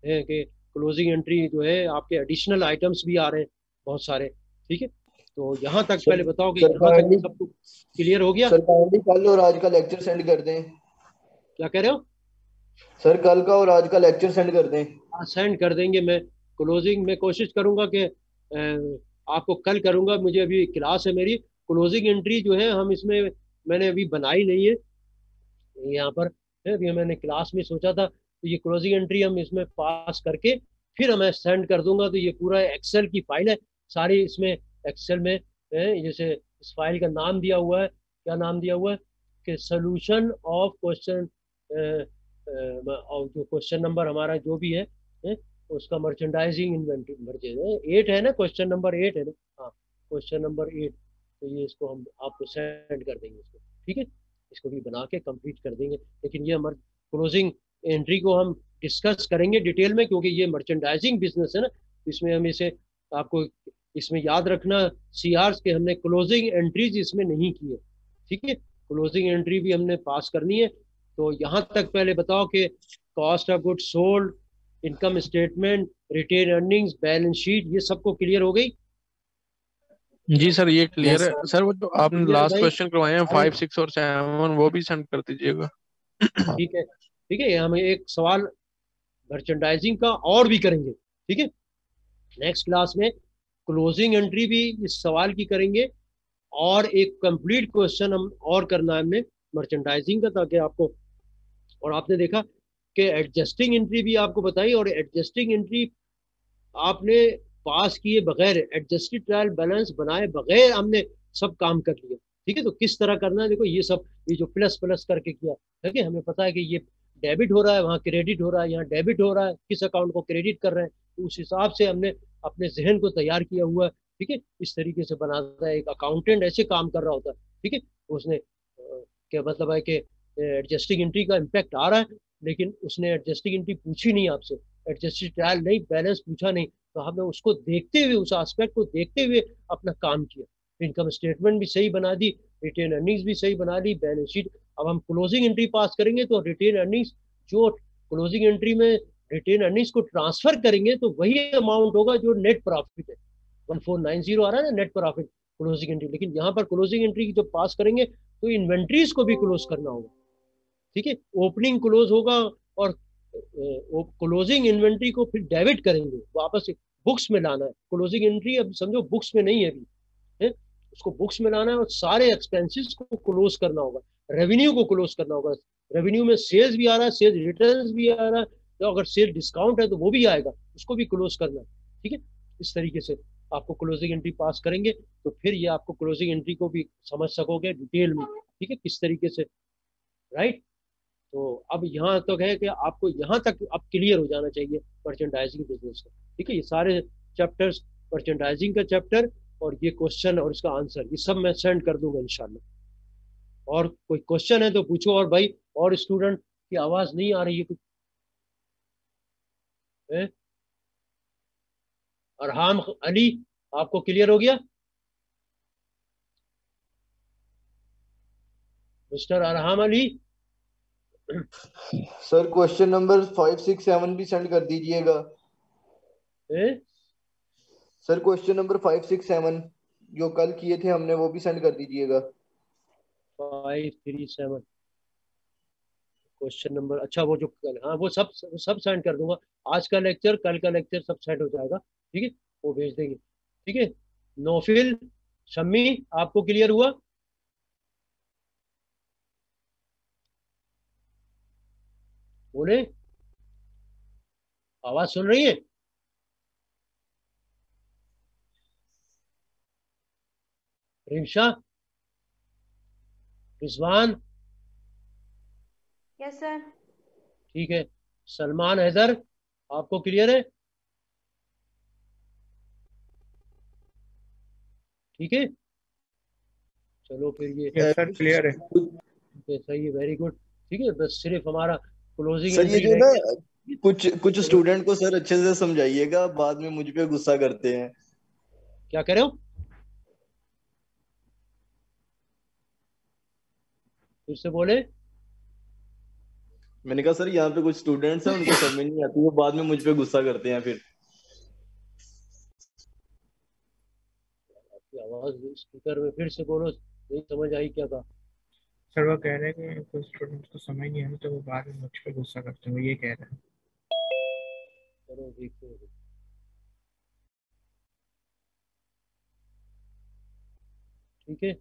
है कि क्लोजिंग एंट्री जो है आपके एडिशनल आइटम्स भी आ रहे हैं बहुत सारे, ठीक है। तो यहाँ तक पहले बताओ कि यहाँ तक सबको क्लियर हो गया? सर काइंडली कल और आज का लेक्चर सेंड कर दें। क्या कह रहे हो सर? कल का और आज का लेक्चर सेंड कर दें। हाँ, सेंड कर देंगे। मैं क्लोजिंग में कोशिश करूंगा कि आपको कल करूंगा, मुझे अभी क्लास है मेरी। क्लोजिंग एंट्री जो है हम इसमें मैंने अभी बनाई नहीं है यहाँ पर, है अभी मैंने क्लास में सोचा था। तो ये क्लोजिंग एंट्री हम इसमें पास करके फिर मैं सेंड कर दूंगा। तो ये पूरा एक्सेल की फाइल है सारी, इसमें एक्सेल में जैसे इस फाइल का नाम दिया हुआ है, क्या नाम दिया हुआ है कि सोल्यूशन ऑफ क्वेश्चन, और जो क्वेश्चन नंबर हमारा जो भी है उसका मर्चेंडाइजिंग इन्वेंटरी मर्चेंडाइज 8 है ना, क्वेश्चन नंबर 8 है ना, हाँ क्वेश्चन नंबर 8। तो ये इसको हम आपको सेंड कर देंगे इसको, ठीक है, इसको भी बना के कंप्लीट कर देंगे। लेकिन ये हमारे क्लोजिंग एंट्री को हम डिस्कस करेंगे डिटेल में, क्योंकि ये मर्चेंडाइजिंग बिजनेस है ना, तो इसमें हम इसे आपको इसमें याद रखना सीआर के हमने क्लोजिंग एंट्रीज इसमें नहीं की है, ठीक है। क्लोजिंग एंट्री भी हमने पास करनी है। तो यहाँ तक पहले बताओ कि cost of good sold, income statement, retained earnings, balance sheet, ये सबको क्लियर हो गई? जी सर ये क्लियर है सर। वो जो आपने Clear लास्ट भाई? क्वेश्चन करवाए हैं 5, 6 और 7 वो भी सेंड कर दीजिएगा। ठीक है, ठीक है, हम एक सवाल मर्चेंडाइजिंग का और भी करेंगे, ठीक है। नेक्स्ट क्लास में क्लोजिंग एंट्री भी इस सवाल की करेंगे, और एक कंप्लीट क्वेश्चन हम और करना है हमने मर्चेंडाइजिंग का, ताकि आपको, और आपने देखा कि एडजस्टिंग एंट्री भी आपको बताई, और एडजस्टिंग एंट्री आपने पास किए बगैर, एडजस्टेड ट्रायल बैलेंस बनाए बगैर हमने सब काम कर लिया, ठीक है। तो किस तरह करना है देखो, ये सब ये जो प्लस प्लस करके किया, ठीक है, हमें पता है कि ये डेबिट हो रहा है, वहाँ क्रेडिट हो रहा है, यहाँ डेबिट हो रहा है, किस अकाउंट को क्रेडिट कर रहे हैं, तो उस हिसाब से हमने अपने जहन को तैयार किया हुआ है, ठीक है। इस तरीके से बनाता है एक अकाउंटेंट, ऐसे काम कर रहा होता है, ठीक है। उसने क्या मतलब है कि एडजस्टिंग एंट्री का इम्पैक्ट आ रहा है, लेकिन उसने एडजस्टिंग एंट्री पूछी नहीं आपसे, एडजस्टेड ट्रायल नहीं, बैलेंस पूछा नहीं, तो हमने उसको देखते हुए, उस एस्पेक्ट को देखते हुए अपना काम किया। इनकम स्टेटमेंट भी सही बना दी, रिटेन अर्निंग्स भी सही बना दी, बैलेंस शीट। अब हम क्लोजिंग एंट्री पास करेंगे तो रिटेन अर्निंग्स जो क्लोजिंग एंट्री में रिटेन अर्निंग्स को ट्रांसफर करेंगे तो वही अमाउंट होगा जो नेट प्रॉफिट है, 1490 आ रहा है ना नेट प्रॉफिट क्लोजिंग एंट्री। लेकिन यहाँ पर क्लोजिंग एंट्री जब पास करेंगे तो इन्वेंट्रीज को भी क्लोज करना होगा, ठीक है। ओपनिंग क्लोज होगा, और क्लोजिंग इन्वेंट्री को फिर डेबिट करेंगे, वापस बुक्स में लाना है। क्लोजिंग एंट्री अब समझो बुक्स में नहीं है अभी, है उसको बुक्स में लाना है, और सारे एक्सपेंसेस को क्लोज करना होगा, रेवेन्यू को क्लोज करना होगा। रेवेन्यू में सेल्स भी आ रहा है, सेल्स रिटर्न भी आ रहा है, तो अगर सेल डिस्काउंट है तो वो भी आएगा, उसको भी क्लोज करना है, ठीक है। इस तरीके से आपको क्लोजिंग एंट्री पास करेंगे तो फिर ये आपको क्लोजिंग एंट्री को भी समझ सकोगे डिटेल में, ठीक है, किस तरीके से, राइट। तो अब यहाँ तक है कि आपको यहाँ तक अब क्लियर हो जाना चाहिए मर्चेंडाइजिंग बिजनेस का, ठीक है। ये सारे चैप्टर्स, मर्चेंडाइजिंग का चैप्टर और ये क्वेश्चन और इसका आंसर, ये सब मैं सेंड कर दूंगा इंशाल्लाह। और कोई क्वेश्चन है तो पूछो। और भाई, और स्टूडेंट की आवाज नहीं आ रही है कुछ है? अरहाम अली, आपको क्लियर हो गया? Mister अरहाम Ali, sir question number 5, 6, 7 भी सेंड कर दीजिएगा। सर क्वेश्चन नंबर 5, 6, 7 जो कल किए थे हमने वो भी सेंड कर दीजिएगा। 5, 3, 7 क्वेश्चन नंबर, अच्छा वो जो कल, हाँ वो सब सेंड कर दूंगा। आज का लेक्चर, कल का लेक्चर सब सेंड हो जाएगा, ठीक है, वो भेज देंगे, ठीक है। नौफिल, शम्मी, आपको क्लियर हुआ? बोले, आवाज सुन रही है? रिंशा, रिजवान, यस सर। ठीक है। सलमान, हैदर, आपको क्लियर है? ठीक है, चलो फिर ये यस सर, क्लियर है। सही है, वेरी गुड, ठीक है। बस सिर्फ हमारा क्लोजिंग सर ये एंट्री जो रह ना गई। कुछ स्टूडेंट को सर अच्छे से समझाइएगा, बाद में मुझ पे गुस्सा करते हैं। क्या कह रहे हो? फिर से बोले। मैंने कहा सर यहाँ पे कुछ स्टूडेंट्स हैं, उनको समझ नहीं आती, वो बाद में मुझ पे गुस्सा करते हैं फिर। आपकी आवाज स्पीकर में फिर से बोलो, नहीं समझ आई क्या कहा? सर वो कह रहे हैं कि कुछ स्टूडेंट्स को समझ नहीं आती तो वो बाद में मुझ पे गुस्सा करते हैं, वो ये कह रहे हैं। चलो देखते हैं। ठीक है,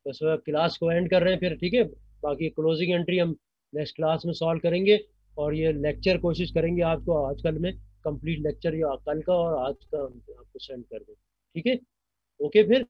बस क्लास को एंड कर रहे हैं फिर, ठीक है। बाकी क्लोजिंग एंट्री हम नेक्स्ट क्लास में सॉल्व करेंगे, और ये लेक्चर कोशिश करेंगे आपको आजकल में कंप्लीट लेक्चर या कल का और आज का आपको सेंड कर दें, ठीक है। ओके फिर।